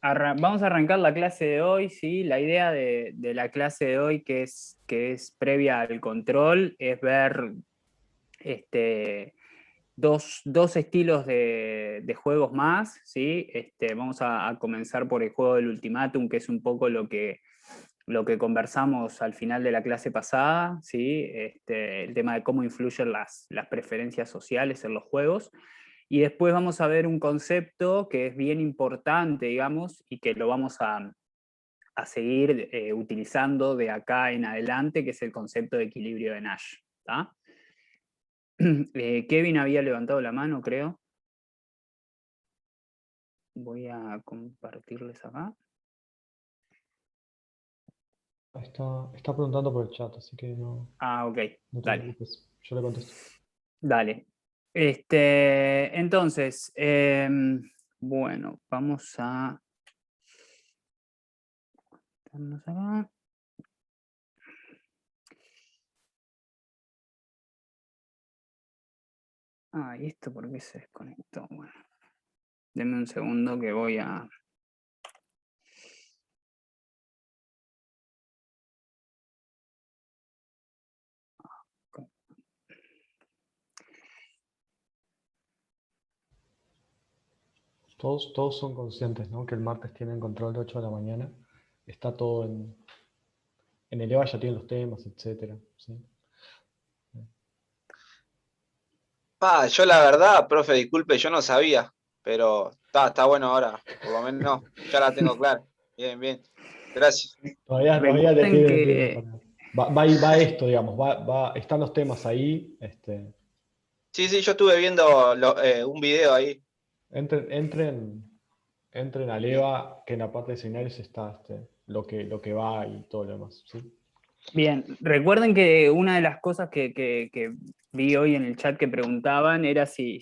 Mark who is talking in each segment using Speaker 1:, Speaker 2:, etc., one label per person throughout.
Speaker 1: Vamos a arrancar la clase de hoy, ¿sí? La idea de la clase de hoy, que es previa al control, es ver dos estilos de juegos más, ¿sí? Vamos a comenzar por el juego del ultimátum, que es un poco lo que conversamos al final de la clase pasada, ¿sí? El tema de cómo influyen las preferencias sociales en los juegos. Y después vamos a ver un concepto que es bien importante, digamos, y que lo vamos a seguir utilizando de acá en adelante, que es el concepto de equilibrio de Nash. ¿Tá? Kevin había levantado la mano, creo. Voy a compartirles acá.
Speaker 2: Está preguntando por el chat, así que
Speaker 1: Ah, ok,
Speaker 2: no te
Speaker 1: dale,
Speaker 2: preocupes, yo le contesto.
Speaker 1: dale. Entonces, bueno, vamos a... acá. Ah, ¿y esto por qué se desconectó? Bueno, denme un segundo que voy a...
Speaker 2: Todos son conscientes, ¿no? Que el martes tienen control de 8 de la mañana. Está todo en el EVA, ya tienen los temas, etcétera. ¿Sí?
Speaker 3: Yo la verdad, profe, disculpe, yo no sabía, pero está bueno ahora, por lo menos ya la tengo clara. Bien, bien, gracias.
Speaker 2: Todavía te
Speaker 1: Recuerden
Speaker 2: tienen tiempo
Speaker 1: que...
Speaker 2: para. Va esto, digamos, están los temas ahí.
Speaker 3: Sí, sí, yo estuve viendo un video ahí.
Speaker 2: Entren, entren, entren al EVA, que en la parte de señales está lo que va y todo lo demás. ¿Sí?
Speaker 1: Bien, recuerden que una de las cosas que vi hoy en el chat que preguntaban era si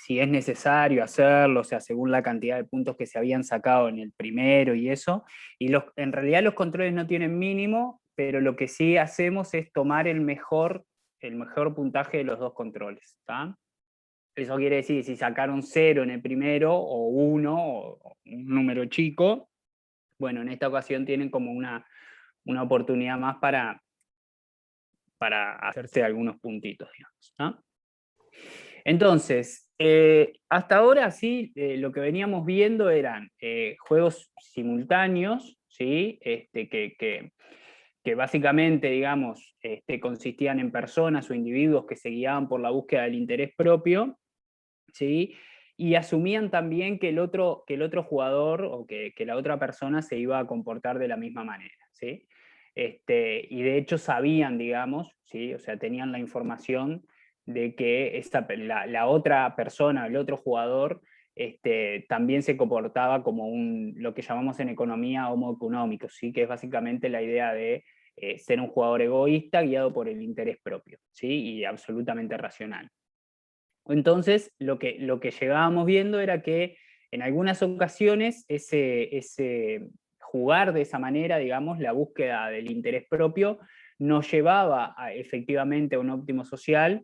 Speaker 1: es necesario hacerlo, o sea, según la cantidad de puntos que se habían sacado en el primero y eso. Y en realidad los controles no tienen mínimo, pero lo que sí hacemos es tomar el mejor puntaje de los dos controles. ¿Tá? Eso quiere decir, si sacaron 0 en el primero o 1 o un número chico, bueno, en esta ocasión tienen como una oportunidad más para hacerse algunos puntitos, digamos. ¿No? Entonces, hasta ahora sí, lo que veníamos viendo eran juegos simultáneos, ¿sí? Que básicamente, digamos, consistían en personas o individuos que se guiaban por la búsqueda del interés propio, ¿sí? Y asumían también que el otro jugador o que la otra persona se iba a comportar de la misma manera, ¿sí? Y de hecho sabían, digamos, ¿sí? O sea, tenían la información de que la otra persona, el otro jugador, también se comportaba como lo que llamamos en economía homo económico, ¿sí? Que es básicamente la idea de ser un jugador egoísta guiado por el interés propio, ¿sí? Y absolutamente racional. Entonces, lo que llegábamos viendo era que en algunas ocasiones ese jugar de esa manera, digamos, la búsqueda del interés propio, nos llevaba efectivamente a un óptimo social.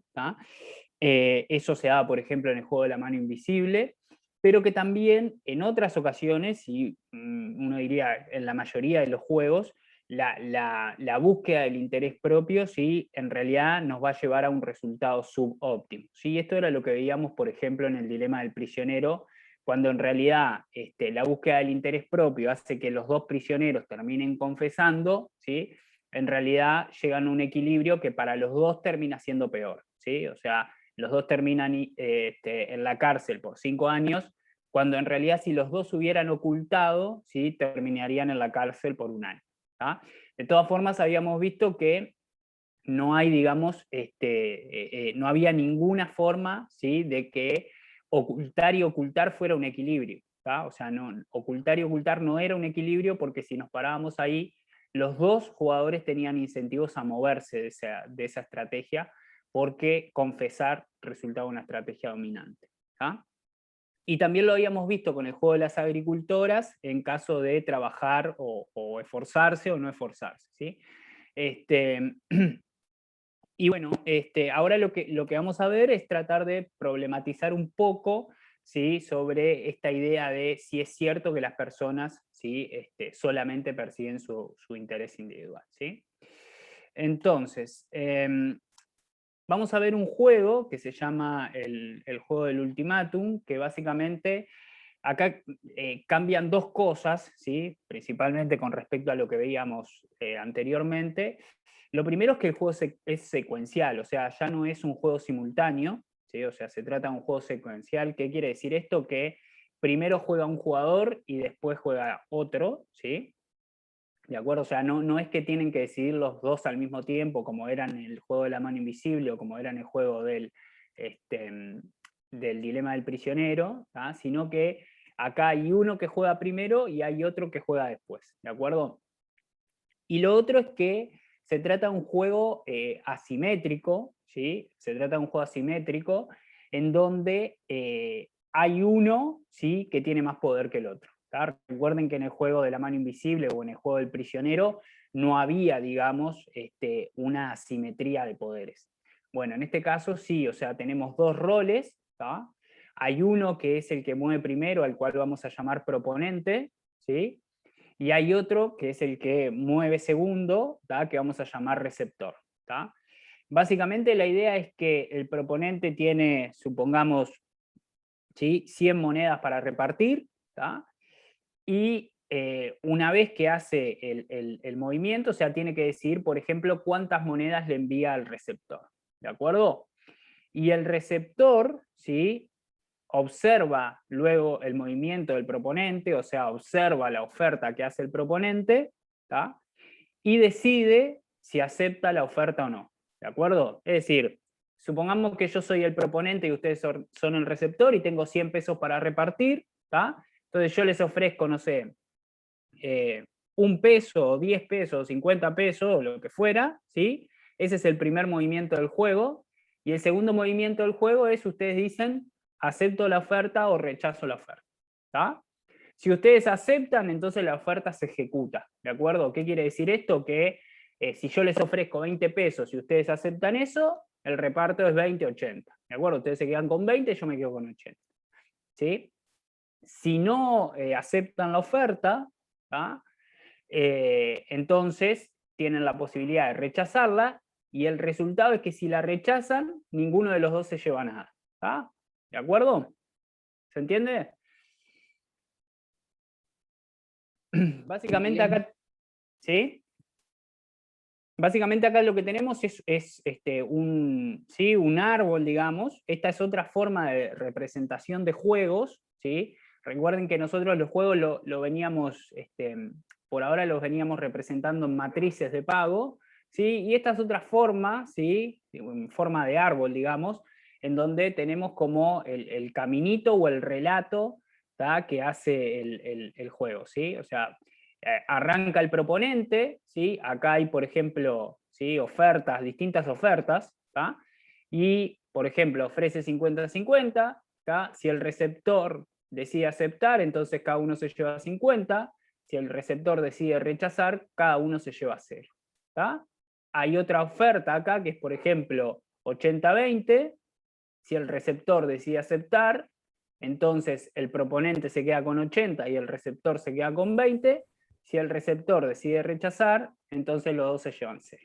Speaker 1: Eso se daba, por ejemplo, en el juego de la mano invisible, pero que también en otras ocasiones, y uno diría en la mayoría de los juegos, la búsqueda del interés propio, ¿sí? En realidad nos va a llevar a un resultado subóptimo. ¿Sí? Esto era lo que veíamos, por ejemplo, en el dilema del prisionero, cuando en realidad la búsqueda del interés propio hace que los dos prisioneros terminen confesando, ¿sí? En realidad llegan a un equilibrio que para los dos termina siendo peor. ¿Sí? O sea, los dos terminan en la cárcel por 5 años, cuando en realidad si los dos hubieran ocultado, ¿sí? Terminarían en la cárcel por 1 año. ¿Tá? De todas formas, habíamos visto que no hay, digamos, no había ninguna forma, ¿sí? De que ocultar y ocultar fuera un equilibrio. ¿Tá? O sea, ocultar y ocultar no era un equilibrio, porque si nos parábamos ahí, los dos jugadores tenían incentivos a moverse de esa estrategia, porque confesar resultaba una estrategia dominante. ¿Tá? Y también lo habíamos visto con el juego de las agricultoras en caso de trabajar o esforzarse o no esforzarse. ¿Sí? Este, y bueno, ahora lo que vamos a ver es tratar de problematizar un poco, ¿sí? Sobre esta idea de si es cierto que las personas, ¿sí? Solamente persiguen su interés individual, ¿sí? Entonces, vamos a ver un juego que se llama el juego del ultimátum, que básicamente acá cambian dos cosas, ¿sí? Principalmente con respecto a lo que veíamos anteriormente. Lo primero es que el juego es secuencial, o sea, ya no es un juego simultáneo, ¿sí? O sea, se trata de un juego secuencial. ¿Qué quiere decir esto? Que primero juega un jugador y después juega otro, ¿sí? ¿De acuerdo? O sea, no es que tienen que decidir los dos al mismo tiempo, como era en el juego de la mano invisible o como era en el juego del dilema del prisionero, ¿tá? Sino que acá hay uno que juega primero y hay otro que juega después, ¿de acuerdo? Y lo otro es que se trata de un juego asimétrico, ¿sí? Se trata de un juego asimétrico en donde hay uno, ¿sí? Que tiene más poder que el otro. ¿Tá? Recuerden que en el juego de la mano invisible o en el juego del prisionero no había, digamos, una asimetría de poderes. Bueno, en este caso sí, o sea, tenemos dos roles, ¿tá? Hay uno que es el que mueve primero, al cual vamos a llamar proponente, ¿sí? Y hay otro que es el que mueve segundo, ¿tá? Que vamos a llamar receptor. ¿Tá? Básicamente la idea es que el proponente tiene, supongamos, ¿sí? 100 monedas para repartir, ¿tá? Y una vez que hace el movimiento, o sea, tiene que decidir, por ejemplo, cuántas monedas le envía al receptor. ¿De acuerdo? Y el receptor, ¿sí? Observa luego el movimiento del proponente, o sea, observa la oferta que hace el proponente, ¿tá? Y decide si acepta la oferta o no. ¿De acuerdo? Es decir, supongamos que yo soy el proponente y ustedes son el receptor y tengo 100 pesos para repartir, ¿tá? Entonces yo les ofrezco, no sé, 1 peso, 10 pesos, 50 pesos, o lo que fuera, ¿sí? Ese es el primer movimiento del juego. Y el segundo movimiento del juego es, ustedes dicen, acepto la oferta o rechazo la oferta. ¿Tá? Si ustedes aceptan, entonces la oferta se ejecuta. ¿De acuerdo? ¿Qué quiere decir esto? Que si yo les ofrezco 20 pesos y ustedes aceptan eso, el reparto es 20-80. ¿De acuerdo? Ustedes se quedan con 20 y yo me quedo con 80. ¿Sí? Si no aceptan la oferta, ¿tá? Entonces tienen la posibilidad de rechazarla y el resultado es que si la rechazan, ninguno de los dos se lleva nada. ¿Tá? ¿De acuerdo? ¿Se entiende? Básicamente acá, ¿sí? Básicamente acá lo que tenemos es ¿sí? Un árbol, digamos. Esta es otra forma de representación de juegos, ¿sí? Recuerden que nosotros los juegos lo veníamos, por ahora los veníamos representando en matrices de pago, ¿sí? Y esta es otra forma, ¿sí? En forma de árbol, digamos, en donde tenemos como el caminito o el relato, ¿tá? Que hace el juego, ¿sí? O sea, arranca el proponente, ¿sí? Acá hay, por ejemplo, ¿sí? Ofertas, distintas ofertas, ¿tá? Y, por ejemplo, ofrece 50-50, ¿tá? Si el receptor decide aceptar, entonces cada uno se lleva 50, si el receptor decide rechazar, cada uno se lleva 0. ¿Tá? Hay otra oferta acá que es, por ejemplo, 80-20, si el receptor decide aceptar, entonces el proponente se queda con 80 y el receptor se queda con 20, si el receptor decide rechazar, entonces los dos se llevan 0.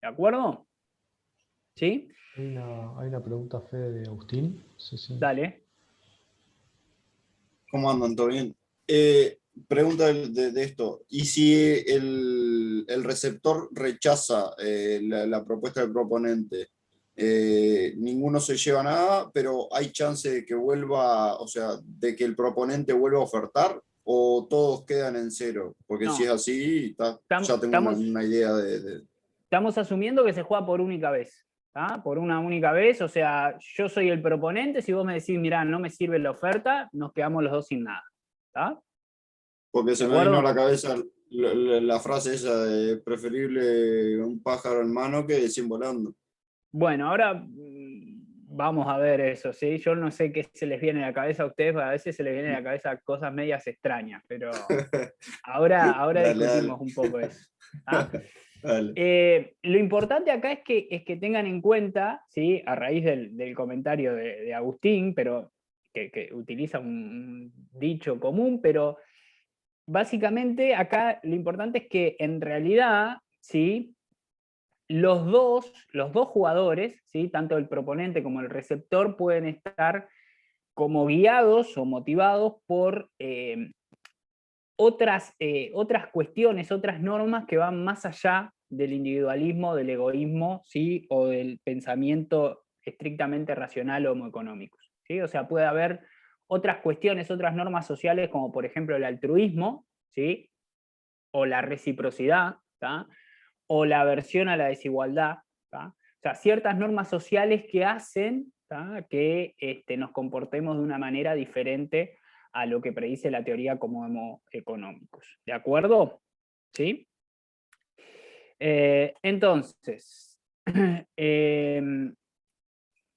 Speaker 1: ¿De acuerdo? ¿Sí?
Speaker 2: Hay una pregunta, Fede, de Agustín. Sí, sí.
Speaker 1: Dale.
Speaker 4: ¿Cómo andan? ¿Todo bien? Pregunta de esto. ¿Y si el receptor rechaza la propuesta del proponente? Ninguno se lleva nada, pero hay chance de que vuelva, o sea, de que el proponente vuelva a ofertar, o todos quedan en 0. Porque
Speaker 1: No.
Speaker 4: si es así, ya tengo una idea de...
Speaker 1: Estamos asumiendo que se juega por única vez. ¿Tá? Por una única vez, o sea, yo soy el proponente, si vos me decís, mirá, no me sirve la oferta, nos quedamos los dos sin nada. ¿Tá?
Speaker 4: Porque se me vino a la cabeza la frase esa de preferible un pájaro en mano que 100 volando.
Speaker 1: Bueno, ahora vamos a ver eso, ¿sí? Yo no sé qué se les viene a la cabeza a ustedes, a veces se les viene a la cabeza cosas medias extrañas, pero ahora discutimos un poco eso. ¿Ah? Lo importante acá es que tengan en cuenta, ¿sí? A raíz del comentario de Agustín, pero que utiliza un dicho común, pero básicamente acá lo importante es que en realidad, ¿sí?, los dos jugadores, ¿sí?, tanto el proponente como el receptor, pueden estar como guiados o motivados por otras cuestiones, otras normas que van más allá del individualismo, del egoísmo, ¿sí?, o del pensamiento estrictamente racional o homoeconómico, ¿sí? O sea, puede haber otras cuestiones, otras normas sociales, como por ejemplo el altruismo, ¿sí?, o la reciprocidad, ¿tá?, o la aversión a la desigualdad, ¿tá? O sea, ciertas normas sociales que hacen, ¿tá?, que nos comportemos de una manera diferente a lo que predice la teoría como homo económicos. ¿De acuerdo? ¿Sí? Entonces,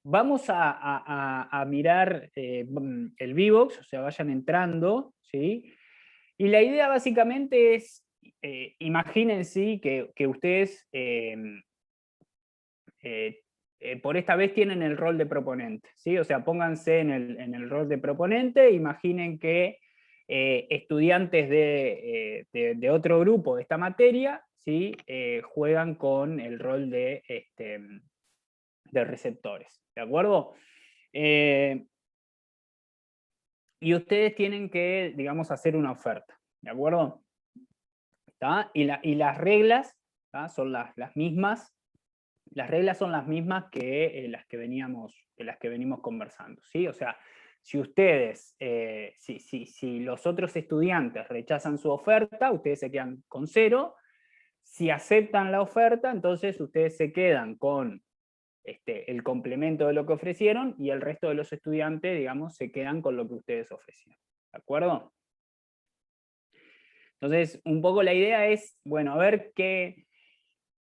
Speaker 1: vamos a mirar el Vivox, o sea, vayan entrando, ¿sí? Y la idea básicamente es, imagínense que ustedes por esta vez tienen el rol de proponente, ¿sí? O sea, pónganse en el rol de proponente, imaginen que estudiantes de otro grupo de esta materia, ¿sí?, juegan con el rol de receptores, ¿de acuerdo? Y ustedes tienen que, digamos, hacer una oferta, ¿de acuerdo? ¿Tá? Y las reglas, ¿tá?, son las mismas. Las reglas son las mismas que las que venimos conversando, ¿sí? O sea, si ustedes, si los otros estudiantes rechazan su oferta, ustedes se quedan con 0. Si aceptan la oferta, entonces ustedes se quedan con el complemento de lo que ofrecieron, y el resto de los estudiantes, digamos, se quedan con lo que ustedes ofrecieron. ¿De acuerdo? Entonces, un poco la idea es, bueno, a ver qué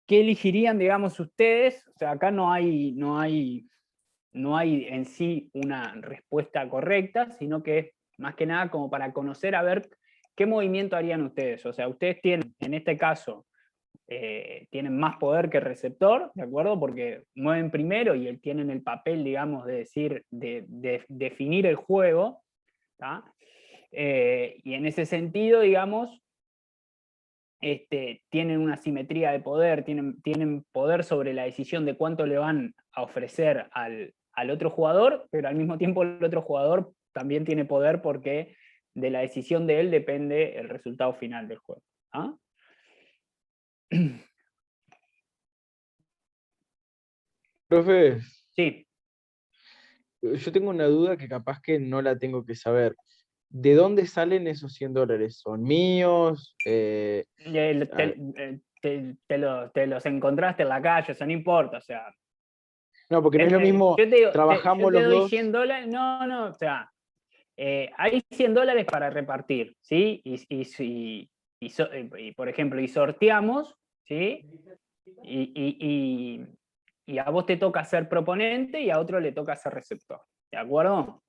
Speaker 1: elegirían, digamos, ustedes. O sea, acá no hay en sí una respuesta correcta, sino que es más que nada como para conocer a ver qué movimiento harían ustedes. O sea, ustedes tienen, en este caso, tienen más poder que el receptor, ¿de acuerdo? Porque mueven primero y tienen el papel, digamos, de decir, de definir el juego, ¿tá? Y en ese sentido, digamos, tienen una simetría de poder, tienen poder sobre la decisión de cuánto le van a ofrecer al otro jugador, pero al mismo tiempo el otro jugador también tiene poder, porque de la decisión de él depende el resultado final del juego. ¿Ah?
Speaker 5: Profe,
Speaker 1: Sí.
Speaker 5: yo tengo una duda que capaz que no la tengo que saber. ¿De dónde salen esos $100? ¿Son míos?
Speaker 1: Te los encontraste en la calle, eso no importa, o sea.
Speaker 5: No, porque no es lo mismo,
Speaker 1: Yo te digo,
Speaker 5: trabajamos
Speaker 1: yo te
Speaker 5: los
Speaker 1: doy
Speaker 5: dos.
Speaker 1: $100, no, o sea, hay $100 para repartir, ¿sí? Y, por ejemplo, y sorteamos, ¿sí? Y a vos te toca ser proponente y a otro le toca ser receptor, ¿de acuerdo?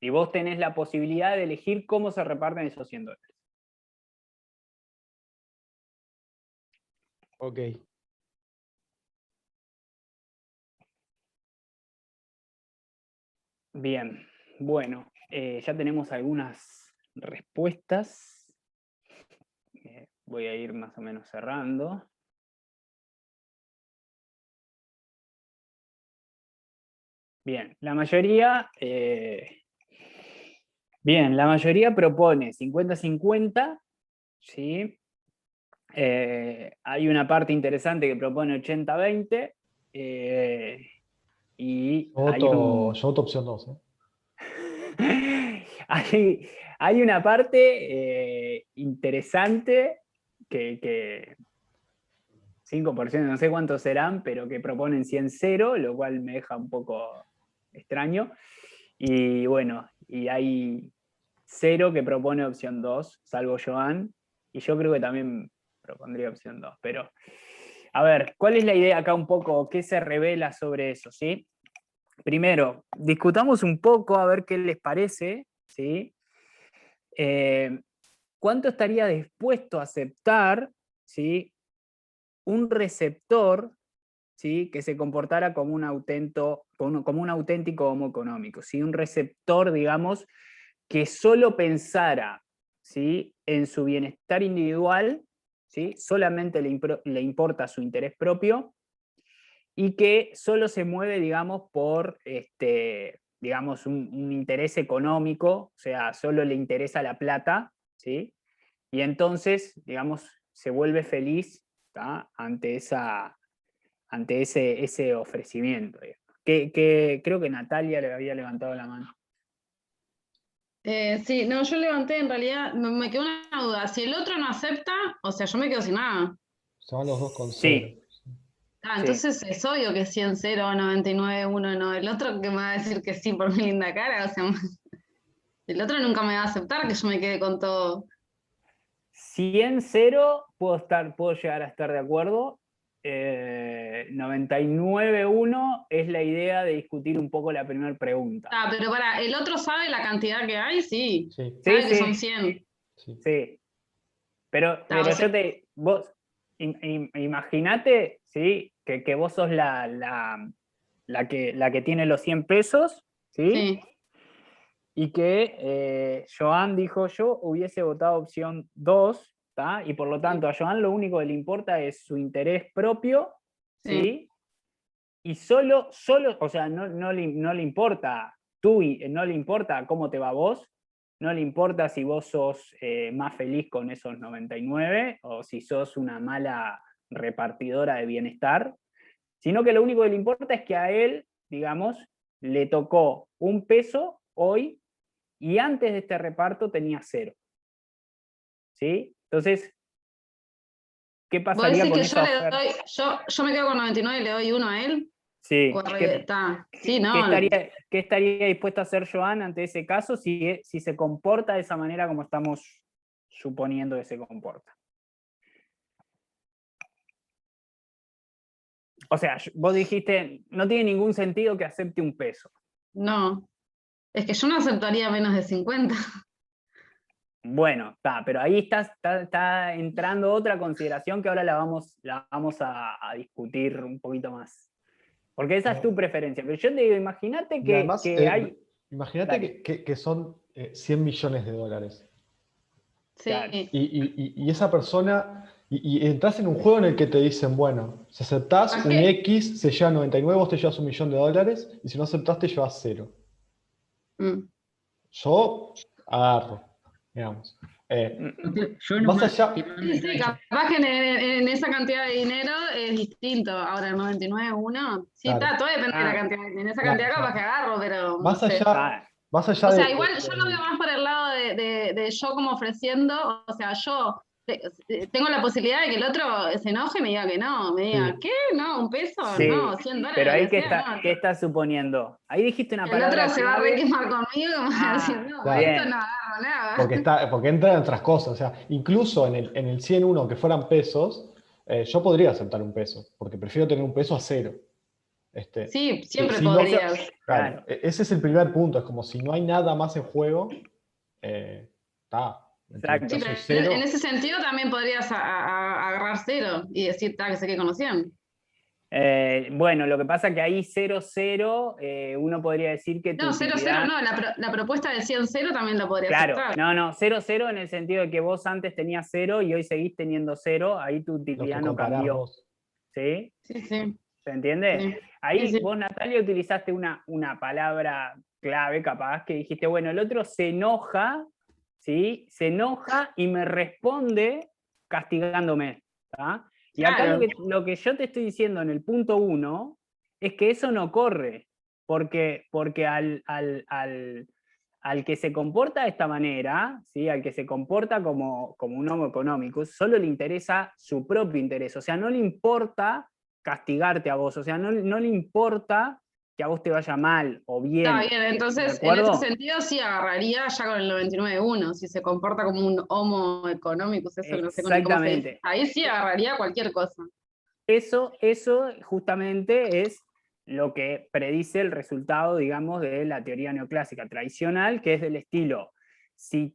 Speaker 1: Y vos tenés la posibilidad de elegir cómo se reparten esos $100.
Speaker 5: Ok.
Speaker 1: Bien, bueno, ya tenemos algunas respuestas. Voy a ir más o menos cerrando. Bien, la mayoría propone 50-50, ¿sí? Hay una parte interesante que propone 80-20, y
Speaker 2: Yo voto opción 2.
Speaker 1: hay una parte interesante que 5%, no sé cuántos serán, pero que proponen 100-0, lo cual me deja un poco extraño. Y bueno, y hay 0 que propone opción 2, salvo Joan, y yo creo que también propondría opción 2. Pero, a ver, ¿cuál es la idea acá un poco? ¿Qué se revela sobre eso? ¿Sí? Primero, discutamos un poco a ver qué les parece, ¿sí? ¿Cuánto estaría dispuesto a aceptar, ¿sí?, un receptor ¿sí? Que se comportara como como un auténtico homo económico, ¿sí? Un receptor, digamos, que solo pensara, ¿sí? En su bienestar individual, ¿sí? Solamente le importa su interés propio, y que solo se mueve, digamos, por digamos, un interés económico, o sea, solo le interesa la plata, ¿sí? Y entonces, digamos, se vuelve feliz, ¿tá? Ante ese ofrecimiento. Creo que Natalia le había levantado la mano.
Speaker 6: Sí, no, yo levanté, en realidad me quedó una duda. Si el otro no acepta, o sea, yo me quedo sin nada.
Speaker 2: Se van los dos con 0.
Speaker 1: Sí,
Speaker 6: Ah,
Speaker 1: sí.
Speaker 6: entonces es obvio que 100, 0, 99, 1, no. El otro que me va a decir que sí por mi linda cara, o sea, el otro nunca me va a aceptar que yo me quede con todo.
Speaker 1: 100-0 puedo llegar a estar de acuerdo. 99-1 es la idea de discutir un poco la primera pregunta.
Speaker 6: Ah, pero para, ¿el otro sabe la cantidad que hay? Sí.
Speaker 2: Sí,
Speaker 6: Sabe
Speaker 1: Sí,
Speaker 6: que
Speaker 1: sí.
Speaker 6: son 100.
Speaker 2: sí.
Speaker 1: Sí. Pero
Speaker 6: o sea-
Speaker 1: vos imaginate, ¿sí? Que vos sos la que tiene los 100 pesos, ¿sí?
Speaker 6: Sí.
Speaker 1: Y que Joan dijo, yo hubiese votado opción 2, ¿tá? Y por lo tanto a Joan lo único que le importa es su interés propio, ¿sí?
Speaker 6: Sí.
Speaker 1: Y solo, o sea, no le importa no le importa cómo te va a vos, no le importa si vos sos más feliz con esos 99 o si sos una mala repartidora de bienestar, sino que lo único que le importa es que a él, digamos, le tocó un peso hoy y antes de este reparto tenía 0. ¿Sí? Entonces, ¿qué
Speaker 6: ¿Vos
Speaker 1: pasaría
Speaker 6: decís
Speaker 1: con
Speaker 6: que
Speaker 1: esa oferta?
Speaker 6: yo me quedo con 99 y le doy 1 a él?
Speaker 1: Sí.
Speaker 6: O al revés, está. Sí, no.
Speaker 1: ¿Qué estaría dispuesto a hacer Joan ante ese caso si se comporta de esa manera como estamos suponiendo que se comporta? O sea, vos dijiste, no tiene ningún sentido que acepte un peso.
Speaker 6: No. Es que yo no aceptaría menos de 50.
Speaker 1: Bueno, está, pero ahí está entrando otra consideración que ahora la vamos a discutir un poquito más. Porque esa es tu preferencia. Pero yo te digo, imagínate
Speaker 2: Y además,
Speaker 1: que hay...
Speaker 2: imagínate
Speaker 1: Dale.
Speaker 2: que son 100 millones de dólares.
Speaker 6: Sí.
Speaker 1: Claro.
Speaker 2: Y esa persona, y entras en un juego en el que te dicen, bueno, si aceptás
Speaker 6: ¿Para
Speaker 2: un
Speaker 6: qué?
Speaker 2: X, se lleva 99, vos te llevas $1.000.000, y si no aceptás, te llevas 0.
Speaker 6: Mm.
Speaker 2: Yo agarro, digamos.
Speaker 7: Yo
Speaker 2: Más
Speaker 7: nomás
Speaker 2: allá,
Speaker 7: te mando
Speaker 6: Sí,
Speaker 7: una
Speaker 6: sí,
Speaker 7: cancha.
Speaker 6: capaz que en esa cantidad de dinero es distinto. Ahora el 99, 1. Sí,
Speaker 2: claro,
Speaker 6: todo depende de la
Speaker 1: Ah,
Speaker 6: cantidad. En esa
Speaker 2: claro,
Speaker 6: cantidad capaz
Speaker 2: claro.
Speaker 6: que agarro, pero no
Speaker 2: Más
Speaker 6: sé.
Speaker 2: allá, más allá
Speaker 6: O sea,
Speaker 2: de,
Speaker 6: igual yo lo veo más por el lado de yo como ofreciendo. O sea, yo tengo la posibilidad de que el otro se enoje y me diga que no. Me diga,
Speaker 2: sí.
Speaker 6: ¿qué? ¿No? ¿Un peso?
Speaker 1: sí,
Speaker 6: No, $100,
Speaker 1: pero
Speaker 6: lo
Speaker 1: ahí
Speaker 6: que sea, no.
Speaker 1: ¿qué estás suponiendo? Ahí dijiste una
Speaker 6: El otro
Speaker 1: palabra
Speaker 6: se va a
Speaker 1: clave.
Speaker 6: requemar conmigo y me va a decir,
Speaker 1: Ah,
Speaker 6: no, por
Speaker 2: Claro.
Speaker 6: esto no
Speaker 1: bien.
Speaker 6: agarro nada.
Speaker 2: Porque entra en otras cosas. O sea, incluso en el 101 que fueran pesos, yo podría aceptar un peso, porque prefiero tener un peso a 0.
Speaker 6: Sí, siempre
Speaker 2: Si no,
Speaker 1: Eso,
Speaker 6: podrías.
Speaker 2: claro,
Speaker 1: claro.
Speaker 2: ese es el primer punto. Es como si no hay nada más en juego, está. Entre un
Speaker 6: Sí,
Speaker 2: peso
Speaker 6: pero
Speaker 2: y 0.
Speaker 6: en ese sentido también podrías agarrar 0 y decir, que sé que conocían.
Speaker 1: Bueno, lo que pasa es que ahí 0-0, uno podría decir que tu
Speaker 6: No, 0, 0
Speaker 1: utilidad...
Speaker 6: no, la propuesta de 100, 0 también la podría
Speaker 1: Claro,
Speaker 6: aceptar.
Speaker 1: no, 0-0 en el sentido de que vos antes tenías 0 y hoy seguís teniendo 0, ahí tu
Speaker 2: Lo que
Speaker 1: utilidad no
Speaker 2: comparás
Speaker 1: cambió.
Speaker 2: vos.
Speaker 1: ¿Sí?
Speaker 6: Sí, sí,
Speaker 1: ¿Se entiende?
Speaker 6: sí.
Speaker 1: Ahí
Speaker 6: Sí, sí.
Speaker 1: vos, Natalia, utilizaste una palabra clave, capaz, que dijiste, bueno, el otro se enoja, ¿sí? Se enoja y me responde castigándome. ¿tá? Y acá
Speaker 6: Claro.
Speaker 1: lo que yo te estoy diciendo en el punto 1 es que eso no corre, porque al que se comporta de esta manera, ¿sí? Al que se comporta como un homo económico, solo le interesa su propio interés, o sea, no le importa castigarte a vos, o sea, no le importa que a vos te vaya mal o bien.
Speaker 6: Está bien, entonces
Speaker 1: ¿De
Speaker 6: en ese
Speaker 1: acuerdo?
Speaker 6: sentido sí agarraría ya con el 99-1, si se comporta como un homo económico, eso que no sé ni cómo se dice.
Speaker 1: Exactamente.
Speaker 6: Ahí sí agarraría cualquier cosa.
Speaker 1: Eso justamente es lo que predice el resultado, digamos, de la teoría neoclásica tradicional, que es del estilo, si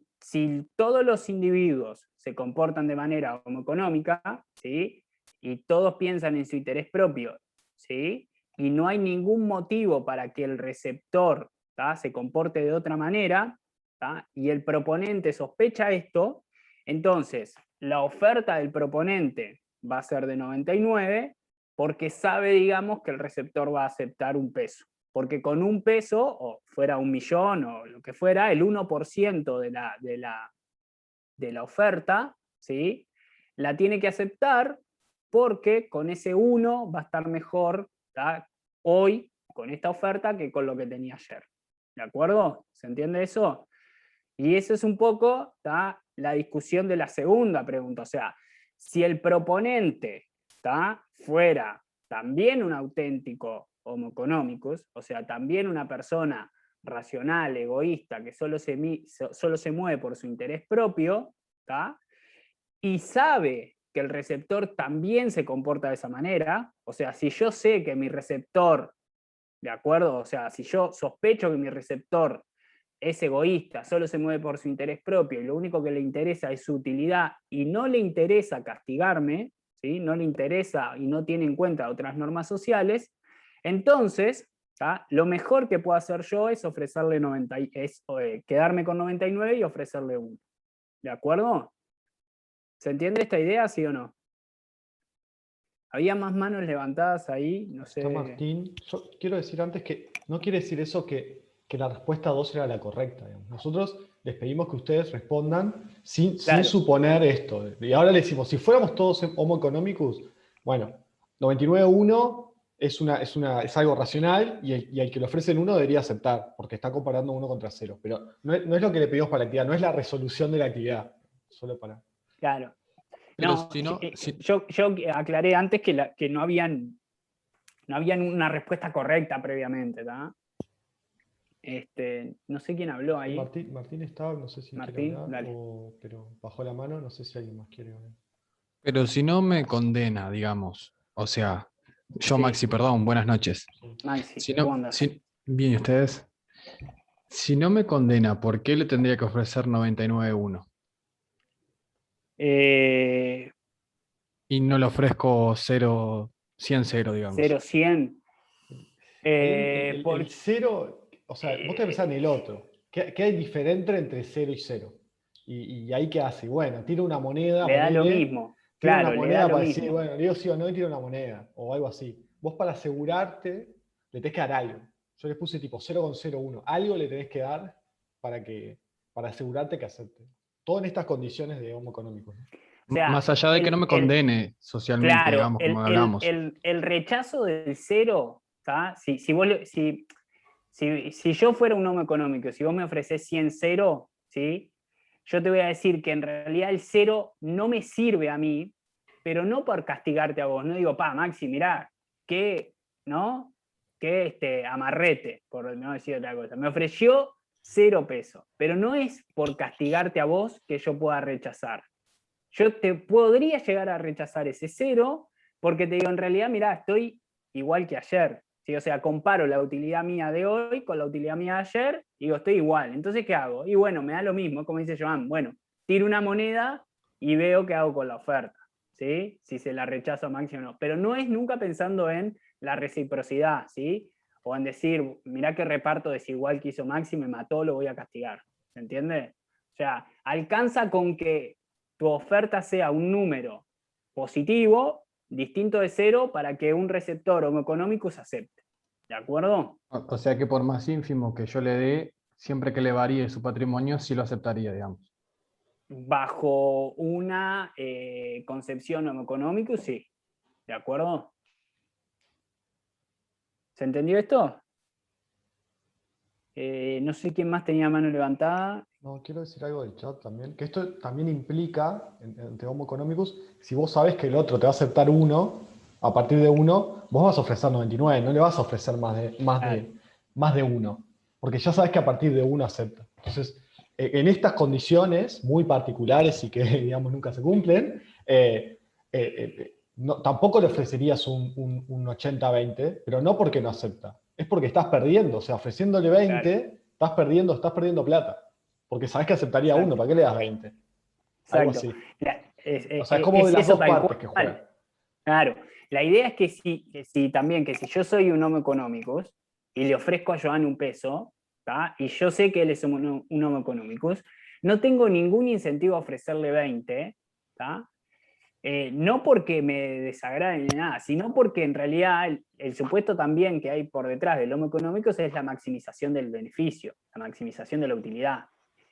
Speaker 1: todos los individuos se comportan de manera homoeconómica, ¿sí? Y todos piensan en su interés propio, ¿sí? Y no hay ningún motivo para que el receptor, ¿tá?, se comporte de otra manera, ¿tá?, y el proponente sospecha esto, entonces la oferta del proponente va a ser de 99 porque sabe, digamos, que el receptor va a aceptar un peso. Porque con un peso, o fuera 1.000.000 o lo que fuera, el 1% de la oferta, ¿sí?, la tiene que aceptar porque con ese 1 va a estar mejor, ¿tá?, hoy con esta oferta que con lo que tenía ayer. ¿De acuerdo? ¿Se entiende eso? Y eso es un poco, ¿tá?, la discusión de la segunda pregunta. O sea, si el proponente, ¿tá?, fuera también un auténtico homo economicus, o sea, también una persona racional, egoísta, que solo se mueve por su interés propio, ¿tá?, y sabe que el receptor también se comporta de esa manera, o sea, si yo sé que mi receptor, ¿de acuerdo? O sea, si yo sospecho que mi receptor es egoísta, solo se mueve por su interés propio y lo único que le interesa es su utilidad y no le interesa castigarme, ¿sí?, no le interesa y no tiene en cuenta otras normas sociales, entonces, ¿tá?, lo mejor que puedo hacer yo es ofrecerle quedarme con 99 y ofrecerle 1. ¿De acuerdo? ¿Se entiende esta idea, sí o no? Había más manos levantadas ahí, no sé.
Speaker 2: Está Martín. Yo quiero decir antes que no quiere decir eso que la respuesta 2 era la correcta. Digamos. Nosotros les pedimos que ustedes respondan sin suponer esto. Y ahora le decimos, si fuéramos todos homo economicus, bueno, 99-1 es algo racional y el que le ofrecen 1 debería aceptar, porque está comparando 1 contra 0. Pero no es lo que le pedimos para la actividad, no es la resolución de la actividad. Solo para...
Speaker 1: Claro.
Speaker 7: Pero
Speaker 1: No,
Speaker 7: si no,
Speaker 1: yo aclaré antes que no habían una respuesta correcta previamente, ¿tá? No sé quién habló ahí.
Speaker 2: Martín estaba, no sé si
Speaker 1: Martín,
Speaker 2: quiere hablar,
Speaker 1: dale.
Speaker 2: pero bajó la mano, no sé si alguien más quiere hablar.
Speaker 7: pero si no me condena, digamos. O sea, yo,
Speaker 1: Sí.
Speaker 7: Maxi, perdón, buenas noches.
Speaker 1: Maxi,
Speaker 7: Si
Speaker 1: ¿cómo
Speaker 7: no,
Speaker 1: andás?
Speaker 7: bien, ¿y ustedes? Si no me condena, ¿por qué le tendría que ofrecer 99-1? Y no le ofrezco 100-0, digamos.
Speaker 1: 0-100.
Speaker 2: El 0, o sea, vos te pensás en el otro. ¿Qué hay diferente entre 0 y 0? ¿Y ahí qué hace? Bueno, tira una moneda,
Speaker 1: Le da lo
Speaker 2: ponele,
Speaker 1: mismo.
Speaker 2: tira
Speaker 1: Claro,
Speaker 2: una
Speaker 1: le da
Speaker 2: moneda
Speaker 1: lo
Speaker 2: para
Speaker 1: mismo.
Speaker 2: decir, bueno, le digo sí o no y tira una moneda, o algo así. Vos para asegurarte, le tenés que dar algo. Yo les puse tipo 0,01. Algo le tenés que dar para asegurarte que acepte. Todo en estas condiciones de homo económico. ¿No?
Speaker 1: O sea,
Speaker 7: Más allá de que no me condene socialmente,
Speaker 1: claro,
Speaker 7: digamos, como hablamos.
Speaker 1: el rechazo del 0, ¿tá? Si yo fuera un homo económico, si vos me ofrecés 100-0, ¿sí?, yo te voy a decir que en realidad el 0 no me sirve a mí, pero no por castigarte a vos. No digo, Maxi, mirá, que amarrete, por no decir otra cosa. Me ofreció 0 pesos, pero no es por castigarte a vos que yo pueda rechazar. Yo te podría llegar a rechazar ese 0 porque te digo, en realidad, mirá, estoy igual que ayer. ¿Sí? O sea, comparo la utilidad mía de hoy con la utilidad mía de ayer y digo, estoy igual. Entonces, ¿qué hago? Y bueno, me da lo mismo, como dice Joan. Bueno, tiro una moneda y veo qué hago con la oferta. ¿Sí? Si se la rechazo a Maxi o no. Pero no es nunca pensando en la reciprocidad, ¿sí? O en decir, mirá qué reparto desigual que hizo Maxi, me mató, lo voy a castigar. ¿Se entiende? O sea, alcanza con que tu oferta sea un número positivo, distinto de 0, para que un receptor homo económicus acepte. ¿De acuerdo?
Speaker 7: O sea que por más ínfimo que yo le dé, siempre que le varíe su patrimonio, sí lo aceptaría, digamos.
Speaker 1: Bajo una concepción homo económicus, sí. ¿De acuerdo? ¿Se entendió esto? No sé quién más tenía mano levantada.
Speaker 2: No, quiero decir algo del chat también, que esto también implica, entre homo económicos, si vos sabés que el otro te va a aceptar 1, a partir de 1, vos vas a ofrecer 99, no le vas a ofrecer más de 1, porque ya sabés que a partir de 1 acepta. Entonces, en estas condiciones muy particulares y que, digamos, nunca se cumplen, tampoco le ofrecerías un 80-20, pero no porque no acepta, es porque estás perdiendo, o sea, ofreciéndole 20, claro, estás perdiendo plata. Porque sabes que aceptaría 1, ¿para qué le das 20? Algo así. O sea, es como de las dos partes que juegan.
Speaker 1: Claro, La idea es que también que si yo soy un Homo economicus y le ofrezco a Joan un peso, ¿tá? Y yo sé que él es un Homo economicus, no tengo ningún incentivo a ofrecerle 20, ¿tá? No porque me desagrade ni nada, sino porque en realidad el supuesto también que hay por detrás del Homo economicus es la maximización del beneficio, la maximización de la utilidad.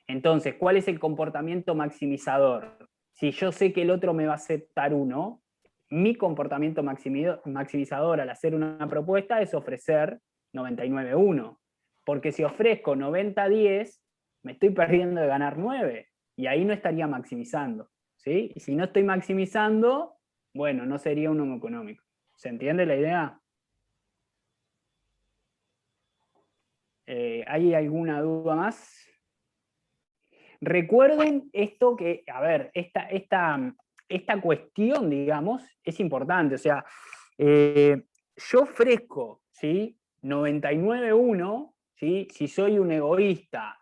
Speaker 1: Entonces, ¿cuál es el comportamiento maximizador? Si yo sé que el otro me va a aceptar uno, mi comportamiento maximizador al hacer una propuesta es ofrecer 99-1. Porque si ofrezco 90-10, me estoy perdiendo de ganar 9. Y ahí no estaría maximizando. ¿Sí? Y si no estoy maximizando, bueno, no sería un Homo económico. ¿Se entiende la idea? ¿Hay alguna duda más? Recuerden esto que, a ver, esta cuestión, digamos, es importante. O sea, yo ofrezco, ¿sí? 99-1, ¿sí? Si soy un egoísta,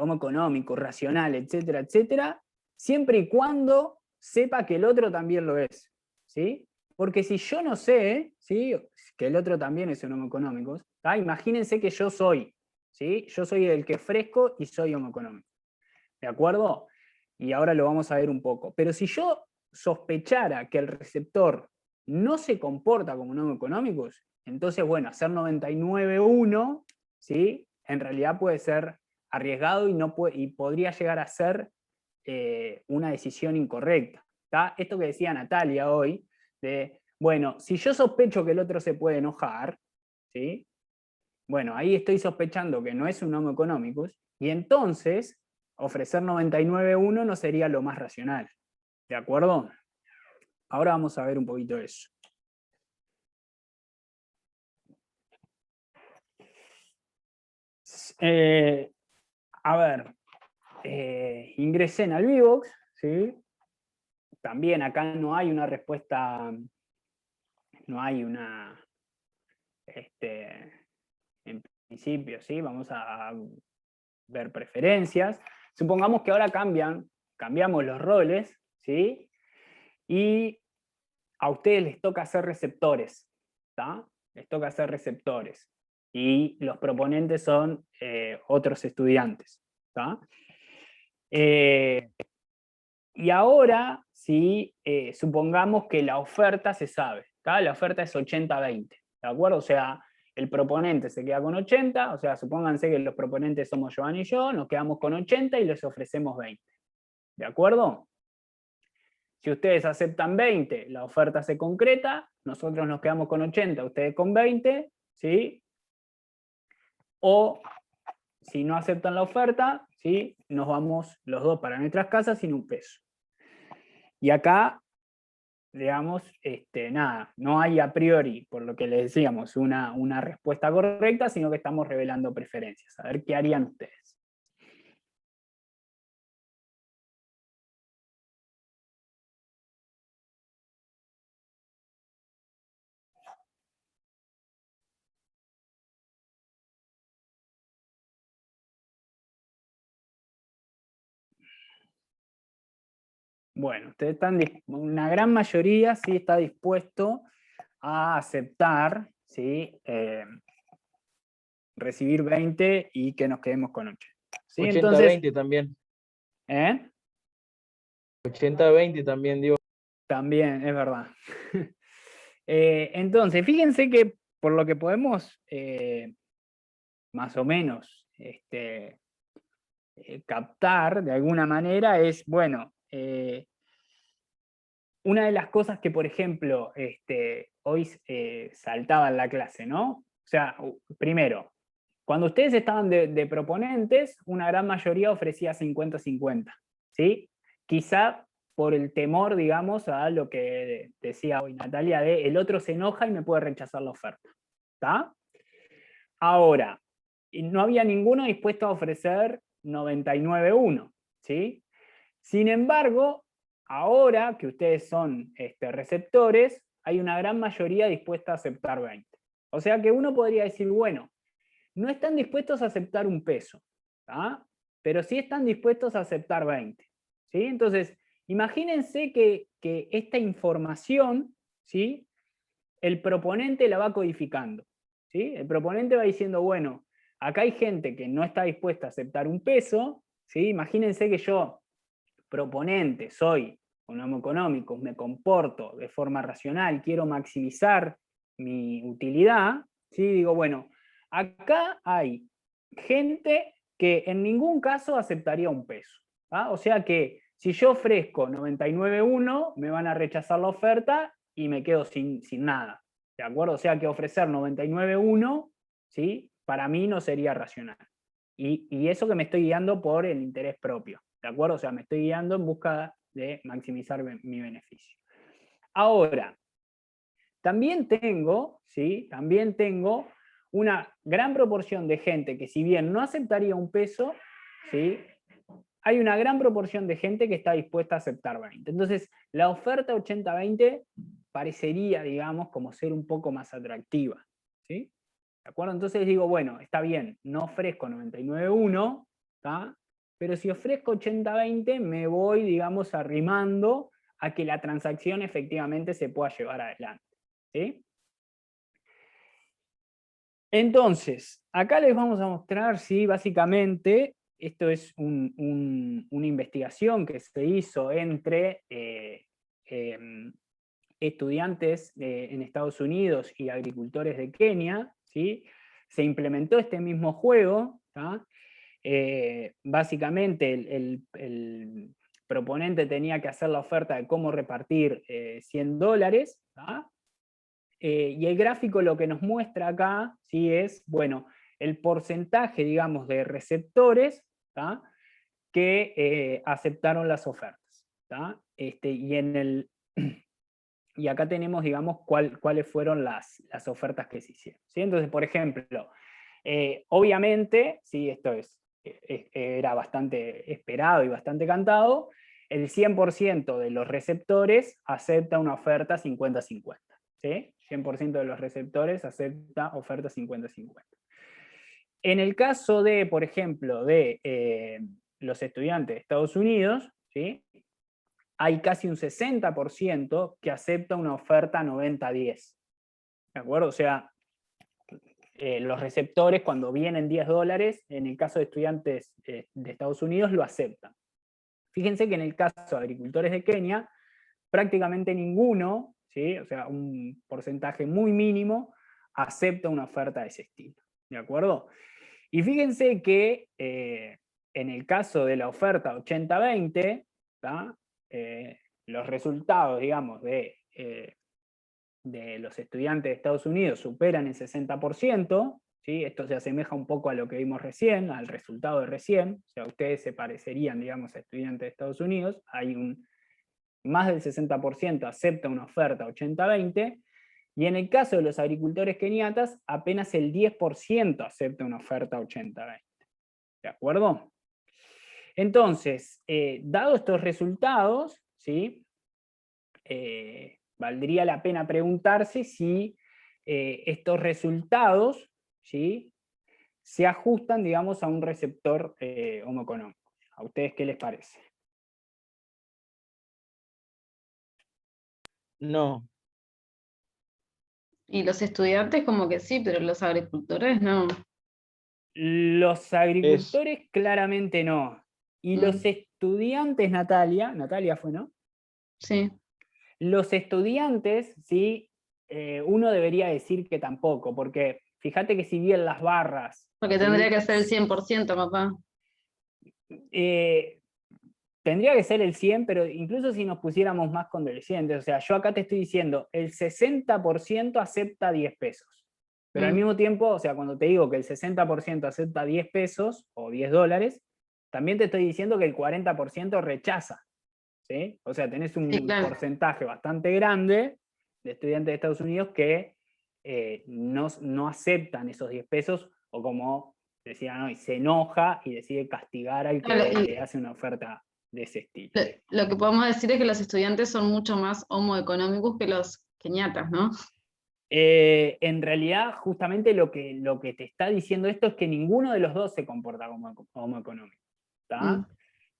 Speaker 1: homo económico, racional, etcétera, etcétera, siempre y cuando sepa que el otro también lo es, ¿sí? Porque si yo no sé, ¿sí? Que el otro también es un homo económico, ¿tá? Imagínense que yo soy, ¿sí? Yo soy el que ofrezco y soy homo económico, ¿de acuerdo? Y ahora lo vamos a ver un poco. Pero si yo sospechara que el receptor no se comporta como un homo económico, entonces, bueno, hacer 99-1, ¿sí? En realidad puede ser arriesgado y podría llegar a ser una decisión incorrecta. ¿Tá? Esto que decía Natalia hoy, de, bueno, si yo sospecho que el otro se puede enojar, ¿sí? Bueno, ahí estoy sospechando que no es un Homo economicus, y entonces ofrecer 99-1 no sería lo más racional. ¿De acuerdo? Ahora vamos a ver un poquito eso. A ver, ingresé en Albivox, ¿sí? También acá no hay una respuesta, no hay una, en principio, ¿sí? Vamos a ver preferencias. Supongamos que ahora cambiamos los roles, ¿sí? Y a ustedes les toca hacer receptores, ¿tá? Les toca hacer receptores. Y los proponentes son otros estudiantes, ¿tá? Y ahora, ¿sí? Supongamos que la oferta se sabe, ¿tá? La oferta es 80-20, ¿de acuerdo? O sea, el proponente se queda con 80, o sea, supónganse que los proponentes somos Joan y yo, nos quedamos con 80 y les ofrecemos 20, ¿de acuerdo? Si ustedes aceptan 20, la oferta se concreta, nosotros nos quedamos con 80, ustedes con 20, ¿sí? O si no aceptan la oferta, ¿sí? Nos vamos los dos para nuestras casas sin un peso. Y acá, digamos, nada, no hay a priori, por lo que les decíamos, una respuesta correcta, sino que estamos revelando preferencias. A ver qué harían ustedes. Bueno, ustedes están, una gran mayoría sí está dispuesto a aceptar, ¿sí? Recibir 20 y que nos quedemos con 8. ¿Sí?
Speaker 5: 80-20 también. 80-20 también, digo.
Speaker 1: También, es verdad. Entonces, fíjense que por lo que podemos más o menos captar de alguna manera es, bueno, una de las cosas que, por ejemplo, hoy saltaba en la clase, ¿no? O sea, primero, cuando ustedes estaban de proponentes, una gran mayoría ofrecía 50-50, ¿sí? Quizá por el temor, digamos, a lo que decía hoy Natalia, de el otro se enoja y me puede rechazar la oferta, ¿está? Ahora, no había ninguno dispuesto a ofrecer 99-1, ¿sí? Sin embargo, ahora que ustedes son receptores, hay una gran mayoría dispuesta a aceptar 20. O sea que uno podría decir, bueno, no están dispuestos a aceptar un peso, ¿tá? Pero sí están dispuestos a aceptar 20. ¿Sí? Entonces, Imagínense que esta información, ¿sí?, el proponente la va codificando, ¿sí? El proponente va diciendo, bueno, acá hay gente que no está dispuesta a aceptar un peso, ¿sí? Imagínense que yo, proponente, soy un homo económico, me comporto de forma racional, quiero maximizar mi utilidad, ¿sí? Digo, bueno, acá hay gente que en ningún caso aceptaría un peso, ¿ah? O sea que si yo ofrezco 99.1, me van a rechazar la oferta y me quedo sin nada, ¿de acuerdo? O sea que ofrecer 99.1, ¿sí?, para mí no sería racional. Y eso que me estoy guiando por el interés propio, ¿de acuerdo? O sea, me estoy guiando en busca de maximizar mi beneficio. Ahora, también tengo, ¿sí?, también tengo una gran proporción de gente que, si bien no aceptaría un peso, ¿sí?, hay una gran proporción de gente que está dispuesta a aceptar 20. Entonces, la oferta 80-20 parecería, digamos, como ser un poco más atractiva, ¿sí? ¿De acuerdo? Entonces digo, bueno, está bien, no ofrezco 99.1, ¿tá?, pero si ofrezco 80-20, me voy, digamos, arrimando a que la transacción efectivamente se pueda llevar adelante, ¿sí? Entonces, acá les vamos a mostrar, sí, básicamente, esto es una investigación que se hizo entre estudiantes en Estados Unidos y agricultores de Kenia, ¿sí? Se implementó este mismo juego, ¿tá? Básicamente el proponente tenía que hacer la oferta de cómo repartir $100, ¿tá? Y el gráfico lo que nos muestra acá, ¿sí?, es, bueno, el porcentaje, digamos, de receptores, ¿tá?, que aceptaron las ofertas, ¿tá? Y acá tenemos, digamos, cuáles fueron las ofertas que se hicieron, ¿sí? Entonces, por ejemplo, obviamente, ¿sí?, esto era bastante esperado y bastante cantado, el 100% de los receptores acepta una oferta 50-50, ¿sí? 100% de los receptores acepta oferta 50-50. En el caso de, por ejemplo, de los estudiantes de Estados Unidos, ¿sí?, hay casi un 60% que acepta una oferta 90-10. ¿De acuerdo? O sea, los receptores, cuando vienen $10, en el caso de estudiantes de Estados Unidos, lo aceptan. Fíjense que en el caso de agricultores de Kenia, prácticamente ninguno, ¿sí?, o sea, un porcentaje muy mínimo, acepta una oferta de ese estilo. ¿De acuerdo? Y fíjense que en el caso de la oferta 80-20, los resultados, digamos, de los estudiantes de Estados Unidos superan el 60%, ¿sí? Esto se asemeja un poco a lo que vimos recién, al resultado de recién, o sea, ustedes se parecerían, digamos, a estudiantes de Estados Unidos, hay más del 60% acepta una oferta 80-20, y en el caso de los agricultores keniatas, apenas el 10% acepta una oferta 80-20. ¿De acuerdo? Entonces, dado estos resultados, ¿sí?, valdría la pena preguntarse si estos resultados, ¿sí?, se ajustan, digamos, a un receptor homo económico. ¿A ustedes qué les parece?
Speaker 5: No.
Speaker 6: Y los estudiantes como que sí, pero los agricultores no.
Speaker 1: Los agricultores claramente no. Y los estudiantes, Natalia fue, ¿no?
Speaker 6: Sí.
Speaker 1: Los estudiantes, sí, uno debería decir que tampoco, porque fíjate que si bien las barras...
Speaker 6: Porque
Speaker 1: ¿sí?,
Speaker 6: tendría que ser el 100%, papá.
Speaker 1: tendría que ser el 100, pero incluso si nos pusiéramos más condescendientes, o sea, yo acá te estoy diciendo, el 60% acepta 10 pesos. Pero al mismo tiempo, o sea, cuando te digo que el 60% acepta 10 pesos o $10, también te estoy diciendo que el 40% rechaza, ¿sí? O sea, tenés un porcentaje bastante grande de estudiantes de Estados Unidos que no aceptan esos 10 pesos, o como decían hoy, se enoja y decide castigar al que le hace una oferta de ese estilo.
Speaker 6: Lo que podemos decir es que los estudiantes son mucho más homo económicos que los keniatas, ¿no?
Speaker 1: En realidad, justamente lo que te está diciendo esto es que ninguno de los dos se comporta como homo económico, ¿tá?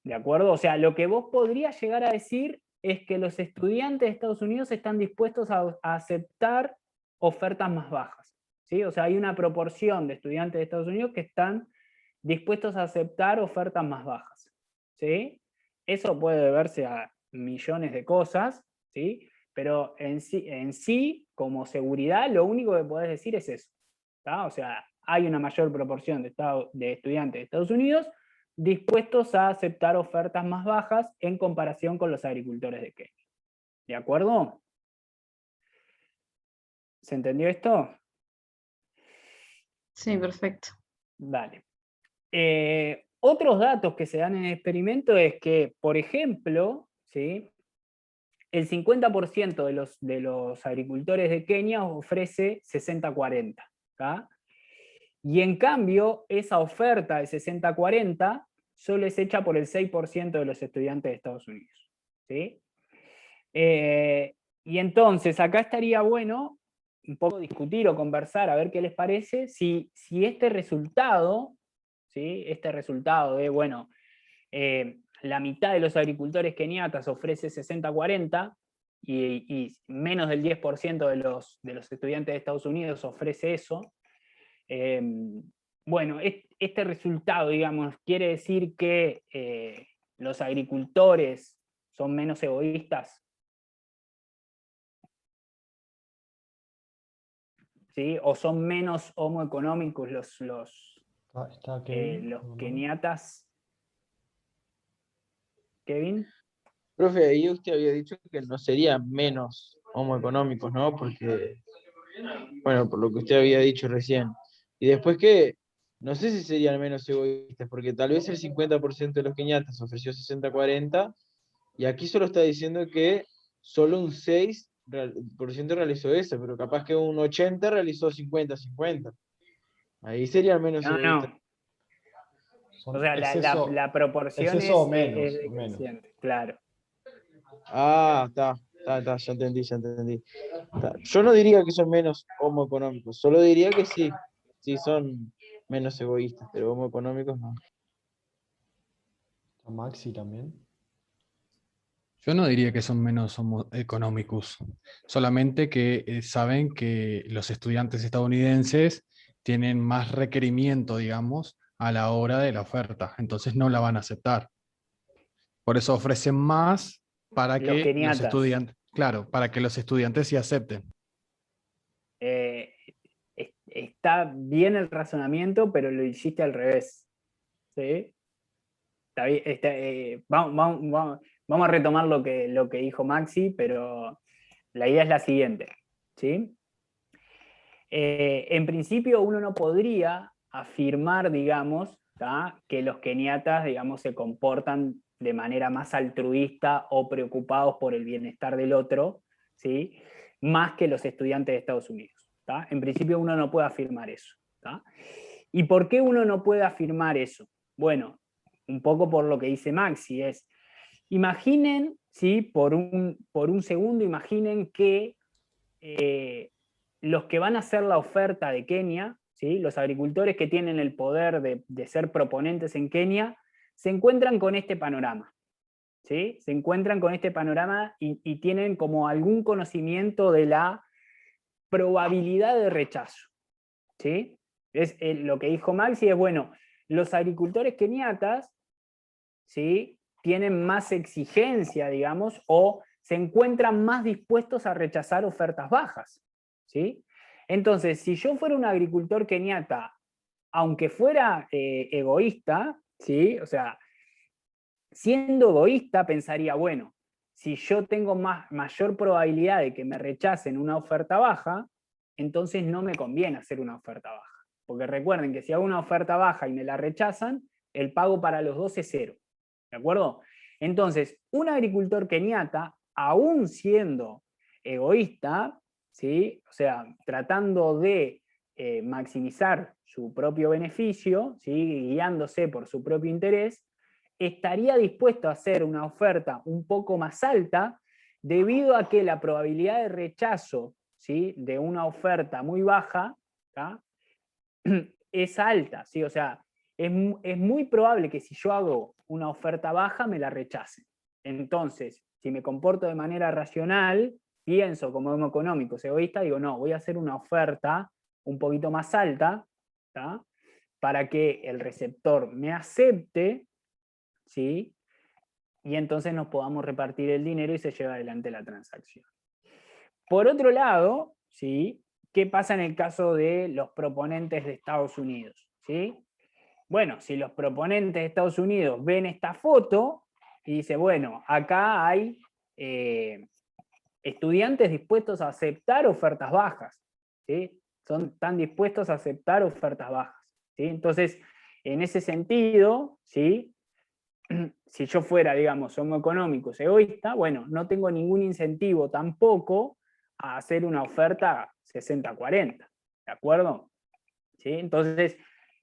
Speaker 1: ¿De acuerdo? O sea, lo que vos podrías llegar a decir es que los estudiantes de Estados Unidos están dispuestos a aceptar ofertas más bajas, ¿sí? O sea, hay una proporción de estudiantes de Estados Unidos que están dispuestos a aceptar ofertas más bajas, ¿sí? Eso puede deberse a millones de cosas, ¿sí? Pero en sí, como seguridad, lo único que podés decir es eso, ¿tá? O sea, hay una mayor proporción de estudiantes de Estados Unidos dispuestos a aceptar ofertas más bajas en comparación con los agricultores de Kenia. ¿De acuerdo? ¿Se entendió esto?
Speaker 6: Sí, perfecto.
Speaker 1: Vale. Otros datos que se dan en el experimento es que, por ejemplo, ¿sí?, el 50% de los agricultores de Kenia ofrece 60-40. Y en cambio, esa oferta de 60-40 solo es hecha por el 6% de los estudiantes de Estados Unidos, ¿sí? Y entonces, acá estaría bueno un poco discutir o conversar, a ver qué les parece, si este resultado, ¿sí?, este resultado de, bueno, la mitad de los agricultores keniatas ofrece 60-40 y menos del 10% de los estudiantes de Estados Unidos ofrece eso. Bueno, este resultado, digamos, quiere decir que los agricultores son menos egoístas, ¿sí? O son menos homoeconómicos los keniatas. ¿Kevin?
Speaker 5: Profe, ahí usted había dicho que no serían menos homoeconómicos, ¿no? Porque, bueno, por lo que usted había dicho recién. Y después que, no sé si serían menos egoístas, porque tal vez el 50% de los keniatas ofreció 60-40, y aquí solo está diciendo que solo un 6% realizó eso, pero capaz que un 80% realizó 50-50. Ahí serían menos egoístas.
Speaker 1: No. O sea, la proporción
Speaker 2: es eso o
Speaker 1: es
Speaker 2: menos.
Speaker 1: decreciente, claro.
Speaker 5: Ah, está, ya entendí. Está. Yo no diría que son menos homoeconómicos, solo diría que sí son menos egoístas, pero homoeconómicos no.
Speaker 2: ¿A Maxi también?
Speaker 7: Yo no diría que son menos económicos, solamente que saben que los estudiantes estadounidenses tienen más requerimiento, digamos, a la hora de la oferta, entonces no la van a aceptar. Por eso ofrecen más para
Speaker 1: Los
Speaker 7: que los
Speaker 1: keniatas.
Speaker 7: estudiantes, claro, para que los estudiantes sí acepten.
Speaker 1: Está bien el razonamiento, pero lo hiciste al revés. ¿Sí? Está bien, vamos a retomar lo que dijo Maxi, pero la idea es la siguiente, ¿sí? En principio uno no podría afirmar, digamos, que los keniatas, digamos, se comportan de manera más altruista o preocupados por el bienestar del otro, ¿sí?, más que los estudiantes de Estados Unidos. En principio uno no puede afirmar eso. ¿Y por qué uno no puede afirmar eso? Bueno, un poco por lo que dice Maxi, imaginen, ¿sí?, por un segundo, imaginen que los que van a hacer la oferta de Kenia, ¿sí?, los agricultores que tienen el poder de ser proponentes en Kenia, se encuentran con este panorama. ¿Sí? Se encuentran con este panorama y tienen como algún conocimiento de la probabilidad de rechazo. ¿Sí? Lo que dijo Maxi es, bueno, los agricultores keniatas, ¿sí?, tienen más exigencia, digamos, o se encuentran más dispuestos a rechazar ofertas bajas. ¿Sí? Entonces, si yo fuera un agricultor keniata, aunque fuera egoísta, ¿sí?, o sea, siendo egoísta pensaría, bueno, si yo tengo mayor probabilidad de que me rechacen una oferta baja, entonces no me conviene hacer una oferta baja. Porque recuerden que si hago una oferta baja y me la rechazan, el pago para los dos es 0. ¿De acuerdo? Entonces, un agricultor keniata, aún siendo egoísta, ¿sí?, o sea, tratando de maximizar su propio beneficio, ¿sí?, guiándose por su propio interés, estaría dispuesto a hacer una oferta un poco más alta debido a que la probabilidad de rechazo, ¿sí?, de una oferta muy baja, es alta, ¿sí? O sea, es muy probable que si yo hago una oferta baja me la rechacen. Entonces, si me comporto de manera racional, pienso como homo económicos egoísta, digo, no, voy a hacer una oferta un poquito más alta, ¿tá? Para que el receptor me acepte, ¿sí? Y entonces nos podamos repartir el dinero y se lleva adelante la transacción. Por otro lado, ¿sí? ¿Qué pasa en el caso de los proponentes de Estados Unidos? ¿Sí? Bueno, si los proponentes de Estados Unidos ven esta foto y dicen, bueno, acá hay estudiantes dispuestos a aceptar ofertas bajas, ¿sí? Están dispuestos a aceptar ofertas bajas, ¿sí? Entonces, en ese sentido, ¿sí? Si yo fuera, digamos, homo económicos egoísta, bueno, no tengo ningún incentivo tampoco a hacer una oferta 60-40, ¿de acuerdo? ¿Sí? Entonces,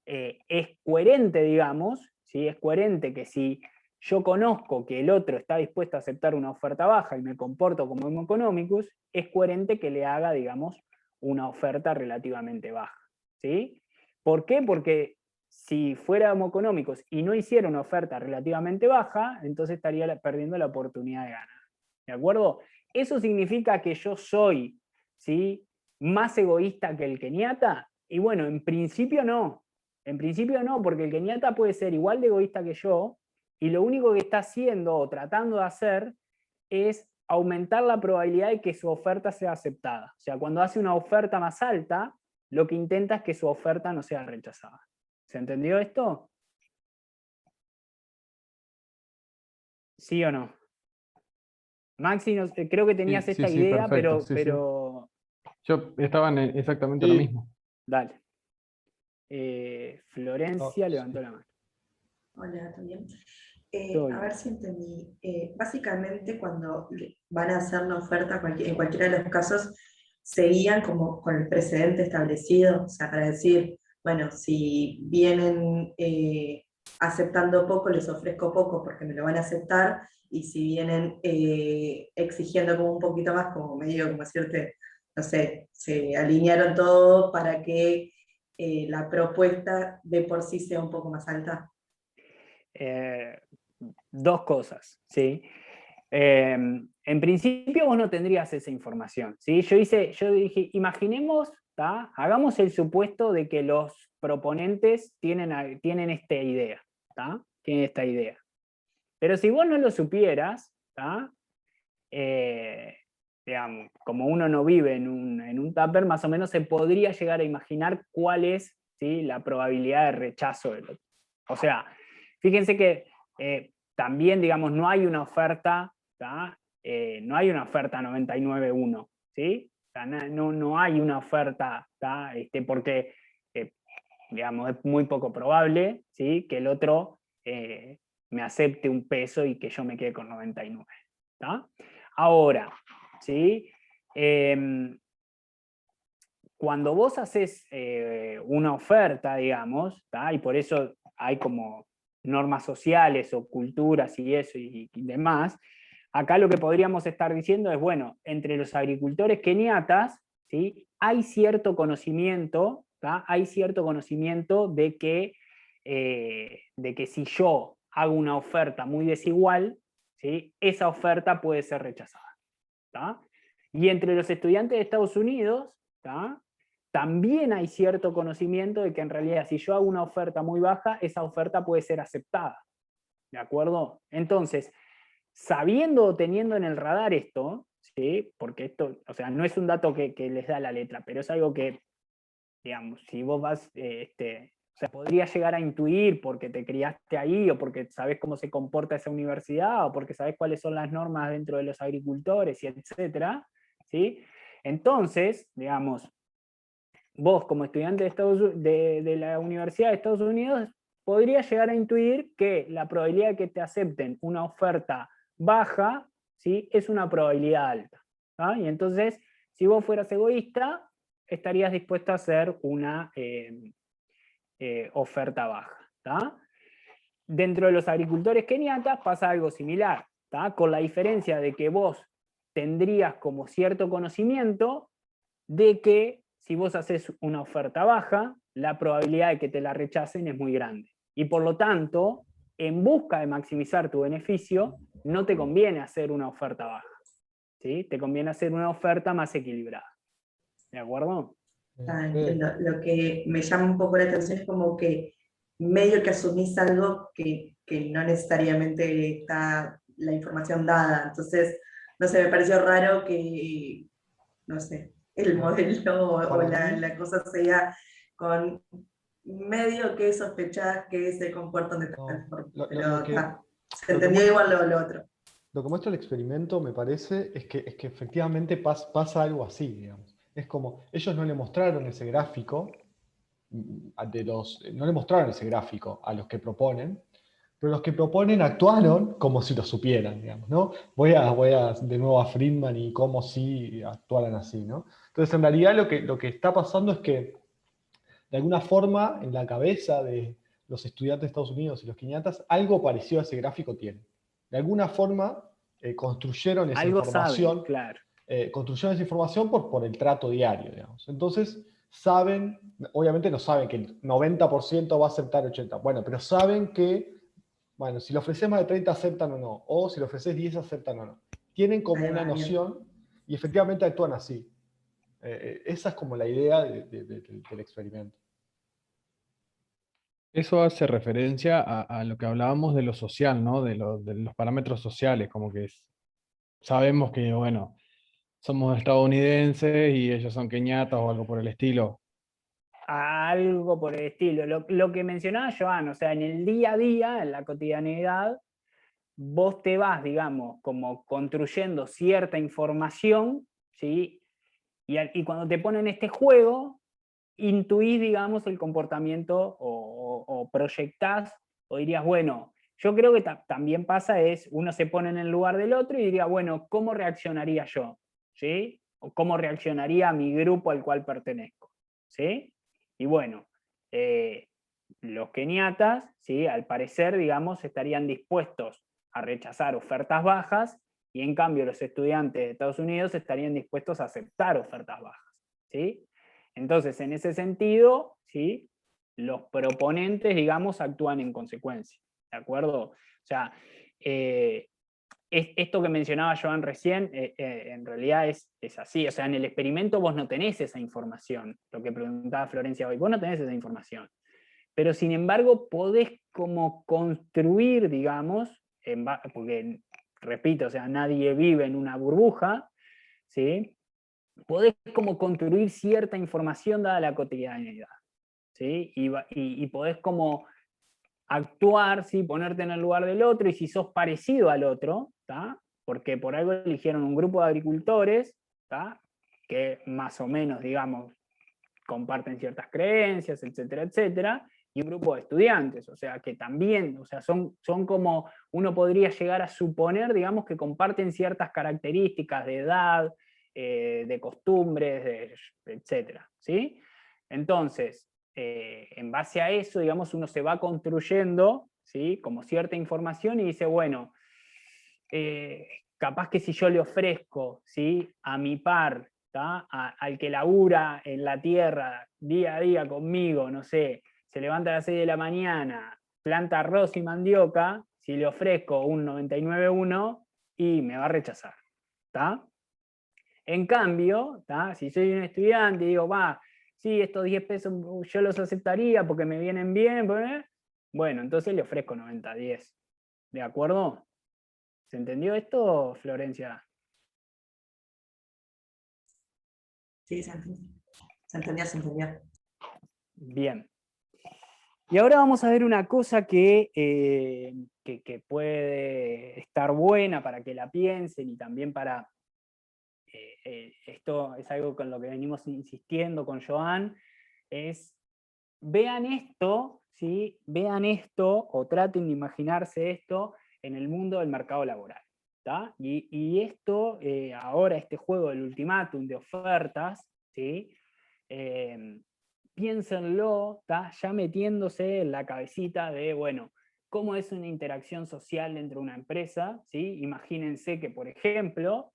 Speaker 1: es coherente, digamos, ¿sí? Es coherente que si yo conozco que el otro está dispuesto a aceptar una oferta baja y me comporto como homo económicos, es coherente que le haga, digamos, una oferta relativamente baja, ¿sí? ¿Por qué? Porque si fuera homo económicos y no hiciera una oferta relativamente baja, entonces estaría perdiendo la oportunidad de ganar, ¿de acuerdo? Eso significa que yo soy, ¿sí?, más egoísta que el keniata, y bueno, en principio no, porque el keniata puede ser igual de egoísta que yo, y lo único que está haciendo o tratando de hacer es aumentar la probabilidad de que su oferta sea aceptada. O sea, cuando hace una oferta más alta, lo que intenta es que su oferta no sea rechazada. ¿Se entendió esto? ¿Sí o no? Maxi, creo que tenías
Speaker 7: Sí,
Speaker 1: esta
Speaker 7: sí,
Speaker 1: idea,
Speaker 7: perfecto, sí, sí.
Speaker 1: pero...
Speaker 7: Yo estaba en exactamente lo
Speaker 4: Sí.
Speaker 7: mismo.
Speaker 1: Dale. Florencia
Speaker 2: Oh,
Speaker 1: levantó
Speaker 2: sí.
Speaker 1: la mano.
Speaker 8: Hola, ¿también?
Speaker 1: Todo
Speaker 8: A
Speaker 1: bien.
Speaker 8: ver si entendí. Básicamente, cuando van a hacer la oferta, en cualquiera de los casos, se guían como con el precedente establecido, o sea, para decir, bueno, si vienen aceptando poco, les ofrezco poco porque me lo van a aceptar, y si vienen exigiendo como un poquito más, como medio, como decirte, no sé, se alinearon todo para que la propuesta de por sí sea un poco más alta.
Speaker 1: Dos cosas, ¿sí? En principio vos no tendrías esa información, ¿sí? Yo dije, imaginemos, ¿tá? Hagamos el supuesto de que los proponentes tienen esta idea, ¿tá? Tienen esta idea. Pero si vos no lo supieras, ¿tá? Digamos, como uno no vive en un tupper, más o menos se podría llegar a imaginar cuál es, ¿sí?, la probabilidad de rechazo del otro. O sea, fíjense que también, digamos, no hay una oferta, no hay una oferta 99-1, ¿sí? O sea, no hay una oferta, porque, digamos, es muy poco probable, ¿sí?, que el otro me acepte un peso y que yo me quede con 99. ¿Tá? Ahora, ¿sí? Cuando vos haces una oferta, digamos, ¿tá? Y por eso hay como normas sociales o culturas y eso y demás, acá lo que podríamos estar diciendo es, bueno, entre los agricultores keniatas, ¿sí?, hay cierto conocimiento, ¿tá? Hay cierto conocimiento de que si yo hago una oferta muy desigual, ¿sí?, esa oferta puede ser rechazada, ¿tá? Y entre los estudiantes de Estados Unidos, ¿tá?, también hay cierto conocimiento de que en realidad si yo hago una oferta muy baja, esa oferta puede ser aceptada, ¿de acuerdo? Entonces, sabiendo o teniendo en el radar esto, ¿sí?, porque esto, o sea, no es un dato que les da la letra, pero es algo que, digamos, si vos vas, o sea, podrías llegar a intuir porque te criaste ahí, o porque sabés cómo se comporta esa universidad, o porque sabés cuáles son las normas dentro de los agricultores, y etcétera, ¿sí? Entonces, digamos, vos como estudiante de la Universidad de Estados Unidos, podrías llegar a intuir que la probabilidad de que te acepten una oferta baja, ¿sí?, es una probabilidad alta, ¿tá? Y entonces, si vos fueras egoísta, estarías dispuesto a hacer una oferta baja, ¿tá? Dentro de los agricultores keniatas pasa algo similar, ¿tá? Con la diferencia de que vos tendrías como cierto conocimiento de que si vos haces una oferta baja, la probabilidad de que te la rechacen es muy grande. Y por lo tanto, en busca de maximizar tu beneficio, no te conviene hacer una oferta baja, ¿sí? Te conviene hacer una oferta más equilibrada. ¿De acuerdo?
Speaker 8: Entiendo. Lo que me llama un poco la atención es como que medio que asumís algo que no necesariamente está la información dada. Entonces, no sé, me pareció raro que, no sé, el modelo o la cosa sea con medio que sospechás que se comportan de tal forma. Pero se entendió igual lo otro.
Speaker 2: Lo que muestra el experimento, me parece, es que efectivamente pasa algo así, digamos. Es como, ellos no le mostraron ese gráfico, no le mostraron ese gráfico a los que proponen, pero los que proponen actuaron como si lo supieran, digamos, ¿no? Voy a de nuevo a Friedman y cómo si actuaran así, ¿no? Entonces, en realidad lo que está pasando es que, de alguna forma, en la cabeza de los estudiantes de Estados Unidos y los quiniatas, algo parecido a ese gráfico tienen. De alguna forma, construyeron esa
Speaker 1: Algo
Speaker 2: información,
Speaker 1: saben, claro.
Speaker 2: construyeron esa información por el trato diario, digamos. Entonces, saben, obviamente no saben que el 90% va a aceptar 80%, bueno, pero saben que, bueno, si le ofreces más de 30 aceptan o no, o si le ofreces 10 aceptan o no. Tienen como una noción y efectivamente actúan así. Esa es como la idea del experimento.
Speaker 7: Eso hace referencia a lo que hablábamos de lo social, ¿no? De los parámetros sociales, como que sabemos que, bueno, somos estadounidenses y ellos son keñatas o algo por el estilo.
Speaker 1: Algo por el estilo. Lo que mencionaba Joan, o sea, en el día a día, en la cotidianidad, vos te vas, digamos, como construyendo cierta información, ¿sí? Y cuando te ponen este juego, intuís, digamos, el comportamiento o proyectás, o dirías, bueno, yo creo que también pasa uno se pone en el lugar del otro y diría, bueno, ¿cómo reaccionaría yo? ¿Sí? O ¿cómo reaccionaría mi grupo al cual pertenezco? ¿Sí? Y bueno, los keniatas, ¿sí? Al parecer, digamos, estarían dispuestos a rechazar ofertas bajas y en cambio los estudiantes de Estados Unidos estarían dispuestos a aceptar ofertas bajas, ¿sí? Entonces, en ese sentido, ¿sí? Los proponentes, digamos, actúan en consecuencia, ¿de acuerdo? O sea, esto que mencionaba Joan recién, en realidad es así, o sea, en el experimento vos no tenés esa información, lo que preguntaba Florencia hoy, vos no tenés esa información, pero sin embargo podés como construir, digamos, porque, repito, o sea, nadie vive en una burbuja, ¿sí? Podés como construir cierta información dada la cotidianidad, ¿sí? Y podés como actuar, ¿sí? Ponerte en el lugar del otro, y si sos parecido al otro, ¿tá? Porque por algo eligieron un grupo de agricultores, ¿tá? Que más o menos, digamos, comparten ciertas creencias, etcétera, etcétera, y un grupo de estudiantes, o sea, que también, o sea, son como, uno podría llegar a suponer, digamos, que comparten ciertas características de edad, de costumbres, etcétera, ¿sí? Entonces, en base a eso, digamos, uno se va construyendo, ¿sí? Como cierta información y dice, bueno, capaz que si yo le ofrezco, ¿sí? A mi par, al que labura en la tierra día a día conmigo, no sé, se levanta a las 6 de la mañana, planta arroz y mandioca, si le ofrezco un 99.1 y me va a rechazar, ¿tá? En cambio, si soy un estudiante y digo, sí, estos 10 pesos yo los aceptaría porque me vienen bien, bueno, entonces le ofrezco 90-10. ¿De acuerdo? ¿Se entendió esto, Florencia?
Speaker 8: Sí, se entendió.
Speaker 1: Bien. Y ahora vamos a ver una cosa que puede estar buena para que la piensen y también para... esto es algo con lo que venimos insistiendo con Joan, es vean esto, ¿sí? Vean esto o traten de imaginarse esto en el mundo del mercado laboral. Y esto, ahora este juego del ultimátum de ofertas, ¿sí? Piénsenlo, ya metiéndose en la cabecita de, bueno, cómo es una interacción social dentro de una empresa, ¿sí? Imagínense que, por ejemplo,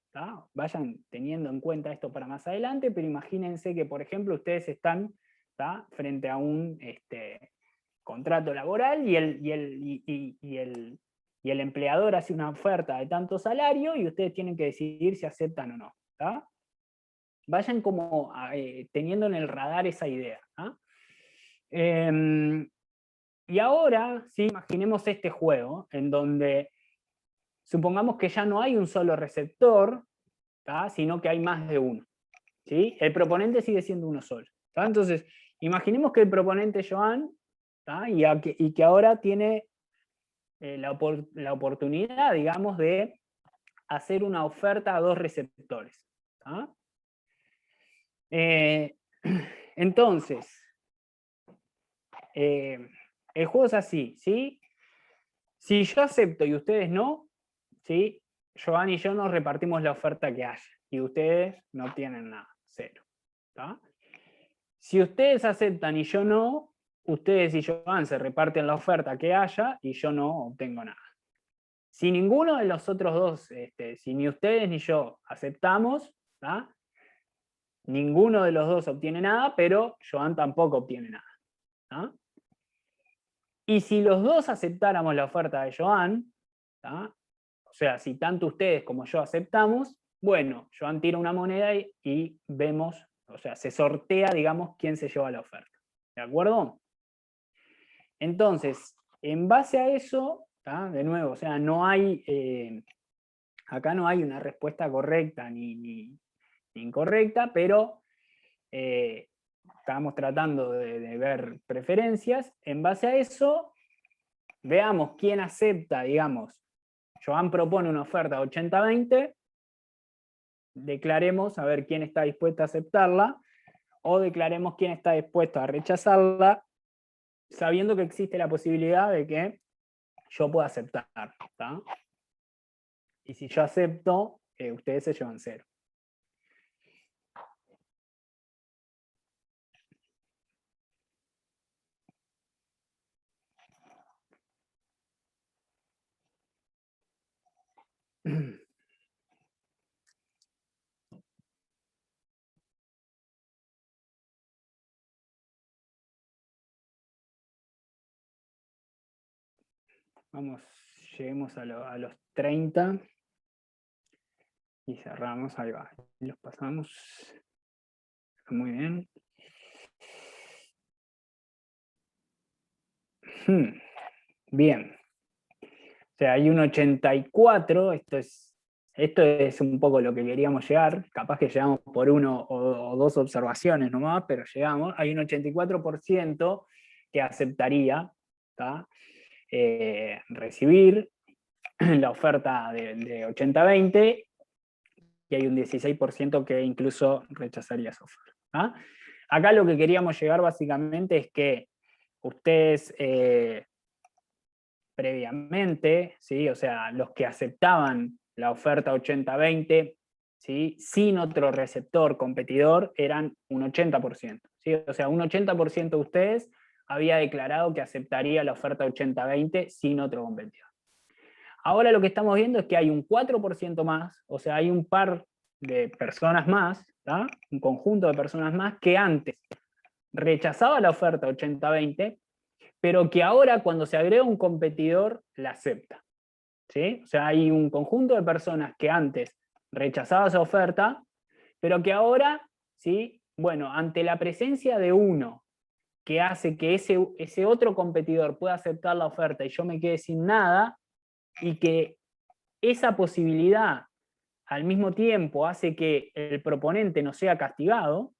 Speaker 1: vayan teniendo en cuenta esto para más adelante, pero imagínense que, por ejemplo, ustedes están frente a un contrato laboral y el empleador hace una oferta de tanto salario y ustedes tienen que decidir si aceptan o no. ¿Tá? Vayan como teniendo en el radar esa idea. ¿tá? Y ahora, ¿sí? Imaginemos este juego en donde supongamos que ya no hay un solo receptor, ¿tá? Sino que hay más de uno. ¿Sí? El proponente sigue siendo uno solo. ¿tá? Entonces, imaginemos que el proponente es Joan, ¿tá? y que ahora tiene la oportunidad, digamos, de hacer una oferta a 2 receptores. ¿tá? Entonces, el juego es así, ¿sí? Si yo acepto y ustedes no, ¿sí? Joan y yo nos repartimos la oferta que haya, y ustedes no obtienen nada, 0. ¿tá? Si ustedes aceptan y yo no, ustedes y Joan se reparten la oferta que haya y yo no obtengo nada. Si ninguno de los otros dos, si ni ustedes ni yo aceptamos, ¿tá? Ninguno de los dos obtiene nada, pero Joan tampoco obtiene nada. ¿tá? Y si los dos aceptáramos la oferta de Joan, ¿tá? O sea, si tanto ustedes como yo aceptamos, bueno, Joan tira una moneda y vemos, o sea, se sortea, digamos, quién se lleva la oferta. ¿De acuerdo? Entonces, en base a eso, ¿tá? De nuevo, o sea, no hay, acá no hay una respuesta correcta ni incorrecta, pero estamos tratando de ver preferencias. En base a eso, veamos quién acepta, digamos, Joan propone una oferta 80-20, declaremos a ver quién está dispuesto a aceptarla, o declaremos quién está dispuesto a rechazarla, sabiendo que existe la posibilidad de que yo pueda aceptar. ¿tá? Y si yo acepto, ustedes se llevan 0. Vamos, lleguemos a los 30 y cerramos, ahí va, los pasamos. Muy bien. Bien. O sea, hay un 84, esto es un poco lo que queríamos llegar, capaz que llegamos por 1 o 2 observaciones nomás, pero llegamos. Hay un 84% que aceptaría, ¿tá? Recibir la oferta de 80-20, y hay un 16% que incluso rechazaría esa oferta. ¿tá? Acá lo que queríamos llegar básicamente es que ustedes previamente, ¿sí? O sea, los que aceptaban la oferta 80-20, ¿sí? Sin otro receptor competidor, eran un 80%. ¿sí? O sea, un 80% de ustedes había declarado que aceptaría la oferta 80-20 sin otro competidor. Ahora lo que estamos viendo es que hay un 4% más, o sea, hay un par de personas más, ¿tá? Un conjunto de personas más que antes rechazaba la oferta 80-20, pero que ahora cuando se agrega un competidor la acepta. ¿sí? O sea, hay un conjunto de personas que antes rechazaba esa oferta, pero que ahora, ¿sí? Bueno, ante la presencia de uno que hace que ese otro competidor pueda aceptar la oferta y yo me quede sin nada, y que esa posibilidad al mismo tiempo hace que el proponente no sea castigado,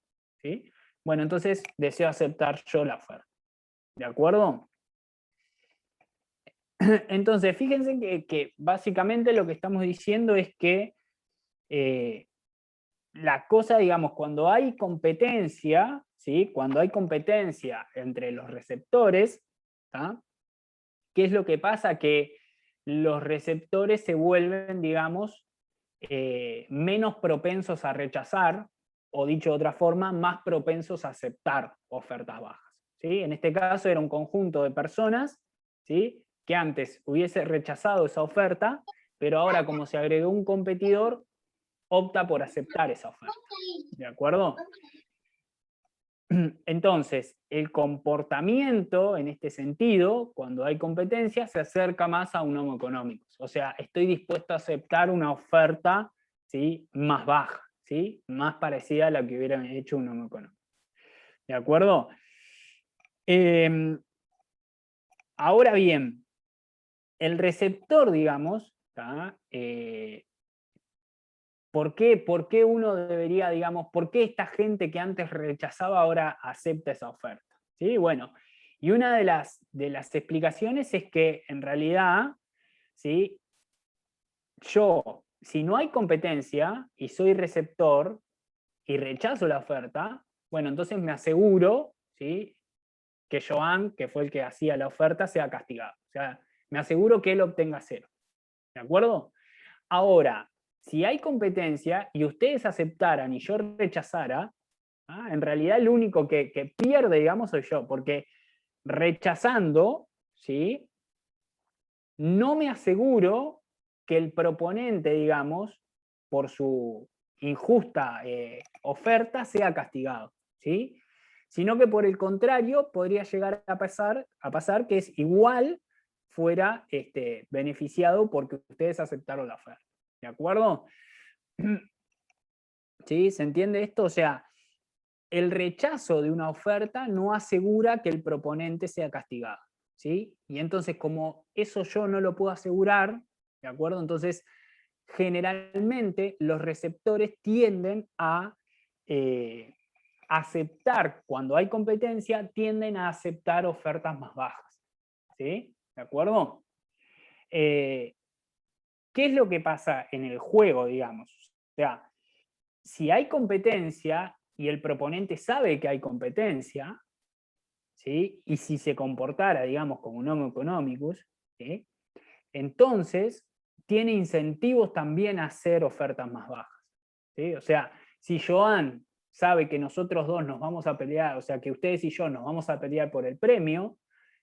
Speaker 1: ¿sí? Bueno, entonces deseo aceptar yo la oferta. ¿De acuerdo? Entonces, fíjense que básicamente lo que estamos diciendo es que la cosa, digamos, cuando hay competencia, ¿sí? Cuando hay competencia entre los receptores, ¿tá? ¿Qué es lo que pasa? Que los receptores se vuelven, digamos, menos propensos a rechazar, o dicho de otra forma, más propensos a aceptar ofertas bajas. ¿sí? En este caso era un conjunto de personas, ¿sí? que antes hubiese rechazado esa oferta, pero ahora como se agregó un competidor, opta por aceptar esa oferta. ¿De acuerdo? Entonces, el comportamiento en este sentido, cuando hay competencia, se acerca más a un homo económicos. O sea, estoy dispuesto a aceptar una oferta, ¿sí?, más baja, ¿sí?, más parecida a la que hubiera hecho un homo económico. ¿De acuerdo? Ahora bien, el receptor, digamos, ¿tá? ¿Por qué uno debería, digamos, por qué esta gente que antes rechazaba ahora acepta esa oferta? ¿Sí? Bueno, y una de las explicaciones es que en realidad, ¿sí?, yo, si no hay competencia y soy receptor y rechazo la oferta, bueno, entonces me aseguro, ¿sí?, que Joan, que fue el que hacía la oferta, sea castigado. O sea, me aseguro que él obtenga 0. ¿De acuerdo? Ahora, si hay competencia y ustedes aceptaran y yo rechazara, en realidad el único que pierde, digamos, soy yo, porque rechazando, ¿sí?, no me aseguro que el proponente, digamos, por su injusta oferta, sea castigado, ¿sí?, sino que por el contrario podría llegar a pasar que es igual fuera beneficiado porque ustedes aceptaron la oferta. ¿De acuerdo? ¿Sí? ¿Se entiende esto? O sea, el rechazo de una oferta no asegura que el proponente sea castigado, ¿sí? Y entonces, como eso yo no lo puedo asegurar, ¿de acuerdo? Entonces, generalmente los receptores tienden a aceptar, cuando hay competencia, tienden a aceptar ofertas más bajas, ¿sí? ¿De acuerdo? ¿Qué es lo que pasa en el juego, digamos? O sea, si hay competencia y el proponente sabe que hay competencia, ¿sí?, y si se comportara, digamos, como un homo economicus, ¿sí?, entonces tiene incentivos también a hacer ofertas más bajas, ¿sí? O sea, si Joan sabe que nosotros dos nos vamos a pelear, o sea, que ustedes y yo nos vamos a pelear por el premio,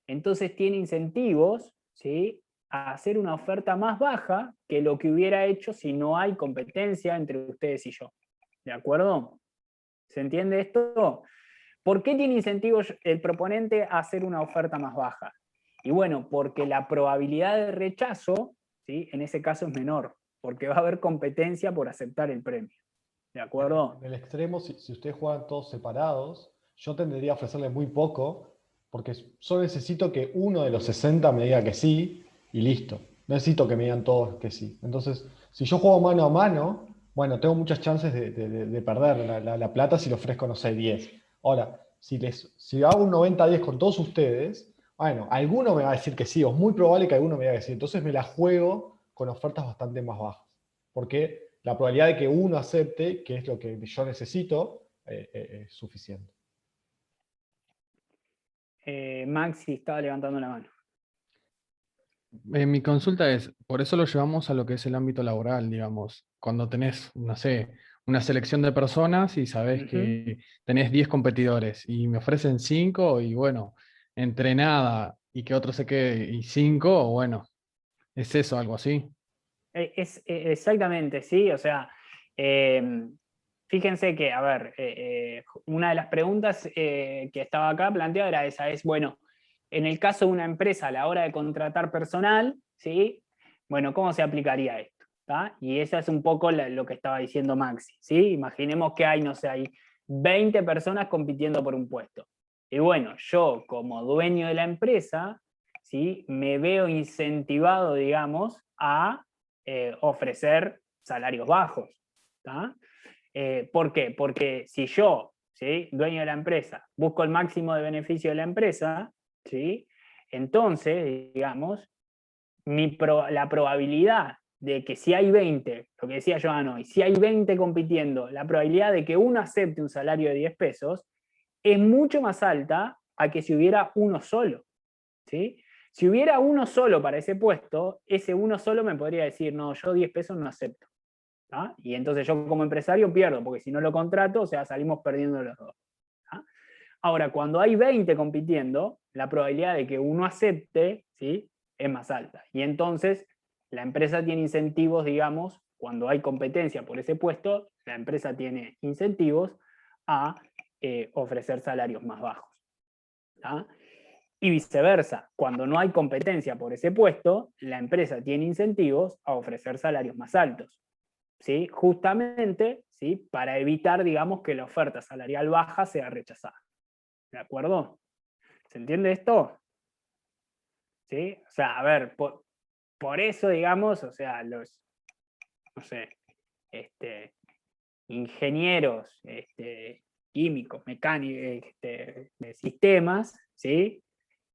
Speaker 1: entonces tiene incentivos, ¿sí?, a hacer una oferta más baja que lo que hubiera hecho si no hay competencia entre ustedes y yo. ¿De acuerdo? ¿Se entiende esto? ¿Por qué tiene incentivos el proponente a hacer una oferta más baja? Y bueno, porque la probabilidad de rechazo, ¿sí?, en ese caso es menor, porque va a haber competencia por aceptar el premio. ¿De acuerdo?
Speaker 2: En el extremo, si ustedes juegan todos separados, yo tendería a ofrecerle muy poco, porque solo necesito que uno de los 60 me diga que sí, y listo. No necesito que me digan todos que sí. Entonces, si yo juego mano a mano, bueno, tengo muchas chances de perder la plata si le ofrezco, no sé, 10. Ahora, si hago un 90-10 con todos ustedes, bueno, alguno me va a decir que sí, o es muy probable que alguno me diga que sí. Entonces me la juego con ofertas bastante más bajas. Porque la probabilidad de que uno acepte, que es lo que yo necesito, es suficiente.
Speaker 1: Maxi estaba levantando la mano.
Speaker 7: Mi consulta es, por eso lo llevamos a lo que es el ámbito laboral, digamos, cuando tenés, no sé, una selección de personas y sabés que tenés 10 competidores y me ofrecen 5 y bueno, entre nada y que otro se quede y 5, bueno, es eso, algo así.
Speaker 1: Exactamente, sí, o sea, fíjense que, a ver, una de las preguntas que estaba acá planteada era esa, es, bueno, en el caso de una empresa a la hora de contratar personal, ¿sí? Bueno, ¿cómo se aplicaría esto? ¿Tá? Y eso es un poco lo que estaba diciendo Maxi, ¿sí? Imaginemos que hay, no sé, hay 20 personas compitiendo por un puesto. Y bueno, yo como dueño de la empresa, ¿sí?, me veo incentivado, digamos, a ofrecer salarios bajos. ¿Por qué? Porque si yo, ¿sí?, dueño de la empresa, busco el máximo de beneficio de la empresa, ¿sí?, entonces, digamos, la probabilidad de que si hay 20, lo que decía Joan hoy, si hay 20 compitiendo, la probabilidad de que uno acepte un salario de 10 pesos es mucho más alta a que si hubiera uno solo, ¿sí? Si hubiera uno solo para ese puesto, ese uno solo me podría decir, no, yo 10 pesos no acepto. ¿Tá? Y entonces yo como empresario pierdo, porque si no lo contrato, o sea, salimos perdiendo los dos. ¿Tá? Ahora, cuando hay 20 compitiendo, la probabilidad de que uno acepte, ¿sí?, es más alta. Y entonces la empresa tiene incentivos, digamos, cuando hay competencia por ese puesto, la empresa tiene incentivos a ofrecer salarios más bajos. ¿Tá? Y viceversa, cuando no hay competencia por ese puesto, la empresa tiene incentivos a ofrecer salarios más altos, ¿sí? Justamente, ¿sí? Para evitar, digamos, que la oferta salarial baja sea rechazada. ¿De acuerdo? ¿Se entiende esto? ¿Sí? O sea, a ver, por eso, digamos, o sea, los, no sé, ingenieros, químicos, mecánicos, de sistemas, ¿sí?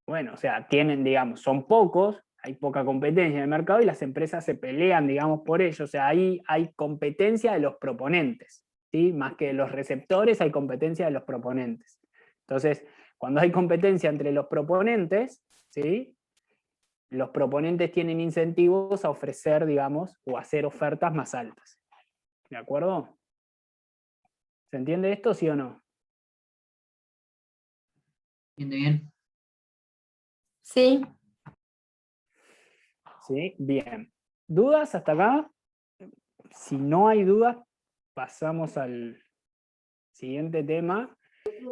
Speaker 1: Bueno, o sea, tienen, digamos, son pocos, hay poca competencia en el mercado y las empresas se pelean, digamos, por ello. O sea, ahí hay competencia de los proponentes, ¿sí? Más que de los receptores, hay competencia de los proponentes. Entonces, cuando hay competencia entre los proponentes, ¿sí? Los proponentes tienen incentivos a ofrecer, digamos, o hacer ofertas más altas. ¿De acuerdo? ¿Se entiende esto, sí o no?
Speaker 9: Bien.
Speaker 6: Sí.
Speaker 1: ¿Sí? Bien. ¿Dudas hasta acá? Si no hay dudas, pasamos al siguiente tema,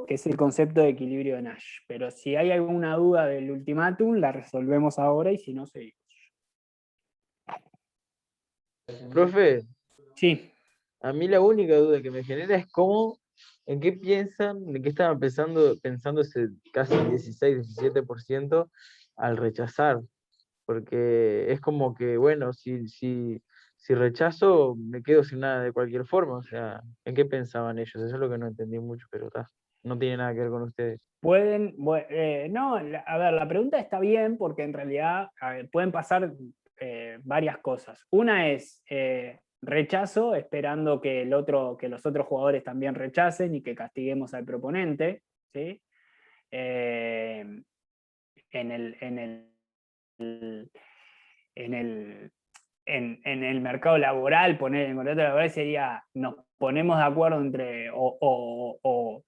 Speaker 1: que es el concepto de equilibrio de Nash. Pero si hay alguna duda del ultimátum, la resolvemos ahora y si no, seguimos.
Speaker 5: Profe,
Speaker 1: Sí.
Speaker 5: a mí la única duda que me genera es en qué piensan, en qué estaban pensando ese casi 16-17% al rechazar. Porque es como que, bueno, si rechazo, me quedo sin nada de cualquier forma. O sea, ¿en qué pensaban ellos? Eso es lo que no entendí mucho, pero no tiene nada que ver con ustedes.
Speaker 1: Pueden, no, a ver, la pregunta está bien porque en realidad pueden pasar varias cosas. Una es rechazo, esperando que los otros jugadores también rechacen y que castiguemos al proponente, ¿sí? En el mercado laboral, poner en contrato laboral sería, nos ponemos de acuerdo entre, o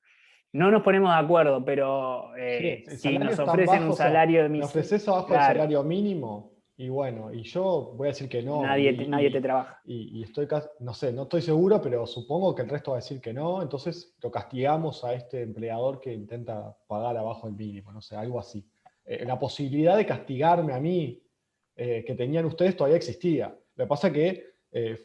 Speaker 1: no nos ponemos de acuerdo, pero
Speaker 2: El
Speaker 1: si
Speaker 2: salario
Speaker 1: nos
Speaker 2: es tan
Speaker 1: ofrecen
Speaker 2: bajo,
Speaker 1: un
Speaker 2: o sea,
Speaker 1: salario de
Speaker 2: me ofreces abajo del
Speaker 1: claro,
Speaker 2: salario mínimo, y bueno, y yo voy a decir que no,
Speaker 1: nadie te trabaja.
Speaker 2: y estoy casi, no sé, no estoy seguro, pero supongo que el resto va a decir que no, entonces lo castigamos a este empleador que intenta pagar abajo del mínimo, no sé, algo así. La posibilidad de castigarme a mí que tenían ustedes todavía existía. Lo que pasa es que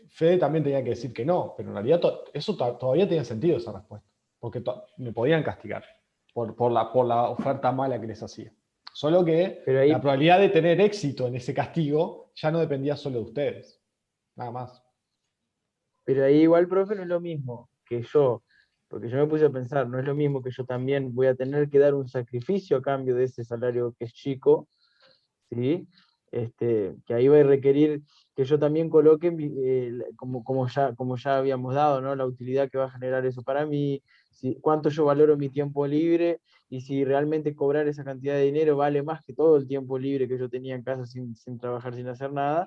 Speaker 2: Fede también tenía que decir que no, pero en realidad eso todavía tenía sentido esa respuesta, porque me podían castigar por la oferta mala que les hacía. Solo que
Speaker 5: Pero ahí,
Speaker 2: la probabilidad de tener éxito en ese castigo ya no dependía solo de ustedes. Nada más.
Speaker 5: pero ahí igual, profe, no es lo mismo que yo, porque yo me puse a pensar, no es lo mismo que yo también voy a tener que dar un sacrificio a cambio de ese salario que es chico, ¿sí? Que ahí va a requerir que yo también coloque, como ya habíamos dado, ¿no? La utilidad que va a generar eso para mí, cuánto yo valoro mi tiempo libre y si realmente cobrar esa cantidad de dinero vale más que todo el tiempo libre que yo tenía en casa sin trabajar, sin hacer nada,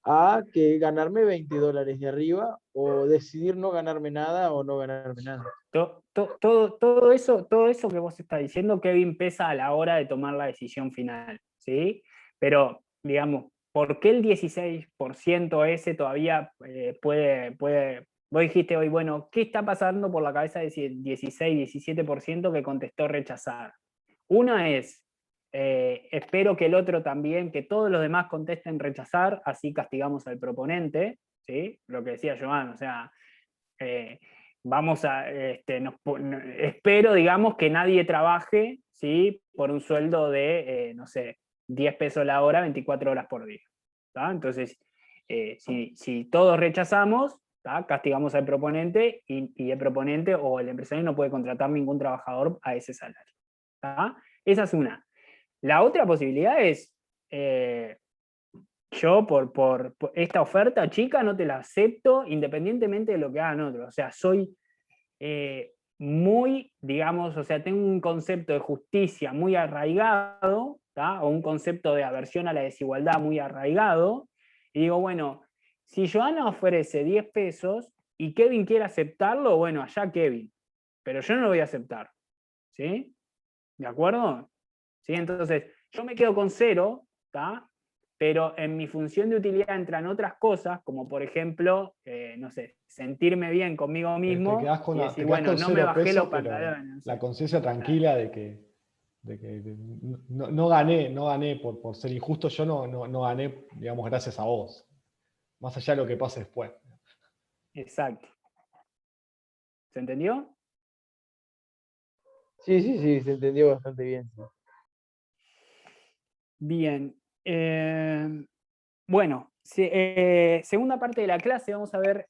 Speaker 5: a que ganarme $20 de arriba o decidir no ganarme nada o no ganarme nada.
Speaker 1: Todo eso que vos estás diciendo, Kevin, pesa a la hora de tomar la decisión final, ¿sí? Pero, digamos, ¿por qué el 16% ese todavía puede... Vos dijiste hoy, bueno, ¿qué está pasando por la cabeza de ese 16-17% que contestó rechazar? Una es, espero que el otro también, que todos los demás contesten rechazar, así castigamos al proponente, ¿sí? Lo que decía Joan, o sea... vamos a, espero, digamos, que nadie trabaje, ¿sí? Por un sueldo de, no sé, 10 pesos la hora, 24 horas por día. ¿Tá? Entonces, si todos rechazamos, ¿tá? Castigamos al proponente y el proponente o el empresario no puede contratar ningún trabajador a ese salario. ¿Tá? Esa es una. La otra posibilidad es, yo por esta oferta chica no te la acepto independientemente de lo que hagan otros. O sea, soy muy, digamos, o sea, tengo un concepto de justicia muy arraigado, ¿tá? O un concepto de aversión a la desigualdad muy arraigado, y digo, bueno, si Joana ofrece 10 pesos y Kevin quiere aceptarlo, bueno, allá Kevin, pero yo no lo voy a aceptar, ¿sí? ¿De acuerdo? ¿Sí? Entonces, yo me quedo con 0, ¿tá? pero en mi función de utilidad entran otras cosas, como por ejemplo, no sé, sentirme bien conmigo mismo
Speaker 2: Te quedás con,
Speaker 1: y
Speaker 2: te
Speaker 1: decir,
Speaker 2: quedás
Speaker 1: bueno,
Speaker 2: con
Speaker 1: no me
Speaker 2: 0
Speaker 1: bajé
Speaker 2: pesos,
Speaker 1: los
Speaker 2: pero
Speaker 1: pantalones. No
Speaker 2: la
Speaker 1: sé.
Speaker 2: conciencia tranquila de que no gané por ser injusto, yo no gané, digamos, gracias a vos. Más allá de lo que pase después.
Speaker 1: Exacto. ¿Se entendió?
Speaker 5: Sí, sí, sí, se entendió bastante bien. Sí.
Speaker 1: Bien. Bueno, segunda parte de la clase vamos a ver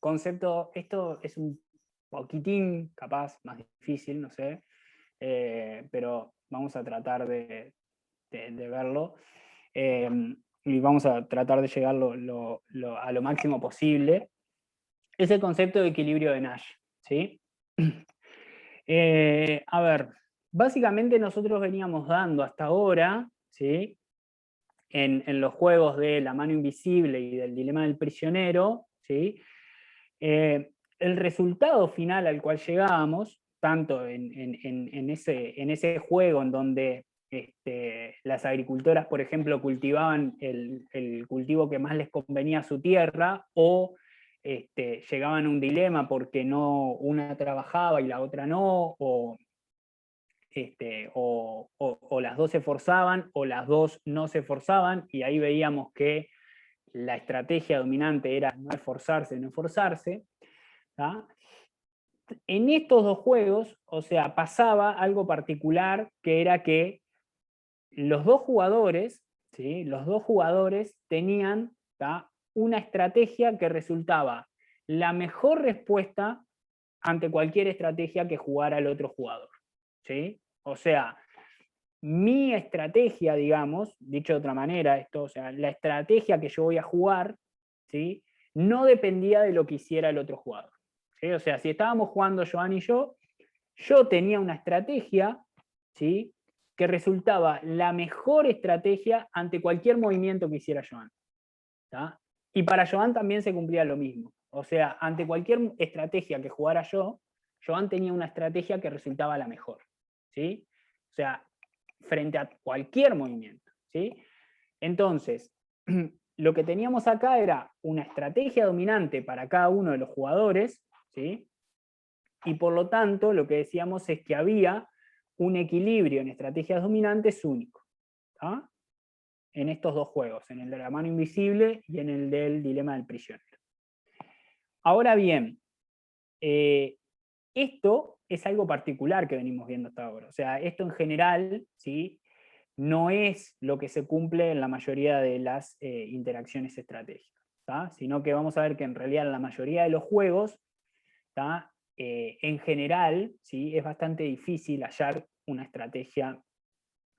Speaker 1: concepto, esto es un poquitín capaz más difícil, no sé, pero vamos a tratar de verlo y vamos a tratar de llegar a lo máximo posible. Es el concepto de equilibrio de Nash, ¿sí? A ver, básicamente nosotros veníamos dando hasta ahora, ¿sí? En los juegos de La mano invisible y del dilema del prisionero, ¿sí? El resultado final al cual llegábamos, tanto en ese juego en donde las agricultoras, por ejemplo, cultivaban el cultivo que más les convenía a su tierra, o llegaban a un dilema porque una trabajaba y la otra no, o las dos se esforzaban o las dos no se esforzaban, y ahí veíamos que la estrategia dominante era no esforzarse, no esforzarse. ¿tá? En estos dos juegos, o sea, pasaba algo particular, que era que los dos jugadores, ¿sí? Los dos jugadores tenían una estrategia que resultaba la mejor respuesta ante cualquier estrategia que jugara el otro jugador. ¿Sí? O sea, mi estrategia, digamos, dicho de otra manera, esto, o sea, la estrategia que yo voy a jugar, ¿sí? No dependía de lo que hiciera el otro jugador. ¿Sí? O sea, si estábamos jugando Joan y yo tenía una estrategia, ¿sí? Que resultaba la mejor estrategia ante cualquier movimiento que hiciera Joan. ¿tá? Y para Joan también se cumplía lo mismo. O sea, ante cualquier estrategia que jugara yo, Joan tenía una estrategia que resultaba la mejor. ¿Sí? O sea, frente a cualquier movimiento. ¿Sí? Entonces, lo que teníamos acá era una estrategia dominante para cada uno de los jugadores, ¿sí? Y por lo tanto, lo que decíamos es que había un equilibrio en estrategias dominantes único. ¿tá? En estos dos juegos, en el de la mano invisible y en el del dilema del prisionero. Ahora bien, esto es algo particular que venimos viendo hasta ahora. O sea, esto en general, ¿sí? No es lo que se cumple en la mayoría de las interacciones estratégicas, ¿tá? Sino que vamos a ver que en realidad en la mayoría de los juegos, ¿tá? En general, ¿sí? Es bastante difícil hallar una estrategia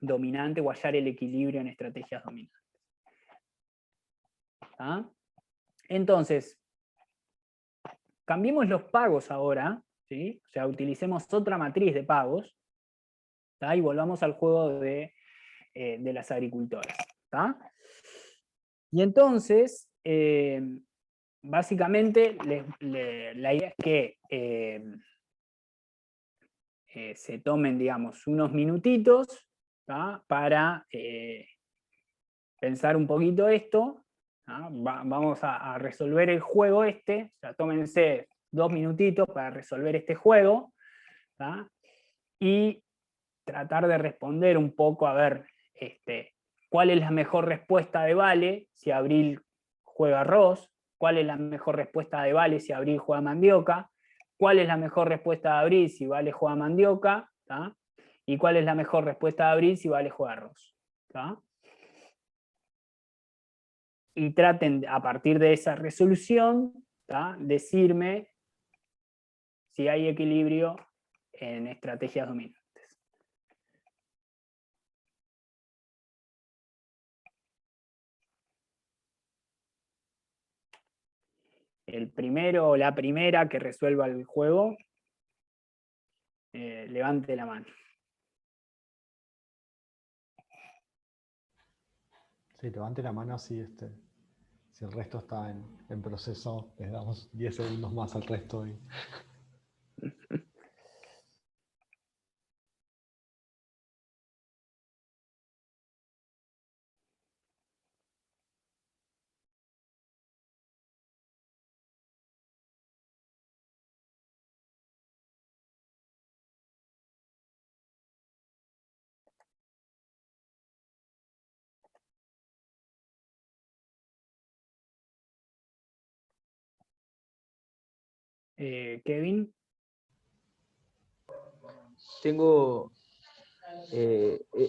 Speaker 1: dominante o hallar el equilibrio en estrategias dominantes. ¿tá? Entonces, cambiemos los pagos ahora, ¿sí? O sea, utilicemos otra matriz de pagos, ¿tá? Y volvamos al juego de las agricultoras. ¿tá? Y entonces, básicamente, la idea es que se tomen, digamos, unos minutitos, ¿tá? Para pensar un poquito esto. Vamos a resolver el juego o sea, tómense 2 minutitos para resolver este juego, ¿tá? Y tratar de responder un poco, a ver, cuál es la mejor respuesta de Vale si Abril juega arroz, cuál es la mejor respuesta de Vale si Abril juega mandioca, cuál es la mejor respuesta de Abril si Vale juega mandioca, ¿tá? Y cuál es la mejor respuesta de Abril si Vale juega arroz. ¿tá? Y traten, a partir de esa resolución, ¿tá? Decirme si hay equilibrio en estrategias dominantes. El primero o la primera que resuelva el juego, levante la mano.
Speaker 2: Sí, levante la mano si el resto está en proceso, les damos 10 segundos más al resto.
Speaker 1: Kevin.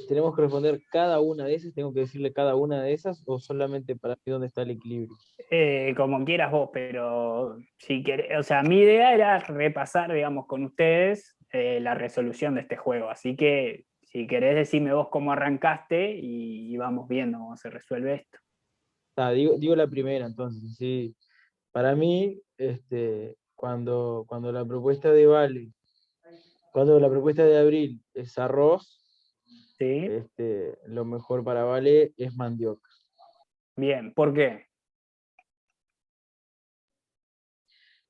Speaker 5: Tenemos que responder cada una de esas, tengo que decirle cada una de esas, o solamente para mí dónde está el equilibrio.
Speaker 1: Como quieras vos, pero si querés, o sea, mi idea era repasar, digamos, con ustedes la resolución de este juego, así que si querés decirme vos cómo arrancaste y vamos viendo cómo se resuelve esto.
Speaker 5: Digo la primera, entonces, sí. Para mí, cuando la propuesta de Vale, cuando la propuesta de Abril es arroz,
Speaker 1: ¿Sí?
Speaker 5: lo mejor para Vale es mandioca.
Speaker 1: Bien, ¿por qué?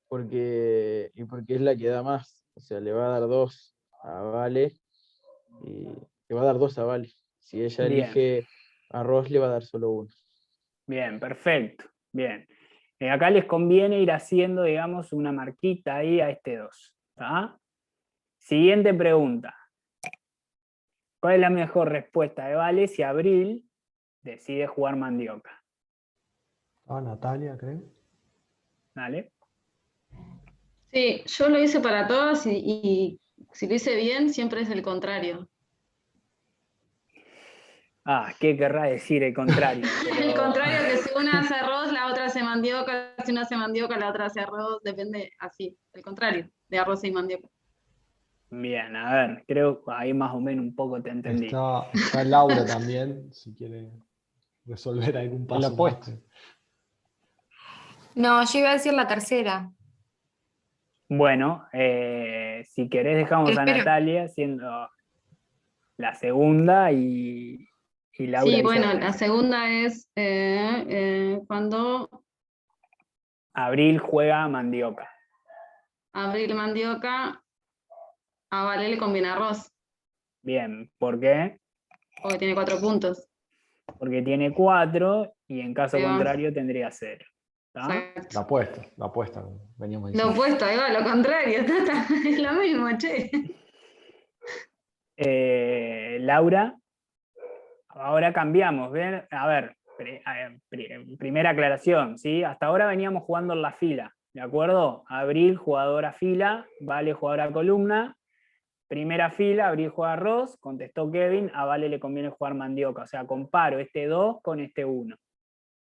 Speaker 5: Porque es la que da más. O sea, le va a dar 2 a Vale y le va a dar 2 a Vale. Si ella
Speaker 1: Bien.
Speaker 5: elige arroz, le va a dar solo 1.
Speaker 1: Bien, perfecto. Bien. Acá les conviene ir haciendo, digamos, una marquita ahí a este 2. ¿Tá? Siguiente pregunta. ¿Cuál es la mejor respuesta de Vale si Abril decide jugar mandioca?
Speaker 2: Natalia, creo.
Speaker 1: ¿Vale?
Speaker 6: Sí, yo lo hice para todas y si lo hice bien, siempre es el contrario.
Speaker 1: ¿Qué querrá decir el contrario?
Speaker 6: El contrario, que si una hace arroz, la otra hace mandioca, si una hace mandioca, la otra hace arroz, depende así, el contrario, de arroz y mandioca.
Speaker 1: Bien, a ver, creo que ahí más o menos un poco te entendí.
Speaker 2: Está Laura también, si quiere resolver algún paso.
Speaker 9: El opuesto.
Speaker 2: más.
Speaker 10: No, yo iba a decir la tercera.
Speaker 1: Bueno, si querés dejamos a
Speaker 10: Espera.
Speaker 1: Natalia siendo la segunda y Laura.
Speaker 6: Sí,
Speaker 1: dice
Speaker 6: bueno,
Speaker 1: la
Speaker 6: la segunda es cuando
Speaker 1: Abril juega mandioca.
Speaker 6: Abril mandioca, a Vale le conviene arroz,
Speaker 1: Bien, ¿por qué?
Speaker 6: porque tiene 4 puntos.
Speaker 1: Porque tiene 4 y en caso
Speaker 6: Ahí va.
Speaker 1: contrario tendría 0.
Speaker 6: Exacto.
Speaker 2: La apuesta, veníamos
Speaker 6: Lo
Speaker 2: diciendo.
Speaker 6: opuesto, ahí va, lo contrario, es lo mismo, che.
Speaker 1: Laura, ahora cambiamos. ¿Ven? A ver, primera aclaración, ¿sí? Hasta ahora veníamos jugando en la fila, ¿de acuerdo? Abril, jugadora fila, Vale, jugadora columna. Primera fila, Abril juega arroz, contestó Kevin, a Vale le conviene jugar mandioca, o sea, comparo este 2 con este 1.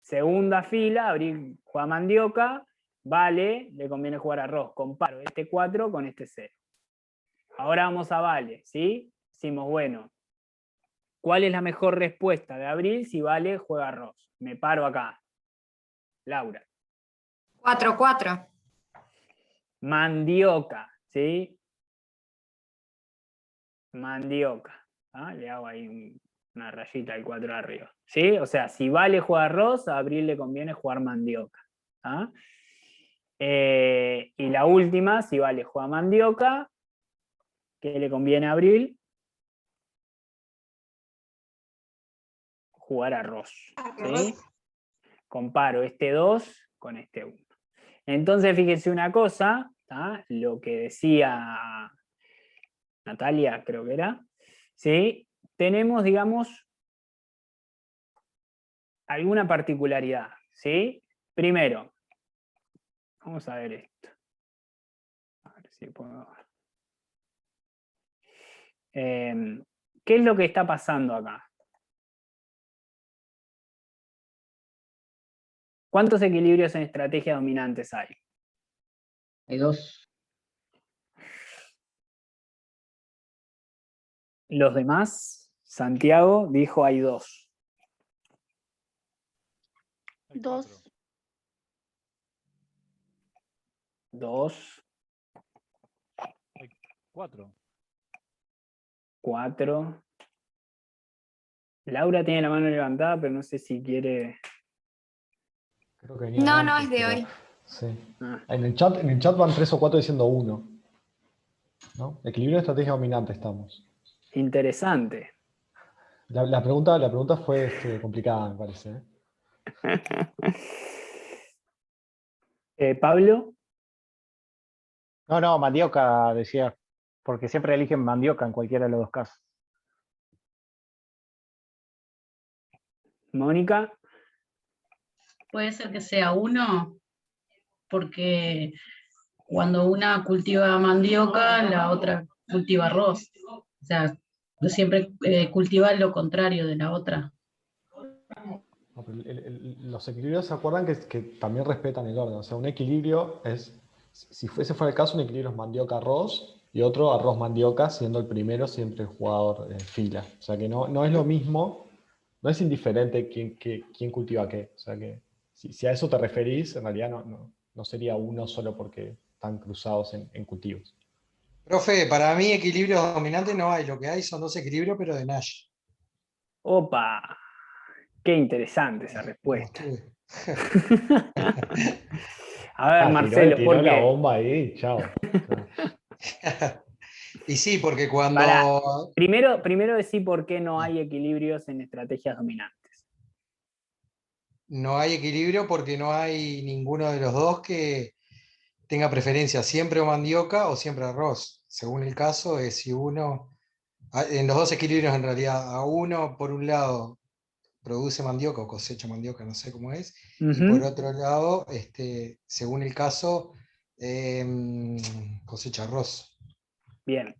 Speaker 1: Segunda fila, Abril juega mandioca, Vale le conviene jugar arroz, comparo este 4 con este 0. Ahora vamos a Vale, ¿sí? Decimos, bueno, ¿cuál es la mejor respuesta de Abril si Vale juega arroz? Me paro acá. Laura.
Speaker 10: 4-4.
Speaker 1: Mandioca, ¿sí? Mandioca. Le hago ahí una rayita al 4 arriba. ¿Sí? O sea, si Vale juega arroz, a Abril le conviene jugar mandioca. Y la última, si Vale juega mandioca, ¿qué le conviene a Abril? Jugar arroz. ¿Sí? Comparo este 2 con este 1. Entonces, fíjense una cosa, lo que decía Natalia, creo que era, ¿sí? Tenemos, digamos, alguna particularidad, ¿sí? Primero, vamos a ver esto. A ver si puedo... ¿Qué es lo que está pasando acá? ¿Cuántos equilibrios en estrategias dominantes hay?
Speaker 9: Hay 2.
Speaker 1: Los demás, Santiago dijo hay 2.
Speaker 10: 2.
Speaker 1: 2.
Speaker 11: 4.
Speaker 1: 4. Laura tiene la mano levantada, pero no sé si quiere...
Speaker 2: Creo que venía
Speaker 10: No,
Speaker 2: antes,
Speaker 10: no, es de
Speaker 2: pero-
Speaker 10: hoy.
Speaker 2: Sí. En el chat van 3 o 4 diciendo 1. ¿No? Equilibrio de estrategia dominante estamos.
Speaker 1: Interesante.
Speaker 2: La pregunta fue complicada, me parece.
Speaker 1: Pablo.
Speaker 9: No, mandioca, decía, porque siempre eligen mandioca en cualquiera de los 2 casos.
Speaker 1: Mónica.
Speaker 12: Puede ser que sea 1, porque
Speaker 11: cuando una cultiva mandioca, la otra cultiva arroz. O sea, siempre cultiva lo contrario de la otra.
Speaker 2: No, pero los equilibrios se acuerdan que también respetan el orden. O sea, un equilibrio es, si ese fuera el caso, un equilibrio es mandioca-arroz y otro arroz-mandioca, siendo el primero siempre el jugador en fila. O sea que no es lo mismo, no es indiferente quién cultiva qué. O sea que si a eso te referís, en realidad no sería uno solo porque están cruzados en cultivos.
Speaker 12: Profe, para mí equilibrio dominante no hay, lo que hay son dos equilibrios, pero de Nash.
Speaker 1: Opa, qué interesante esa respuesta. A ver, Marcelo,
Speaker 2: tiró
Speaker 1: ¿por
Speaker 2: la
Speaker 1: qué?
Speaker 2: bomba ahí, chao.
Speaker 12: Y sí, porque cuando...
Speaker 1: Pará, primero decir por qué no hay equilibrios en estrategias dominantes.
Speaker 12: No hay equilibrio porque no hay ninguno de los dos que tenga preferencia siempre o mandioca o siempre arroz. Según el caso, es si uno... En los dos equilibrios, en realidad, a uno, por un lado, produce mandioca o cosecha mandioca, no sé cómo es, y por otro lado, según el caso, cosecha arroz.
Speaker 1: Bien.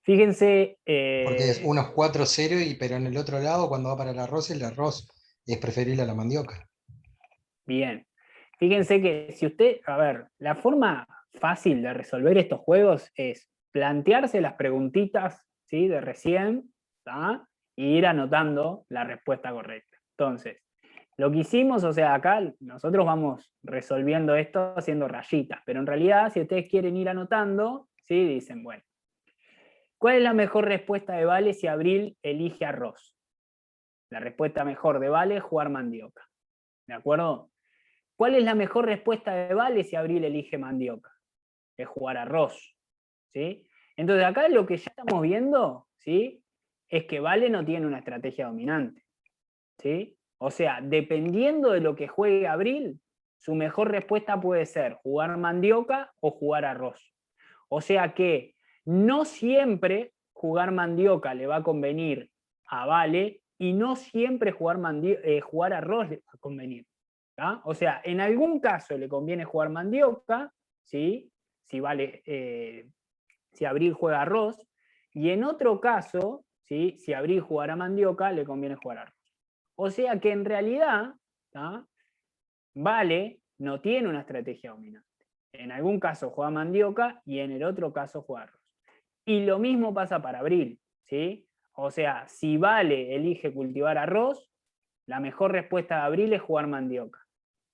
Speaker 1: Fíjense...
Speaker 12: Porque es unos 4-0, pero en el otro lado, cuando va para el arroz es preferible a la mandioca.
Speaker 1: Bien. Fíjense que si usted... A ver, la forma fácil de resolver estos juegos es plantearse las preguntitas, ¿sí?, de recién, ¿tá?, y ir anotando la respuesta correcta. Entonces, lo que hicimos, o sea, acá nosotros vamos resolviendo esto haciendo rayitas, pero en realidad, si ustedes quieren ir anotando, ¿sí?, dicen, bueno, ¿cuál es la mejor respuesta de Vale si Abril elige arroz? La respuesta mejor de Vale es jugar mandioca. ¿De acuerdo? ¿Cuál es la mejor respuesta de Vale si Abril elige mandioca? Es jugar arroz. ¿Sí? Entonces acá lo que ya estamos viendo, ¿sí?, es que Vale no tiene una estrategia dominante. ¿Sí? O sea, dependiendo de lo que juegue Abril, su mejor respuesta puede ser jugar mandioca o jugar arroz. O sea que no siempre jugar mandioca le va a convenir a Vale y no siempre jugar arroz le va a convenir. ¿tá? O sea, en algún caso le conviene jugar mandioca, ¿sí?, si Abril juega arroz, y en otro caso, ¿sí?, si Abril jugara mandioca, le conviene jugar arroz. O sea que en realidad, ¿tá?, Vale no tiene una estrategia dominante. En algún caso juega mandioca y en el otro caso juega arroz. Y lo mismo pasa para Abril, ¿sí? O sea, si Vale elige cultivar arroz, la mejor respuesta de Abril es jugar mandioca.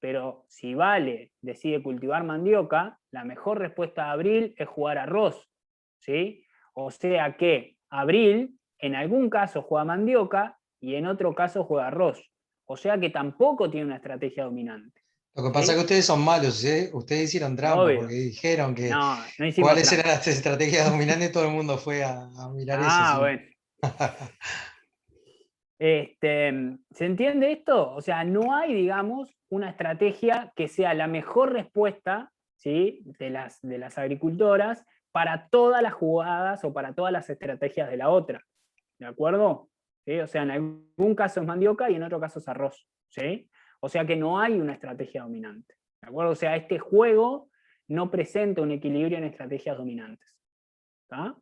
Speaker 1: Pero si Vale decide cultivar mandioca, la mejor respuesta de Abril es jugar arroz, ¿sí? O sea que Abril en algún caso juega mandioca y en otro caso juega arroz. O sea que tampoco tiene una estrategia dominante.
Speaker 12: Lo que pasa es que ustedes son malos, ¿eh? Ustedes hicieron trampa
Speaker 1: Obvio.
Speaker 12: porque dijeron que
Speaker 1: no hicimos
Speaker 12: cuáles
Speaker 1: trampa.
Speaker 12: eran las estrategias dominantes y todo el mundo fue a mirar eso. Sí.
Speaker 1: Bueno. ¿Se entiende esto? O sea, no hay, digamos, una estrategia que sea la mejor respuesta, ¿sí?, de las agricultoras para todas las jugadas o para todas las estrategias de la otra. ¿De acuerdo? ¿Sí? O sea, en algún caso es mandioca y en otro caso es arroz. ¿Sí? O sea que no hay una estrategia dominante. ¿De acuerdo? O sea, este juego no presenta un equilibrio en estrategias dominantes. ¿Está?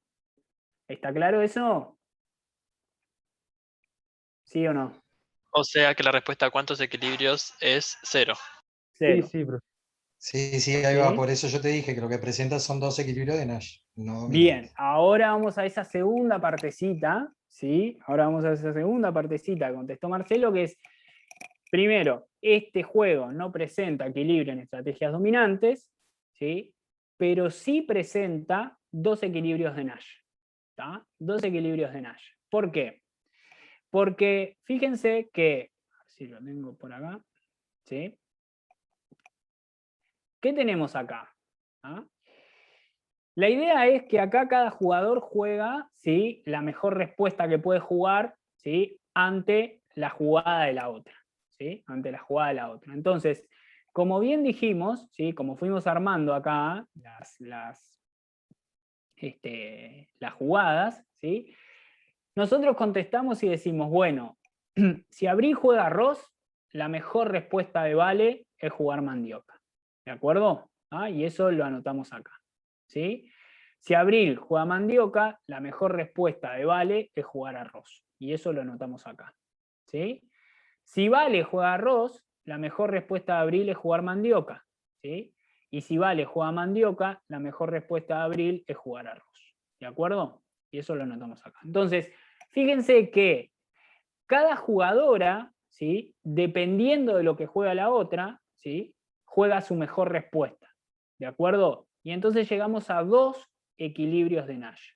Speaker 1: ¿Está claro eso? ¿Sí o no?
Speaker 13: O sea que la respuesta a cuántos equilibrios es 0.
Speaker 1: Cero.
Speaker 12: Sí, ahí va. Por eso yo te dije que lo que presenta son dos equilibrios de Nash. No
Speaker 1: Bien, ahora vamos a esa segunda partecita, ¿sí? Ahora vamos a esa segunda partecita, contestó Marcelo, que es, primero, este juego no presenta equilibrio en estrategias dominantes, ¿sí?, pero sí presenta dos equilibrios de Nash. ¿Tá? Dos equilibrios de Nash. ¿Por qué? Porque fíjense que, a ver si lo tengo por acá, ¿sí? ¿Qué tenemos acá? ¿Ah? La idea es que acá cada jugador juega, ¿sí?, la mejor respuesta que puede jugar, ¿sí?, ante la jugada de la otra. ¿Sí? Ante la jugada de la otra. Entonces, como bien dijimos, ¿sí?, como fuimos armando acá las jugadas, ¿sí?, nosotros contestamos y decimos, bueno, si Abril juega arroz, la mejor respuesta de Vale es jugar mandioca. ¿De acuerdo? Y eso lo anotamos acá, ¿sí? Si Abril juega Mandioca, la mejor respuesta de Vale es jugar arroz, y eso lo anotamos acá, ¿sí? Si Vale juega arroz, la mejor respuesta de Abril es jugar Mandioca, ¿sí? Y si Vale juega Mandioca, la mejor respuesta de Abril es jugar arroz, ¿de acuerdo? Y eso lo anotamos acá. Entonces, fíjense que cada jugadora, ¿sí?, dependiendo de lo que juega la otra, ¿sí?, juega su mejor respuesta, ¿de acuerdo? Y entonces llegamos a 2 equilibrios de Nash,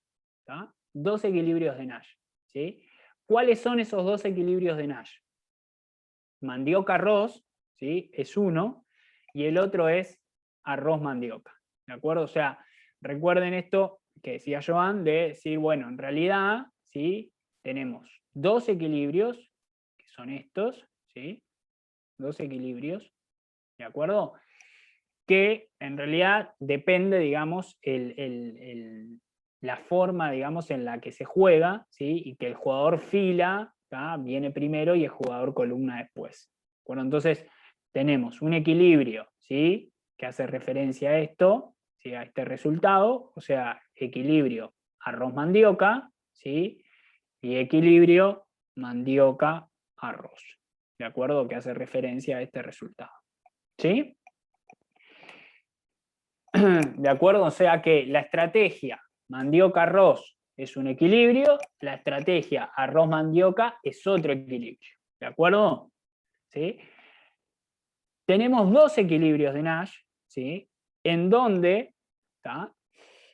Speaker 1: ¿tá? 2 equilibrios de Nash, ¿sí? ¿Cuáles son esos 2 equilibrios de Nash? Mandioca-arroz, ¿sí?, es uno, y el otro es arroz-mandioca, ¿de acuerdo? O sea, recuerden esto que decía Joan, de decir, bueno, en realidad, ¿sí?, tenemos 2 equilibrios, que son estos, ¿sí? 2 equilibrios, ¿de acuerdo? Que en realidad depende, digamos, la forma, digamos, en la que se juega, ¿sí? Y que el jugador fila, ¿tá?, viene primero y el jugador columna después. Bueno, entonces tenemos un equilibrio, ¿sí?, que hace referencia a esto, ¿sí?, a este resultado, o sea, equilibrio arroz-mandioca, ¿sí?, y equilibrio mandioca-arroz, ¿de acuerdo? Que hace referencia a este resultado, ¿sí? ¿De acuerdo? O sea que la estrategia mandioca-arroz es un equilibrio, la estrategia arroz-mandioca es otro equilibrio, ¿de acuerdo? ¿Sí? Tenemos 2 equilibrios de Nash, ¿sí?, en donde, ¿tá?,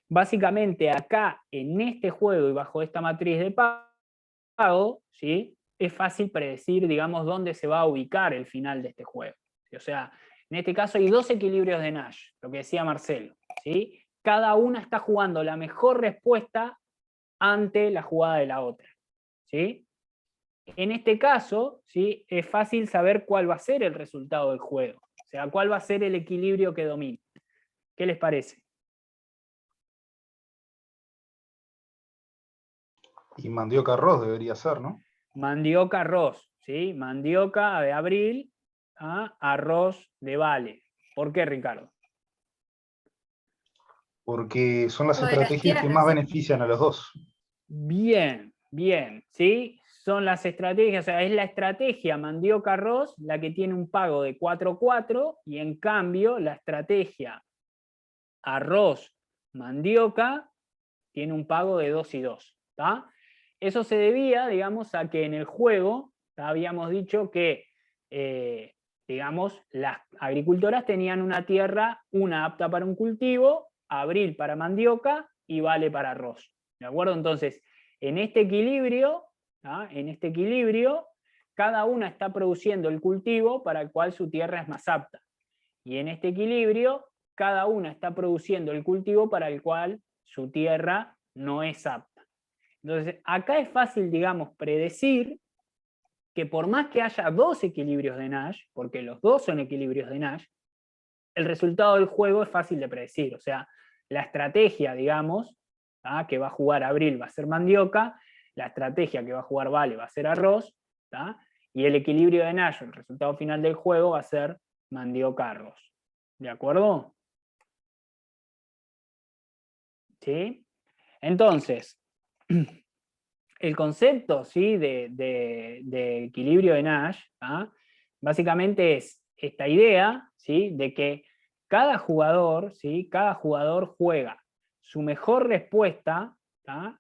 Speaker 1: básicamente acá en este juego y bajo esta matriz de pago, ¿sí?, es fácil predecir, digamos, dónde se va a ubicar el final de este juego. O sea, en este caso hay 2 equilibrios de Nash, lo que decía Marcelo, ¿sí? Cada una está jugando la mejor respuesta ante la jugada de la otra, ¿sí? En este caso, ¿sí?, es fácil saber cuál va a ser el resultado del juego, o sea, cuál va a ser el equilibrio que domina. ¿Qué les parece?
Speaker 14: Y mandioca arroz debería ser, ¿no?
Speaker 1: Mandioca arroz, ¿sí? Mandioca de Abril, arroz de Vale. ¿Por qué, Ricardo?
Speaker 14: Porque son las
Speaker 10: Lo de las
Speaker 14: estrategias que más
Speaker 10: tierras.
Speaker 14: benefician a los dos.
Speaker 1: Bien, bien, ¿sí? Son las estrategias, o sea, es la estrategia mandioca arroz la que tiene un pago de 4-4, y en cambio la estrategia arroz mandioca tiene un pago de 2 y 2, ¿tá? Eso se debía, digamos, a que en el juego habíamos dicho que, digamos, las agricultoras tenían una tierra, una apta para un cultivo, Abril para mandioca y Vale para arroz, ¿de acuerdo? Entonces, en este equilibrio, ¿tá?, en este equilibrio, cada una está produciendo el cultivo para el cual su tierra es más apta. Y en este equilibrio, cada una está produciendo el cultivo para el cual su tierra no es apta. Entonces, acá es fácil, digamos, predecir que por más que haya 2 equilibrios de Nash, porque los 2 son equilibrios de Nash, el resultado del juego es fácil de predecir. O sea, la estrategia, digamos, que va a jugar Abril va a ser mandioca, la estrategia que va a jugar Vale va a ser arroz, ¿tá?, y el equilibrio de Nash, el resultado final del juego, va a ser mandioca-arroz. ¿De acuerdo? ¿Sí? Entonces, el concepto, ¿sí?, de equilibrio de Nash, básicamente es esta idea, ¿sí?, de que cada jugador, ¿sí?, cada jugador juega su mejor respuesta, ¿tá?,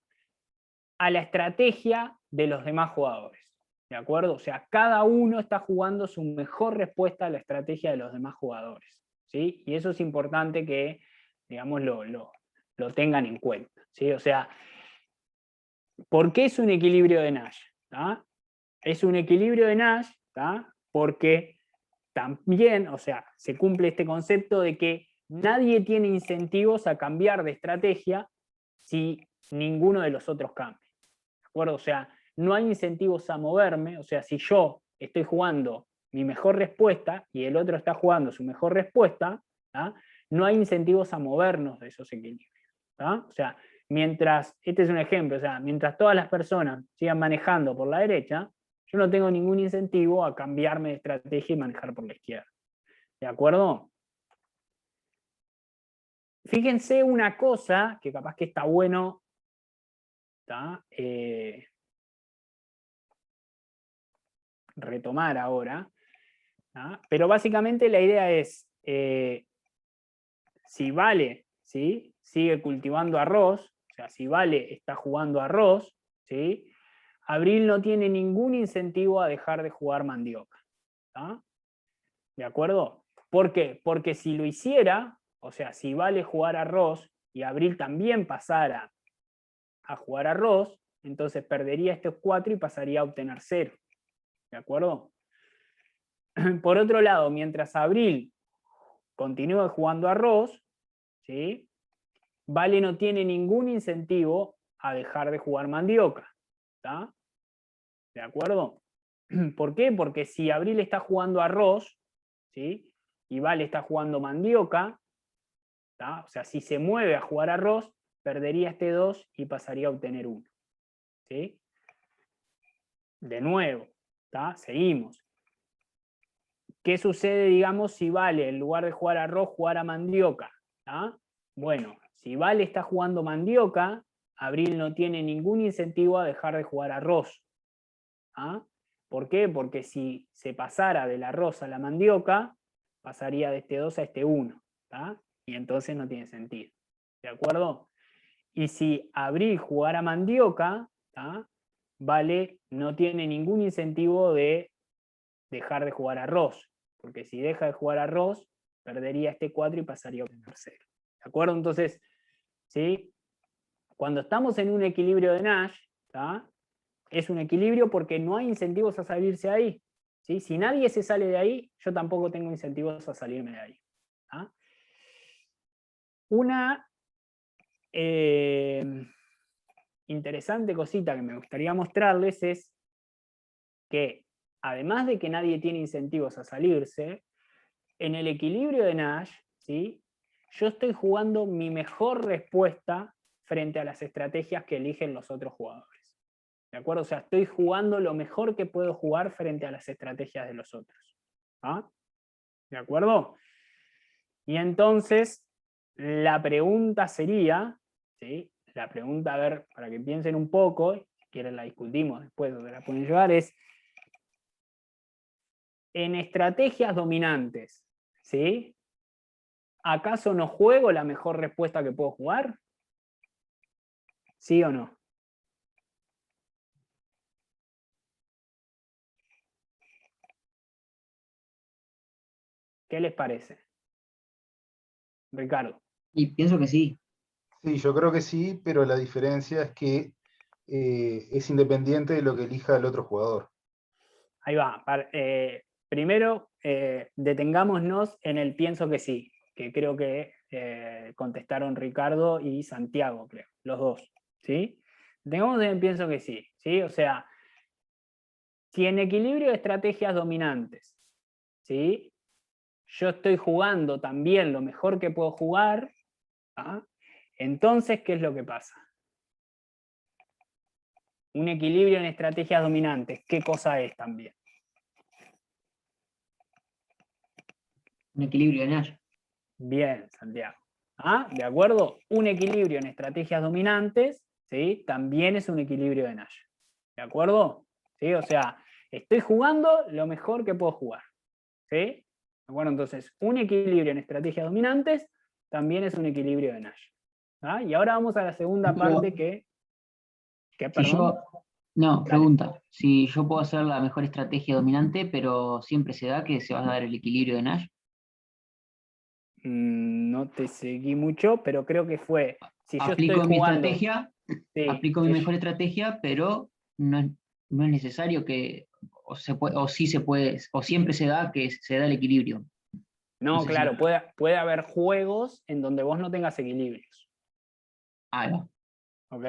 Speaker 1: a la estrategia de los demás jugadores. ¿De acuerdo? O sea, cada uno está jugando su mejor respuesta a la estrategia de los demás jugadores, ¿sí? Y eso es importante que, digamos, lo tengan en cuenta, ¿sí? O sea, ¿por qué es un equilibrio de Nash? ¿Tá? Es un equilibrio de Nash, ¿tá?, porque también, o sea, se cumple este concepto de que nadie tiene incentivos a cambiar de estrategia si ninguno de los otros cambia. ¿De acuerdo? O sea, no hay incentivos a moverme, o sea, si yo estoy jugando mi mejor respuesta y el otro está jugando su mejor respuesta, ¿tá?, no hay incentivos a movernos de esos equilibrios, ¿tá? O sea, mientras, este es un ejemplo, o sea, mientras todas las personas sigan manejando por la derecha, yo no tengo ningún incentivo a cambiarme de estrategia y manejar por la izquierda. ¿De acuerdo? fíjense una cosa que capaz que está bueno, retomar ahora, pero básicamente la idea es, si Vale, ¿sí?, sigue cultivando arroz, o sea, si Vale está jugando arroz, ¿sí?, Abril no tiene ningún incentivo a dejar de jugar mandioca. ¿De acuerdo? ¿Por qué? Porque si lo hiciera, o sea, si Vale jugar arroz y Abril también pasara a jugar arroz, entonces perdería estos 4 y pasaría a obtener 0. ¿De acuerdo? Por otro lado, mientras Abril continúe jugando arroz, ¿sí?, Vale no tiene ningún incentivo a dejar de jugar mandioca. ¿Está? ¿De acuerdo? ¿Por qué? Porque si Abril está jugando arroz, ¿sí?, y Vale está jugando mandioca, ¿está? O sea, si se mueve a jugar arroz, perdería este 2 y pasaría a obtener 1. ¿Sí? De nuevo, ¿está? Seguimos. ¿Qué sucede, digamos, si Vale, en lugar de jugar arroz, jugara mandioca? ¿Está? Bueno, si Vale está jugando mandioca, Abril no tiene ningún incentivo a dejar de jugar arroz. ¿Por qué? Porque si se pasara del arroz a la mandioca, pasaría de este 2 a este 1. Y entonces no tiene sentido. ¿De acuerdo? Y si Abril jugara mandioca, Vale no tiene ningún incentivo de dejar de jugar arroz. Porque si deja de jugar arroz, perdería este 4 y pasaría a obtener 0. ¿De acuerdo? Entonces, ¿sí?, cuando estamos en un equilibrio de Nash, es un equilibrio porque no hay incentivos a salirse de ahí. ¿Sí? Si nadie se sale de ahí, yo tampoco tengo incentivos a salirme de ahí. Una interesante cosita que me gustaría mostrarles es que, además de que nadie tiene incentivos a salirse, en el equilibrio de Nash, ¿sí?, yo estoy jugando mi mejor respuesta frente a las estrategias que eligen los otros jugadores. ¿De acuerdo? O sea, estoy jugando lo mejor que puedo jugar frente a las estrategias de los otros. ¿De acuerdo? Y entonces, la pregunta sería, ¿sí?, la pregunta, a ver, para que piensen un poco, si quieren la discutimos después, donde la pueden llevar, es, en estrategias dominantes, ¿sí?, ¿acaso no juego la mejor respuesta que puedo jugar? ¿Sí o no? ¿Qué les parece? Ricardo.
Speaker 15: Y pienso que sí.
Speaker 14: Sí, yo creo que sí, pero la diferencia es que es independiente de lo que elija el otro jugador.
Speaker 1: Ahí va. Primero, detengámonos en el pienso que sí, que creo que contestaron Ricardo y Santiago, creo, los dos. ¿Sí? Detengámonos en el pienso que sí. ¿Sí? O sea, si en equilibrio de estrategias dominantes, ¿sí?, yo estoy jugando también lo mejor que puedo jugar, entonces, ¿qué es lo que pasa? Un equilibrio en estrategias dominantes, ¿qué cosa es también?
Speaker 15: Un equilibrio de Nash.
Speaker 1: Bien, Santiago. ¿De acuerdo? Un equilibrio en estrategias dominantes, ¿sí?, también es un equilibrio de Nash. ¿De acuerdo? ¿Sí? O sea, estoy jugando lo mejor que puedo jugar. ¿Sí? Bueno, entonces, un equilibrio en estrategias dominantes también es un equilibrio de Nash. Y ahora vamos a la segunda parte que perdón.
Speaker 15: Pregunta. Si yo puedo hacer la mejor estrategia dominante, pero siempre se da que se va a dar el equilibrio de Nash.
Speaker 1: No te seguí mucho, pero creo que fue. Si yo
Speaker 15: aplico
Speaker 1: estoy
Speaker 15: mi
Speaker 1: jugando,
Speaker 15: estrategia,
Speaker 1: sí,
Speaker 15: aplico mi mejor estrategia, pero no es necesario que, o sí se puede, o siempre se da que se da el equilibrio.
Speaker 1: No,
Speaker 15: sé
Speaker 1: claro,
Speaker 15: si...
Speaker 1: puede haber juegos en donde vos no tengas equilibrios.
Speaker 15: No.
Speaker 1: ¿Ok?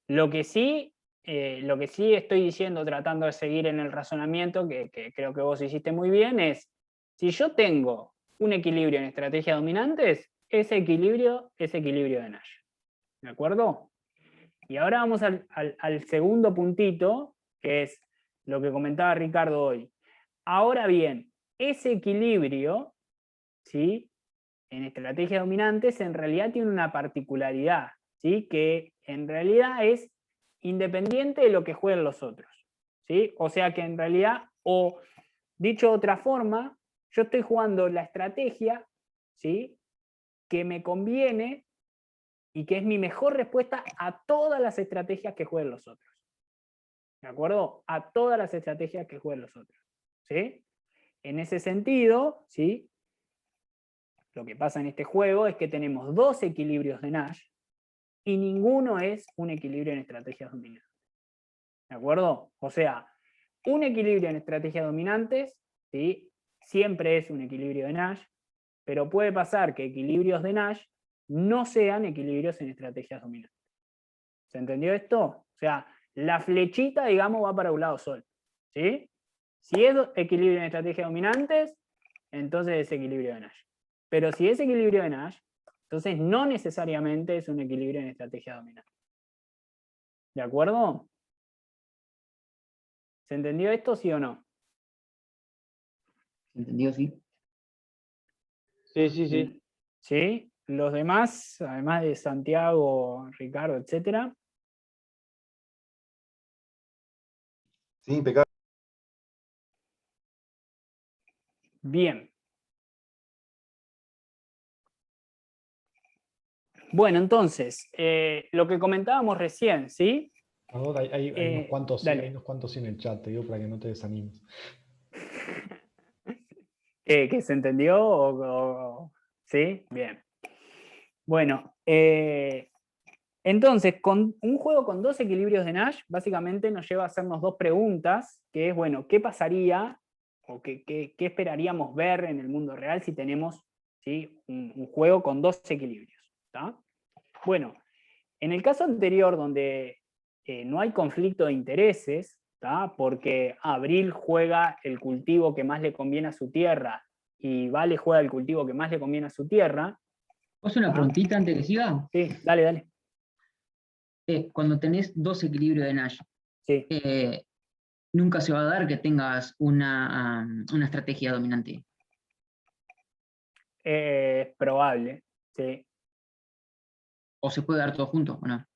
Speaker 1: Lo que sí estoy diciendo, tratando de seguir en el razonamiento, que creo que vos hiciste muy bien, es, si yo tengo un equilibrio en estrategias dominantes, ese equilibrio es equilibrio de Nash. ¿De acuerdo? Y ahora vamos al segundo puntito, que es lo que comentaba Ricardo hoy. Ahora bien, ese equilibrio, ¿sí?, en estrategias dominantes en realidad tiene una particularidad, ¿sí? Que en realidad es independiente de lo que jueguen los otros, ¿sí? O sea que en realidad, o dicho de otra forma, yo estoy jugando la estrategia, ¿sí? Que me conviene y que es mi mejor respuesta a todas las estrategias que jueguen los otros. ¿De acuerdo? A todas las estrategias que jueguen los otros, ¿sí? En ese sentido, ¿sí? Lo que pasa en este juego es que tenemos 2 equilibrios de Nash y ninguno es un equilibrio en estrategias dominantes. ¿De acuerdo? O sea, un equilibrio en estrategias dominantes, ¿sí? Siempre es un equilibrio de Nash, pero puede pasar que equilibrios de Nash no sean equilibrios en estrategias dominantes. ¿Se entendió esto? O sea, la flechita, digamos, va para un lado solo, ¿sí? Si es equilibrio en estrategias dominantes, entonces es equilibrio de Nash. Pero si es equilibrio de Nash, entonces no necesariamente es un equilibrio en estrategia dominante. ¿De acuerdo? ¿Se entendió esto, sí o no?
Speaker 15: ¿Se entendió, sí?
Speaker 5: Sí, sí, sí.
Speaker 1: ¿Sí? Los demás, además de Santiago, Ricardo, etcétera.
Speaker 14: Sí, impecable.
Speaker 1: Bien. Bueno, entonces, lo que comentábamos recién, ¿sí?
Speaker 2: Perdón, hay unos cuantos,
Speaker 1: dale.
Speaker 2: hay unos cuantos sí en el chat, te digo para que no te desanimes.
Speaker 1: ¿Que se entendió? ¿Sí? Bien. Bueno, entonces, con un juego con 2 equilibrios de Nash, básicamente nos lleva a hacernos 2 preguntas, que es, bueno, ¿qué pasaría o qué esperaríamos ver en el mundo real si tenemos, ¿sí? un juego con 2 equilibrios? ¿Tá? Bueno, en el caso anterior, donde no hay conflicto de intereses, ¿tá? Porque Abril juega el cultivo que más le conviene a su tierra y Vale juega el cultivo que más le conviene a su tierra.
Speaker 15: ¿Puedo hacer una preguntita antes que siga?
Speaker 1: Sí, dale.
Speaker 15: Cuando tenés 2 equilibrios de Nash, nunca se va a dar que tengas una estrategia dominante.
Speaker 1: Probable, sí.
Speaker 15: ¿O se puede dar todo junto o no?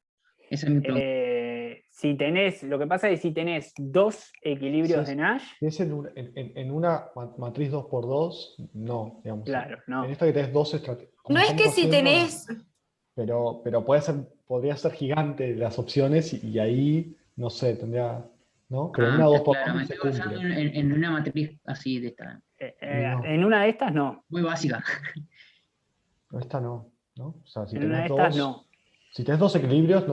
Speaker 15: Esa es mi pregunta.
Speaker 1: Si tenés, lo que pasa es que si tenés 2 equilibrios de Nash.
Speaker 2: Si es en una matriz 2x2, no, digamos.
Speaker 1: Claro, no.
Speaker 2: En esta que tenés 2 estrategias.
Speaker 10: No es que si tenés...
Speaker 2: Pero podría ser gigante las opciones y ahí, no sé, tendría. ¿No? Pero en una 2x2
Speaker 15: claro, me
Speaker 2: no se
Speaker 15: estoy basando en una matriz así de esta.
Speaker 2: No.
Speaker 1: En una de estas no.
Speaker 15: Muy básica.
Speaker 2: No, esta no, ¿no? O sea, si
Speaker 1: En
Speaker 2: tenés
Speaker 1: una de estas
Speaker 2: 2,
Speaker 1: no.
Speaker 2: si tenés 2 equilibrios,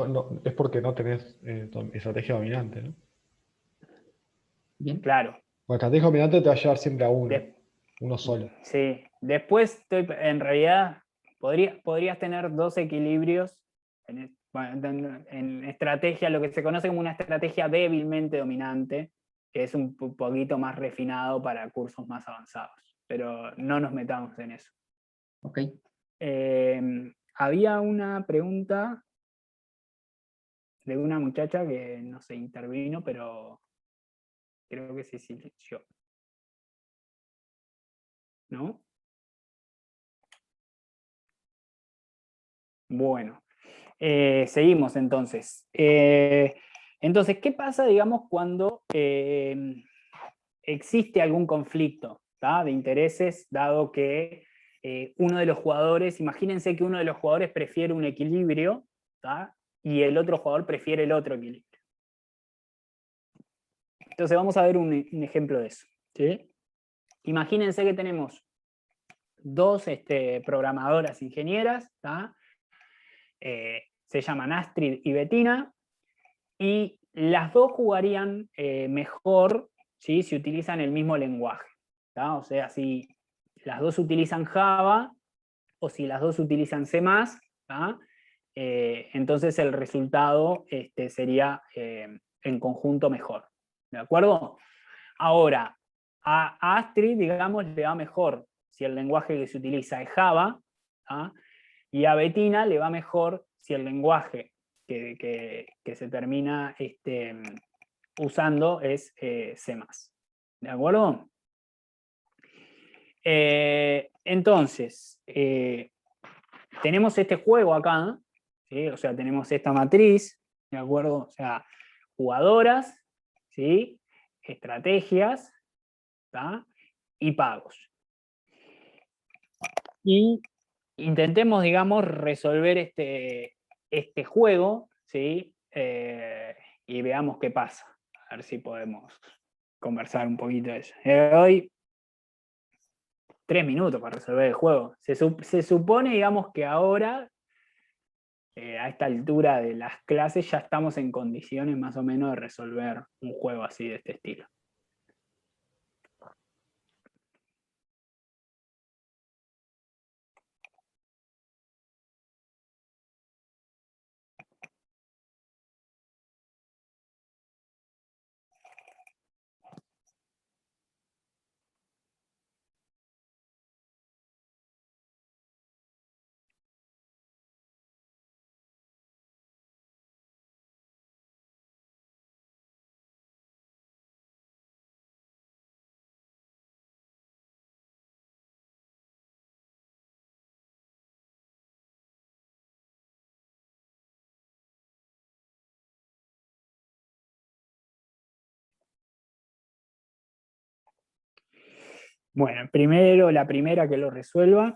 Speaker 2: es porque no tenés estrategia dominante, ¿no?
Speaker 15: Bien.
Speaker 1: Claro.
Speaker 2: La estrategia dominante te va a llevar siempre a uno solo.
Speaker 1: Sí. Después, en realidad, podrías tener 2 equilibrios en estrategia, lo que se conoce como una estrategia débilmente dominante, que es un poquito más refinado para cursos más avanzados. Pero no nos metamos en eso.
Speaker 15: Ok.
Speaker 1: Había una pregunta de una muchacha que no se intervino, pero creo que se silenció. ¿No? Bueno, seguimos entonces. Entonces, ¿qué pasa, digamos, cuando existe algún conflicto, ¿tá? De intereses, dado que uno de los jugadores, imagínense que uno de los jugadores prefiere un equilibrio, ¿tá? Y el otro jugador prefiere el otro equilibrio. Entonces vamos a ver un ejemplo de eso, ¿sí? Imagínense que tenemos 2 programadoras ingenieras, ¿tá? Se llaman Astrid y Bettina, y las 2 jugarían mejor, ¿sí? Si utilizan el mismo lenguaje, ¿tá? O sea, si las 2 utilizan Java o si las 2 utilizan C++, ¿tá? Entonces el resultado sería en conjunto mejor. ¿De acuerdo? Ahora, a Astrid, digamos, le va mejor si el lenguaje que se utiliza es Java, ¿tá? Y a Bettina le va mejor si el lenguaje que se termina usando es C++. ¿De acuerdo? Entonces, tenemos este juego acá, ¿sí? O sea, tenemos esta matriz, ¿de acuerdo? O sea, jugadoras, ¿sí? Estrategias, ¿tá? Y pagos. Y intentemos, digamos, resolver este juego, ¿sí? Y veamos qué pasa. A ver si podemos conversar un poquito de eso. Hoy 3 minutos para resolver el juego. Se supone, digamos, que ahora, a esta altura de las clases, ya estamos en condiciones más o menos de resolver un juego así de este estilo. Bueno, primero, la primera que lo resuelva.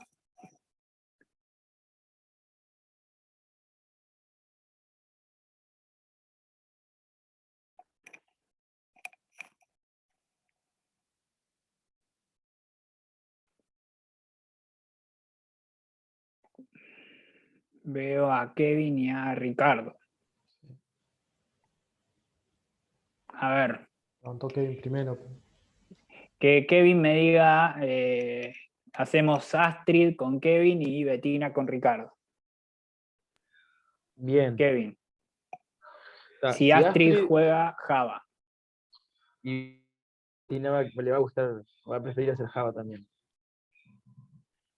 Speaker 1: Veo a Kevin y a Ricardo. A ver.
Speaker 2: Levantó Kevin primero.
Speaker 1: Que Kevin me diga, hacemos Astrid con Kevin y Bettina con Ricardo.
Speaker 5: Bien.
Speaker 1: Kevin. Si
Speaker 5: Si
Speaker 1: Astrid
Speaker 5: Astrid
Speaker 1: juega Java.
Speaker 5: y le va a gustar, va a preferir hacer Java también.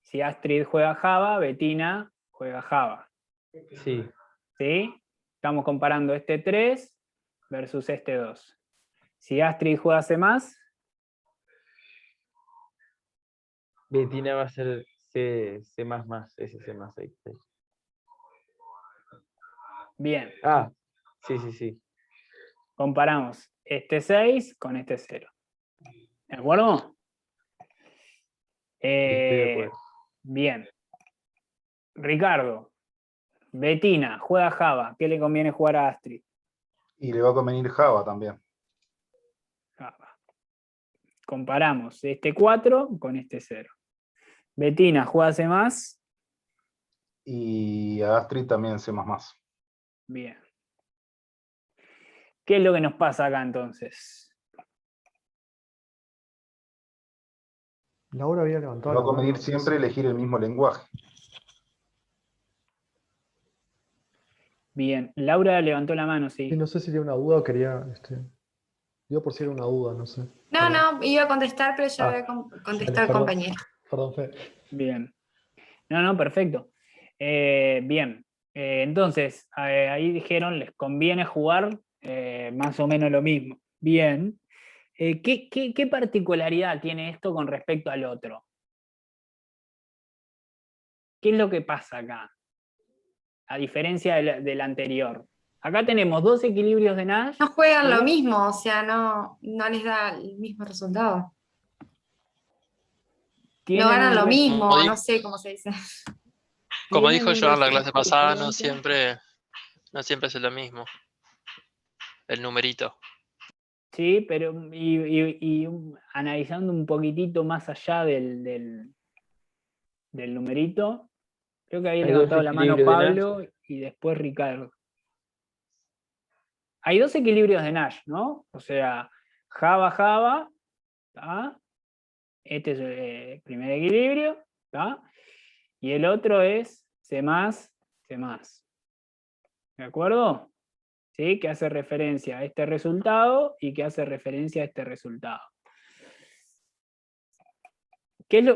Speaker 1: Si Astrid juega Java, Bettina juega Java.
Speaker 5: Sí.
Speaker 1: ¿Sí? Estamos comparando este 3 versus este 2. Si Astrid juega C+,
Speaker 5: Bettina va a ser C++, ese C++.
Speaker 1: bien.
Speaker 5: Ah, sí.
Speaker 1: Comparamos este 6 con este 0. ¿De acuerdo?
Speaker 5: Estoy de acuerdo.
Speaker 1: Bien. Ricardo, Bettina juega Java. ¿Qué le conviene jugar a Astrid?
Speaker 14: Y le va a convenir Java también.
Speaker 1: Java. Comparamos este 4 con este 0. Bettina juega C+.
Speaker 14: Y a Astrid también C++.
Speaker 1: Bien. ¿Qué es lo que nos pasa acá entonces?
Speaker 2: Laura había
Speaker 14: Le
Speaker 2: levantado
Speaker 14: va a
Speaker 2: la mano.
Speaker 14: convenir siempre elegir el mismo lenguaje.
Speaker 1: Bien. Laura levantó la mano,
Speaker 2: Sí,
Speaker 1: sí.
Speaker 2: no sé si era una duda o quería. Digo por si era una duda, no sé.
Speaker 10: No, iba a contestar, pero ya había contestado el compañero.
Speaker 2: Perdón, Fe.
Speaker 1: Bien. No, perfecto. Bien. Entonces, ahí dijeron, les conviene jugar más o menos lo mismo. Bien. ¿Qué particularidad tiene esto con respecto al otro? ¿Qué es lo que pasa acá? A diferencia del anterior. Acá tenemos 2 equilibrios de Nash.
Speaker 10: No juegan lo mismo, o sea, no les da el mismo resultado. No ganan lo mismo, no sé cómo se dice.
Speaker 13: Como
Speaker 1: Tienen
Speaker 13: dijo
Speaker 1: un
Speaker 13: Joan la clase pasada, no
Speaker 1: resultante.
Speaker 13: siempre es lo mismo. El numerito.
Speaker 1: Sí, pero analizando un poquitito más allá del numerito, creo que había
Speaker 5: Hay 2
Speaker 1: levantado la mano
Speaker 5: equilibrios de Nash.
Speaker 1: Pablo y después Ricardo. Hay 2 equilibrios de Nash, ¿no? O sea, Java, ¿tá? Este es el primer equilibrio, ¿tá? Y el otro es C++. ¿De acuerdo? ¿Sí? Que hace referencia a este resultado y que hace referencia a este resultado.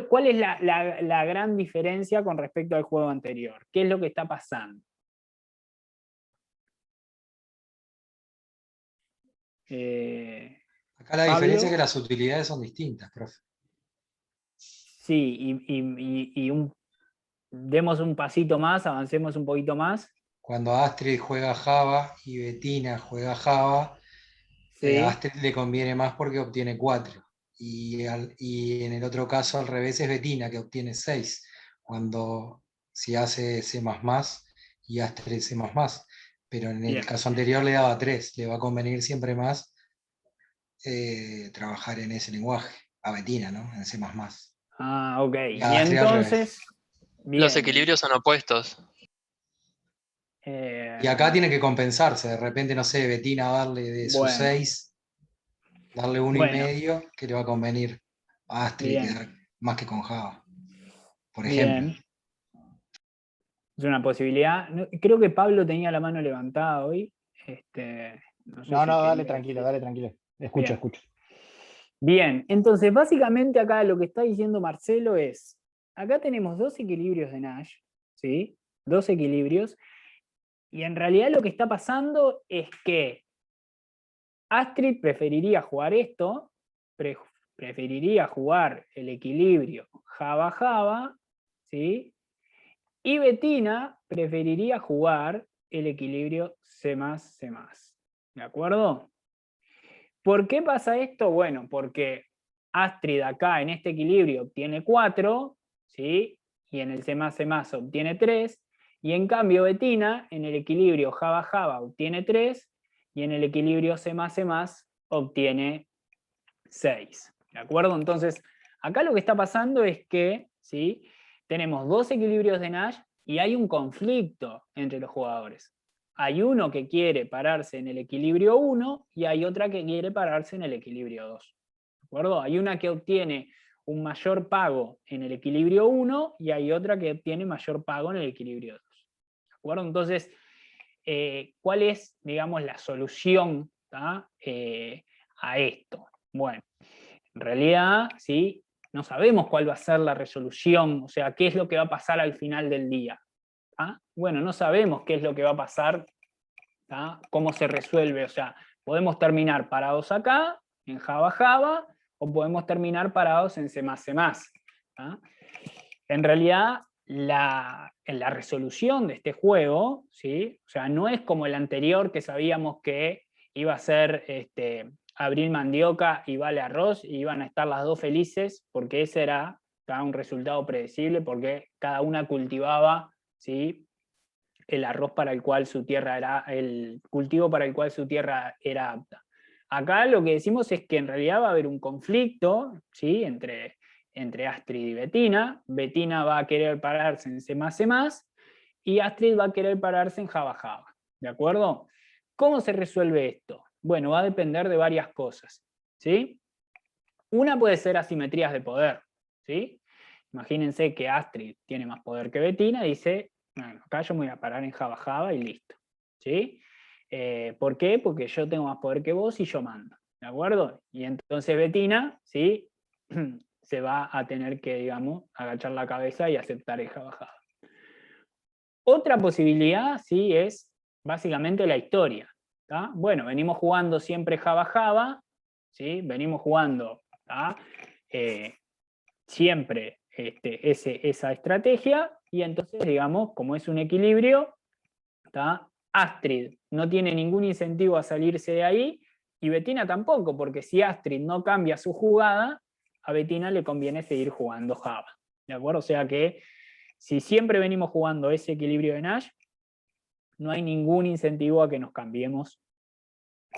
Speaker 1: ¿Cuál es la gran diferencia con respecto al juego anterior? ¿Qué es lo que está pasando?
Speaker 12: Acá la
Speaker 1: Pablo.
Speaker 12: diferencia es que las utilidades son distintas, profe.
Speaker 1: Sí, demos un pasito más, avancemos un poquito más.
Speaker 12: Cuando Astrid juega Java y Bettina juega Java,
Speaker 1: Sí.
Speaker 12: a Astrid le conviene más porque obtiene 4. Y en el otro caso al revés es Bettina que obtiene 6. Cuando si hace C++ y Astrid C++. Pero en el
Speaker 1: Bien.
Speaker 12: caso anterior le daba 3. Le va a convenir siempre más trabajar en ese lenguaje. A Bettina, ¿no? En C++.
Speaker 1: Ah, ok.
Speaker 12: Y
Speaker 1: Y
Speaker 12: a Astrid al revés.
Speaker 1: entonces,
Speaker 13: Los
Speaker 1: bien.
Speaker 13: equilibrios son opuestos.
Speaker 12: Y acá tiene que compensarse. De repente, no sé, Bettina darle de sus
Speaker 1: Bueno.
Speaker 12: 6, darle 1,5, que le va a convenir a Astrid
Speaker 1: Bien.
Speaker 12: quedar más que con Java. Por
Speaker 1: Bien.
Speaker 12: ejemplo.
Speaker 1: Es una posibilidad. Creo que Pablo tenía la mano levantada hoy. No sé
Speaker 9: No,
Speaker 1: si
Speaker 9: dale
Speaker 1: quería
Speaker 9: tranquilo,
Speaker 1: decir.
Speaker 9: dale tranquilo. Escucho,
Speaker 1: Bien.
Speaker 9: escucho.
Speaker 1: Bien, entonces básicamente acá lo que está diciendo Marcelo es, acá tenemos dos equilibrios de Nash, ¿sí? Dos equilibrios, y en realidad lo que está pasando es que Astrid preferiría jugar esto, preferiría jugar el equilibrio Java-Java, ¿sí? Y Bettina preferiría jugar el equilibrio C++, ¿de acuerdo? ¿Por qué pasa esto? Bueno, porque Astrid acá en este equilibrio obtiene 4, ¿sí? Y en el C++ obtiene 3, y en cambio Bettina en el equilibrio Java-Java obtiene 3, y en el equilibrio C++ obtiene 6. ¿De acuerdo? Entonces, acá lo que está pasando es que, ¿sí? Tenemos dos equilibrios de Nash y hay un conflicto entre los jugadores. Hay uno que quiere pararse en el equilibrio 1 y hay otra que quiere pararse en el equilibrio 2. ¿De acuerdo? Hay una que obtiene un mayor pago en el equilibrio 1 y hay otra que obtiene mayor pago en el equilibrio 2. ¿De acuerdo? Entonces, ¿cuál es, digamos, la solución a esto? Bueno, en realidad, ¿sí? No sabemos cuál va a ser la resolución, o sea, qué es lo que va a pasar al final del día. ¿Ah? Bueno, no sabemos qué es lo que va a pasar, ¿ah? Cómo se resuelve, o sea, podemos terminar parados acá, en Java-Java, o podemos terminar parados en C++. ¿Ah? En realidad, la resolución de este juego, ¿sí? O sea, no es como el anterior que sabíamos que iba a ser Abril Mandioca y Vale Arroz, y iban a estar las dos felices, porque ese era un resultado predecible, porque cada una cultivaba, ¿sí? El arroz para el cual su tierra era, el cultivo para el cual su tierra era apta. Acá lo que decimos es que en realidad va a haber un conflicto, ¿sí? entre Astrid y Bettina. Bettina va a querer pararse en C++ y Astrid va a querer pararse en Java-Java. ¿De acuerdo? ¿Cómo se resuelve esto? Bueno, va a depender de varias cosas, ¿sí? Una puede ser asimetrías de poder, ¿sí? Imagínense que Astrid tiene más poder que Bettina y dice, bueno, acá yo me voy a parar en Java-Java y listo, ¿sí? ¿Por qué? Porque yo tengo más poder que vos y yo mando, ¿de acuerdo? Y entonces Bettina, ¿sí? Se va a tener que, digamos, agachar la cabeza y aceptar el Java-Java. Otra posibilidad, ¿sí? Es básicamente la historia, ¿tá? Bueno, venimos jugando siempre Java-Java, ¿sí? Venimos jugando, ¿tá? Siempre esa estrategia, y entonces, digamos, como es un equilibrio, ¿tá? Astrid no tiene ningún incentivo a salirse de ahí, y Bettina tampoco, porque si Astrid no cambia su jugada, a Bettina le conviene seguir jugando Java. ¿De acuerdo? O sea que si siempre venimos jugando ese equilibrio de Nash, no hay ningún incentivo a que nos cambiemos,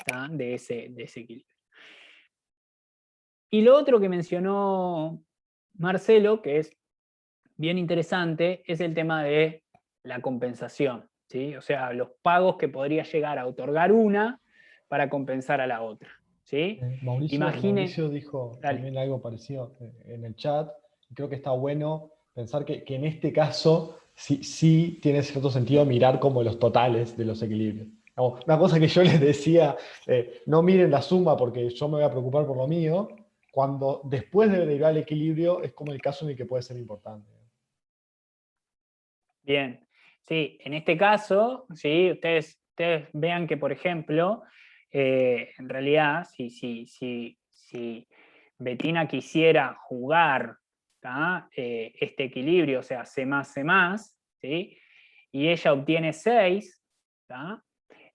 Speaker 1: ¿tá? de ese equilibrio. Y lo otro que mencionó Marcelo, que es bien interesante, es el tema de la compensación, ¿sí? O sea, los pagos que podría llegar a otorgar una para compensar a la otra, ¿sí?
Speaker 2: Mauricio dijo
Speaker 1: Dale.
Speaker 2: también algo parecido en el chat. Creo que está bueno pensar que en este caso sí tiene cierto sentido mirar como los totales de los equilibrios. Una cosa que yo les decía, no miren la suma porque yo me voy a preocupar por lo mío, cuando después de derivar el equilibrio es como el caso en el que puede ser importante.
Speaker 1: Bien, sí, en este caso, ¿sí? ustedes vean que, por ejemplo, en realidad, si Bettina quisiera jugar este equilibrio, o sea, C+, ¿sí? Y ella obtiene 6,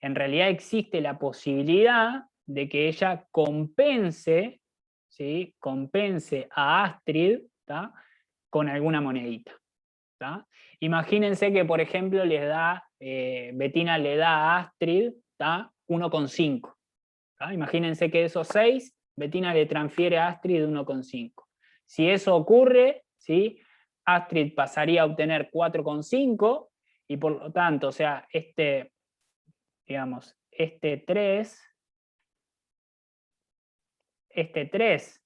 Speaker 1: en realidad existe la posibilidad de que ella compense, ¿sí? Compense a Astrid con alguna monedita. Imagínense que, por ejemplo, Bettina le da a Astrid 1,5. Imagínense que de esos 6, Bettina le transfiere a Astrid 1,5. Si eso ocurre, ¿sí? Astrid pasaría a obtener 4,5 y por lo tanto, o sea, digamos, este 3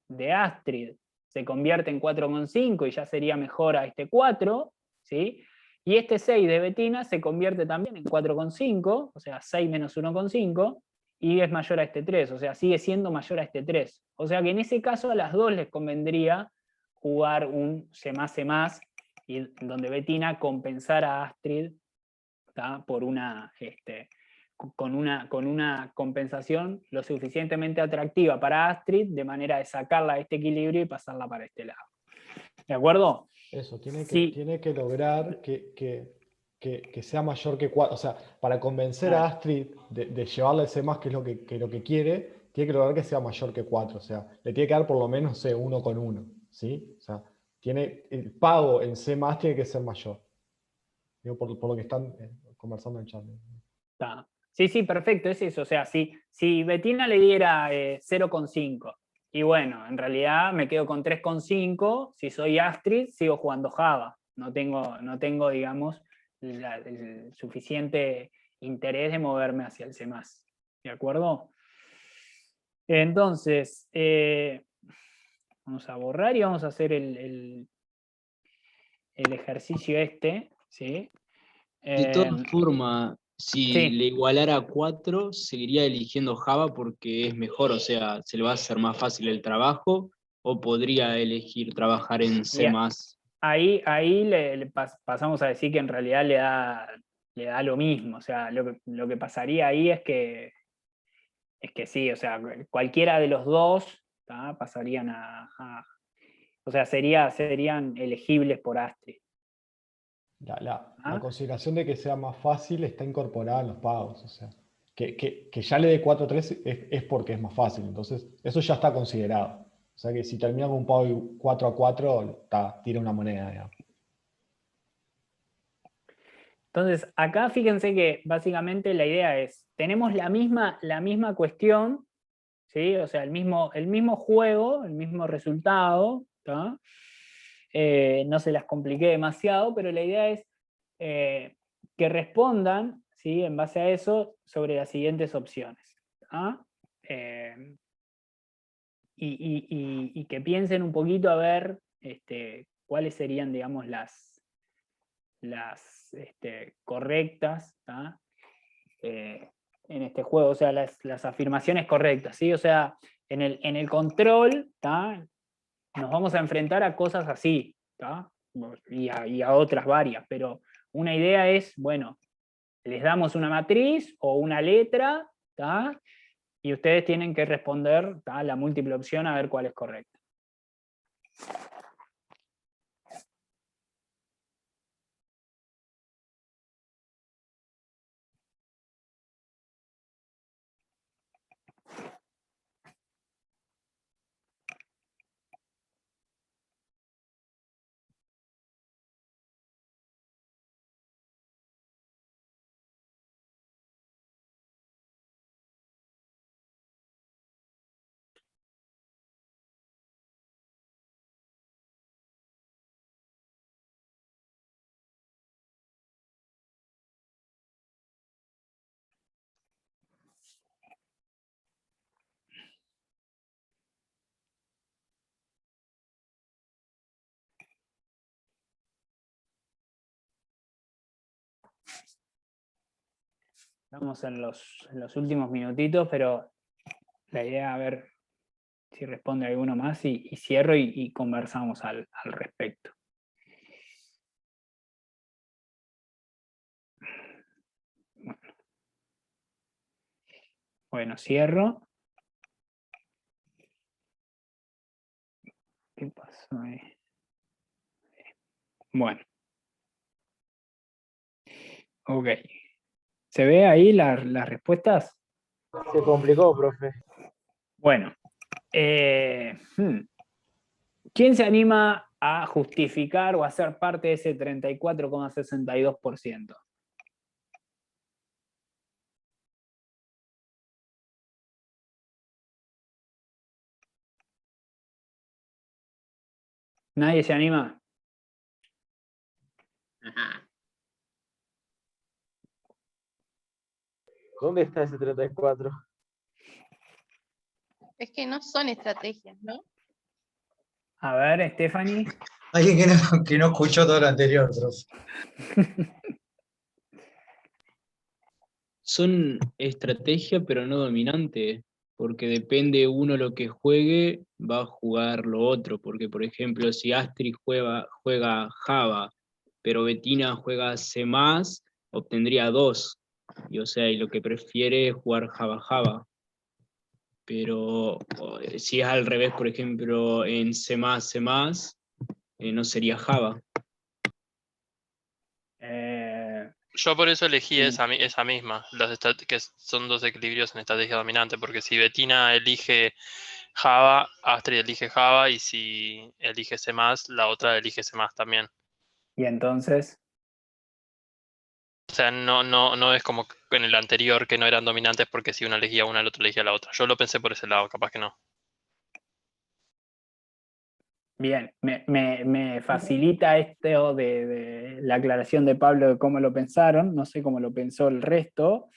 Speaker 1: de Astrid se convierte en 4,5 y ya sería mejor a este 4, ¿sí? Y este 6 de Bettina se convierte también en 4,5, o sea, 6 menos 1,5, y es mayor a este 3, o sea, sigue siendo mayor a este 3. O sea que en ese caso a las dos les convendría jugar un C++, y donde Bettina compensara a Astrid por con una compensación lo suficientemente atractiva para Astrid, de manera de sacarla de este equilibrio y pasarla para este lado. ¿De acuerdo?
Speaker 2: Eso, tiene
Speaker 1: Sí.
Speaker 2: que lograr que sea mayor que 4. O sea, para convencer a Astrid de llevarle ese más, que es lo que quiere, tiene que lograr que sea mayor que 4. O sea, le tiene que dar por lo menos 1,1. ¿Sí? O sea, el pago en C++ tiene que ser mayor. Digo, por lo que están conversando en el chat.
Speaker 1: Sí, perfecto, es eso. O sea, si Bettina le diera 0,5, y bueno, en realidad me quedo con 3,5, si soy Astrid, sigo jugando Java. No tengo digamos, el suficiente interés de moverme hacia el C++. ¿De acuerdo? Entonces, vamos a borrar y vamos a hacer el ejercicio ¿sí?
Speaker 16: De todas formas, si
Speaker 1: sí.
Speaker 16: le igualara a 4, seguiría eligiendo Java porque es mejor, o sea, se le va a hacer más fácil el trabajo, o podría elegir trabajar en C++.
Speaker 1: Ahí pasamos a decir que en realidad le da lo mismo. O sea, lo que pasaría ahí es que sí, o sea, cualquiera de los dos pasarían o sea, serían elegibles por Astrid.
Speaker 2: La consideración de que sea más fácil está incorporada en los pagos. O sea, que ya le dé 4-3 es porque es más fácil. Entonces, eso ya está considerado. O sea que si termina con un pago de 4-4, tira una moneda, digamos.
Speaker 1: Entonces, acá fíjense que básicamente la idea es, tenemos la misma cuestión, ¿sí? O sea, el mismo juego, el mismo resultado, no se las compliqué demasiado, pero la idea es que respondan, ¿sí? En base a eso, sobre las siguientes opciones. Y que piensen un poquito a ver cuáles serían, digamos, las correctas en este juego, o sea, las afirmaciones correctas, ¿sí? O sea, en el control, nos vamos a enfrentar a cosas así, y a otras varias, pero una idea es, bueno, les damos una matriz o una letra, y ustedes tienen que responder la múltiple opción a ver cuál es correcta. Estamos en los últimos minutitos, pero la idea es a ver si responde alguno más y cierro y conversamos al respecto. Bueno, cierro. ¿Qué pasó ahí? Bueno. Ok. ¿Se ve ahí las respuestas?
Speaker 5: Se complicó, profe.
Speaker 1: Bueno. ¿Quién se anima a justificar o a ser parte de ese 34,62%? ¿Nadie se anima?
Speaker 5: ¿Dónde está ese 34?
Speaker 10: Es que no son estrategias, ¿no?
Speaker 1: A ver, Stephanie.
Speaker 12: Alguien que no escuchó todo lo anterior, profe.
Speaker 16: Son estrategia, pero no dominante, porque depende uno lo que juegue, va a jugar lo otro, porque por ejemplo, si Astrid juega Java, pero Bettina juega C+, obtendría 2, y o sea, y lo que prefiere es jugar Java. Pero si es al revés, por ejemplo, en C++, no sería Java.
Speaker 13: Yo por eso elegí esa misma, que son dos equilibrios en estrategia dominante, porque si Bettina elige Java, Astrid elige Java, y si elige C++, la otra elige C++ también.
Speaker 1: ¿Y entonces?
Speaker 13: O sea, no es como en el anterior que no eran dominantes porque si uno elegía una, el otro elegía la otra. Yo lo pensé por ese lado, capaz que no.
Speaker 1: Bien, me facilita esto de la aclaración de Pablo de cómo lo pensaron, no sé cómo lo pensó el resto,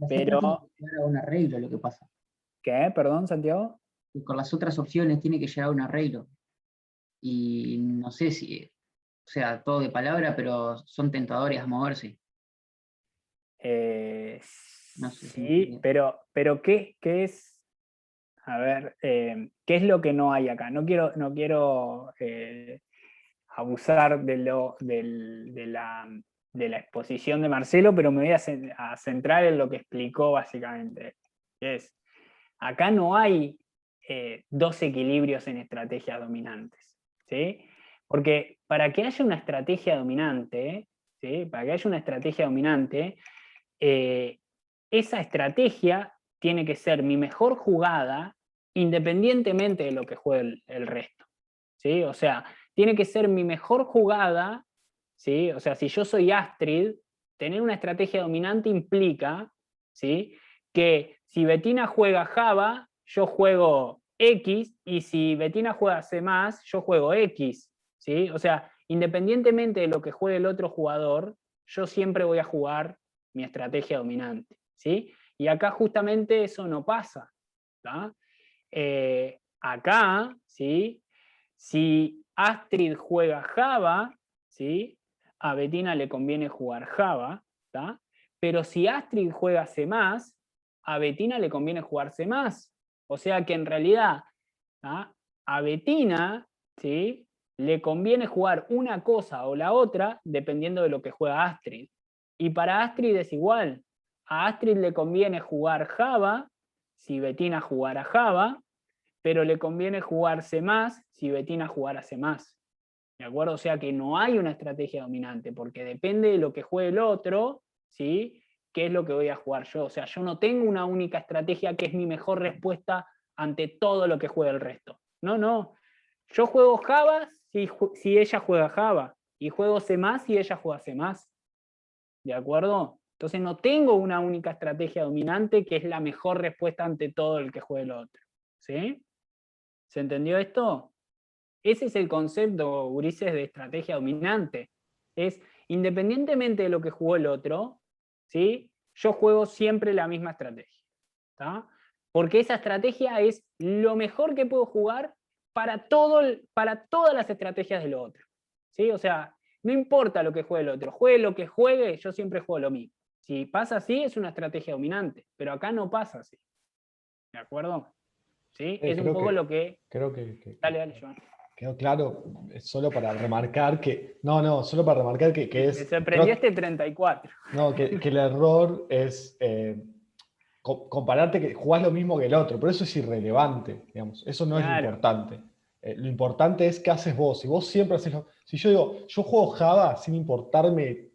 Speaker 1: pero...
Speaker 15: Llegar a un arreglo lo que pasa.
Speaker 1: ¿Qué? Perdón, Santiago.
Speaker 15: Y con las otras opciones tiene que llegar a un arreglo. Y no sé si, o sea, todo de palabra, pero son tentadores a moverse. No sé si
Speaker 1: Sí, pero ¿qué es? A ver, ¿qué es lo que no hay acá? No quiero abusar de la exposición de Marcelo, pero me voy a centrar en lo que explicó básicamente. Acá no hay dos equilibrios en estrategias dominantes, ¿sí? Porque para que haya una estrategia dominante, ¿sí? Para que haya una estrategia dominante, esa estrategia tiene que ser mi mejor jugada independientemente de lo que juegue el resto, ¿sí? O sea, tiene que ser mi mejor jugada, ¿sí? O sea, si yo soy Astrid, tener una estrategia dominante implica, ¿sí?, que si Bettina juega Java, yo juego X, y si Bettina juega C+, yo juego X, ¿sí? O sea, independientemente de lo que juegue el otro jugador, yo siempre voy a jugar mi estrategia dominante, ¿sí? Y acá justamente eso no pasa, ¿tá? Acá, ¿sí?, si Astrid juega Java, ¿sí?, a Bettina le conviene jugar Java, ¿tá? Pero si Astrid juega C+, a Bettina le conviene jugar C+. O sea que en realidad, ¿tá?, a Bettina, ¿sí?, le conviene jugar una cosa o la otra dependiendo de lo que juega Astrid. Y para Astrid es igual. A Astrid le conviene jugar Java si Bettina jugara Java, pero le conviene jugar C+, si Bettina jugara C+. ¿De acuerdo? O sea que no hay una estrategia dominante, porque depende de lo que juegue el otro, ¿sí?, qué es lo que voy a jugar yo. O sea, yo no tengo una única estrategia que es mi mejor respuesta ante todo lo que juega el resto. No. Yo juego Java si ella juega Java, y juego C+, si ella juega C+. ¿De acuerdo? Entonces no tengo una única estrategia dominante que es la mejor respuesta ante todo el que juegue el otro. ¿Sí? ¿Se entendió esto? Ese es el concepto, Ulises, de estrategia dominante. Es, independientemente de lo que jugó el otro, ¿sí?, yo juego siempre la misma estrategia, ¿tá? Porque esa estrategia es lo mejor que puedo jugar para todas las estrategias del otro, ¿sí? O sea, no importa lo que juegue el otro, juegue lo que juegue, yo siempre juego lo mismo. Si pasa así, es una estrategia dominante, pero acá no pasa así. ¿De acuerdo? ¿Sí? Es un poco lo que...
Speaker 2: Creo que
Speaker 1: Dale, Joan.
Speaker 2: quedó claro, solo para remarcar que... No, solo para remarcar que es...
Speaker 1: Me sorprendió este 34.
Speaker 2: No, que el error es compararte que jugás lo mismo que el otro, pero eso es irrelevante, digamos, eso no es lo
Speaker 1: Claro.
Speaker 2: importante. Lo importante es qué haces vos. Si vos siempre haces si yo digo, yo juego Java sin importarme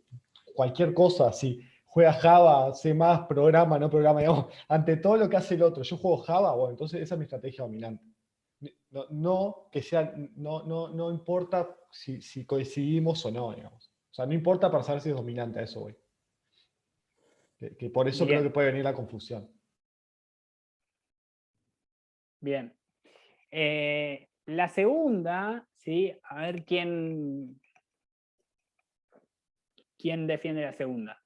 Speaker 2: cualquier cosa, si juega Java, C+, programa, no programa, digamos, ante todo lo que hace el otro, yo juego Java, bueno, entonces esa es mi estrategia dominante. No importa si coincidimos o no, digamos. O sea, no importa para saber si es dominante, a eso voy. Que por eso creo que puede venir la confusión.
Speaker 1: Bien. La segunda, ¿sí? A ver quién defiende la segunda.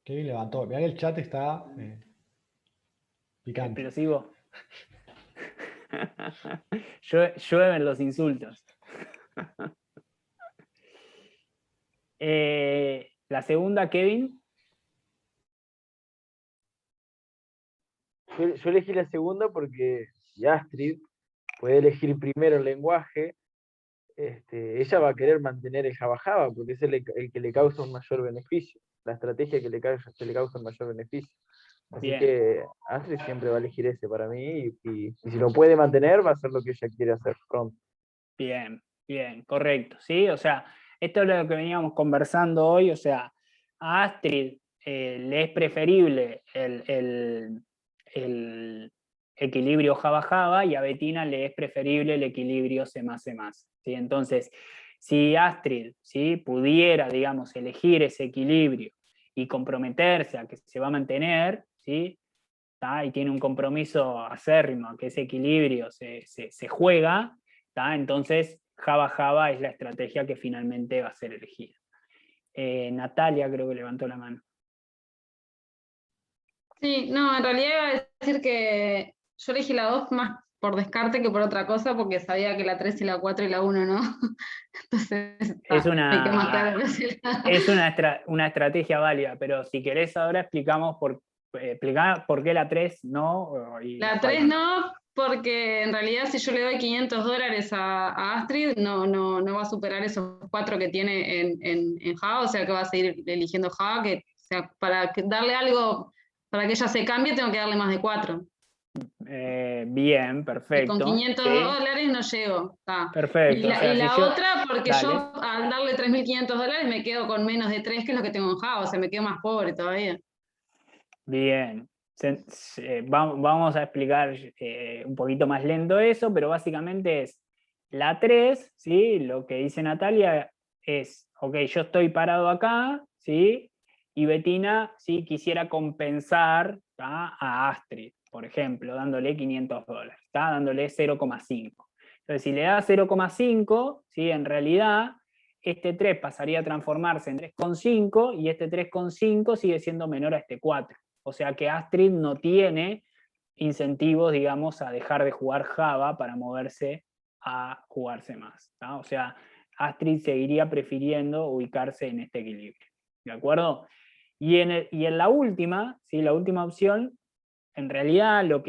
Speaker 2: Kevin levantó. Mirá que el chat está picante.
Speaker 1: Explosivo. Llueven los insultos. La segunda, Kevin.
Speaker 5: Yo elegí la segunda porque si Astrid puede elegir primero el lenguaje, ella va a querer mantener el Java Java porque es el que le causa un mayor beneficio, la estrategia que le causa un mayor beneficio. Así
Speaker 1: Bien.
Speaker 5: que Astrid siempre va a elegir ese para mí y si lo puede mantener va a hacer lo que ella quiere hacer pronto.
Speaker 1: Bien, bien, correcto. ¿Sí? O sea, esto es lo que veníamos conversando hoy. O sea, a Astrid le es preferible el equilibrio Java-Java y a Bettina le es preferible el equilibrio C++. ¿Sí? Entonces, si Astrid, ¿sí?, pudiera, digamos, elegir ese equilibrio y comprometerse a que se va a mantener, ¿sí?, y tiene un compromiso acérrimo a que ese equilibrio se juega, entonces Java-Java es la estrategia que finalmente va a ser elegida. Natalia creo que levantó la mano.
Speaker 6: Sí, no, en realidad iba a decir que yo elegí la 2 más por descarte que por otra cosa, porque sabía que la 3 y la 4 y la 1 no. Entonces,
Speaker 1: Es
Speaker 6: hay que matar
Speaker 1: una estrategia válida, pero si querés ahora explicamos por qué la 3 no. Y
Speaker 6: la 3 no, porque en realidad si yo le doy $500 a Astrid, no va a superar esos 4 que tiene en Java, o sea que va a seguir eligiendo Java, que, o sea, para darle algo, para que ella se cambie, tengo que darle más de 4.
Speaker 1: Bien, perfecto.
Speaker 6: Y con $500 no llego.
Speaker 1: Perfecto.
Speaker 6: Y la otra, porque
Speaker 1: dale.
Speaker 6: yo al darle $3.500 me quedo con menos de 3, que es lo que tengo en Java, o sea, me quedo más pobre todavía.
Speaker 1: Bien. Vamos a explicar un poquito más lento eso, pero básicamente es la 3, ¿sí? Lo que dice Natalia es, ok, yo estoy parado acá, ¿sí? Y Bettina, ¿sí?, quisiera compensar a Astrid, por ejemplo, dándole $500, dándole 0,5. Entonces, si le da 0,5, ¿sí?, en realidad este 3 pasaría a transformarse en 3,5 y este 3,5 sigue siendo menor a este 4. O sea que Astrid no tiene incentivos, digamos, a dejar de jugar Java para moverse a jugar C++. O sea, Astrid seguiría prefiriendo ubicarse en este equilibrio. ¿De acuerdo? Y en la última, ¿sí?, la última opción, en realidad lo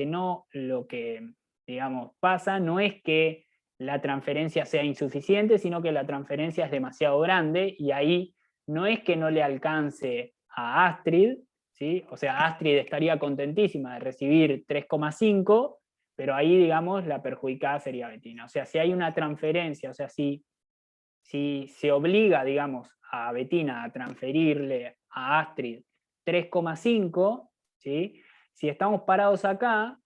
Speaker 1: que digamos, pasa no es que la transferencia sea insuficiente, sino que la transferencia es demasiado grande y ahí no es que no le alcance a Astrid, ¿sí? O sea, Astrid estaría contentísima de recibir 3,5, pero ahí, digamos, la perjudicada sería Bettina. O sea, si hay una transferencia, o sea, si se obliga, digamos, a Bettina a transferirle a Astrid 3,5, ¿sí?, si estamos parados acá,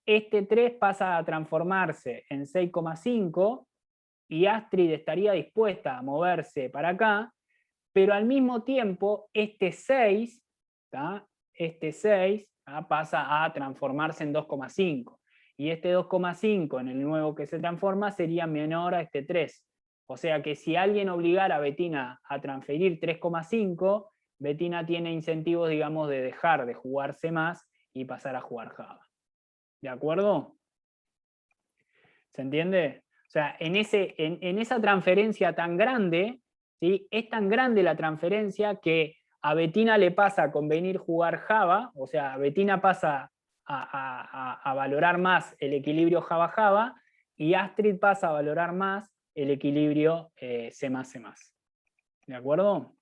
Speaker 1: este 3 pasa a transformarse en 6,5 y Astrid estaría dispuesta a moverse para acá, pero al mismo tiempo este 6 pasa a transformarse en 2,5 y este 2,5 en el nuevo que se transforma sería menor a este 3. O sea que si alguien obligara a Bettina a transferir 3,5, Bettina tiene incentivos, digamos, de dejar de jugar C+ y pasar a jugar Java. ¿De acuerdo? ¿Se entiende? O sea, en esa transferencia tan grande, ¿sí?, es tan grande la transferencia que a Bettina le pasa a convenir jugar Java, o sea, Bettina pasa a valorar más el equilibrio Java-Java y Astrid pasa a valorar más el equilibrio C++. ¿De acuerdo?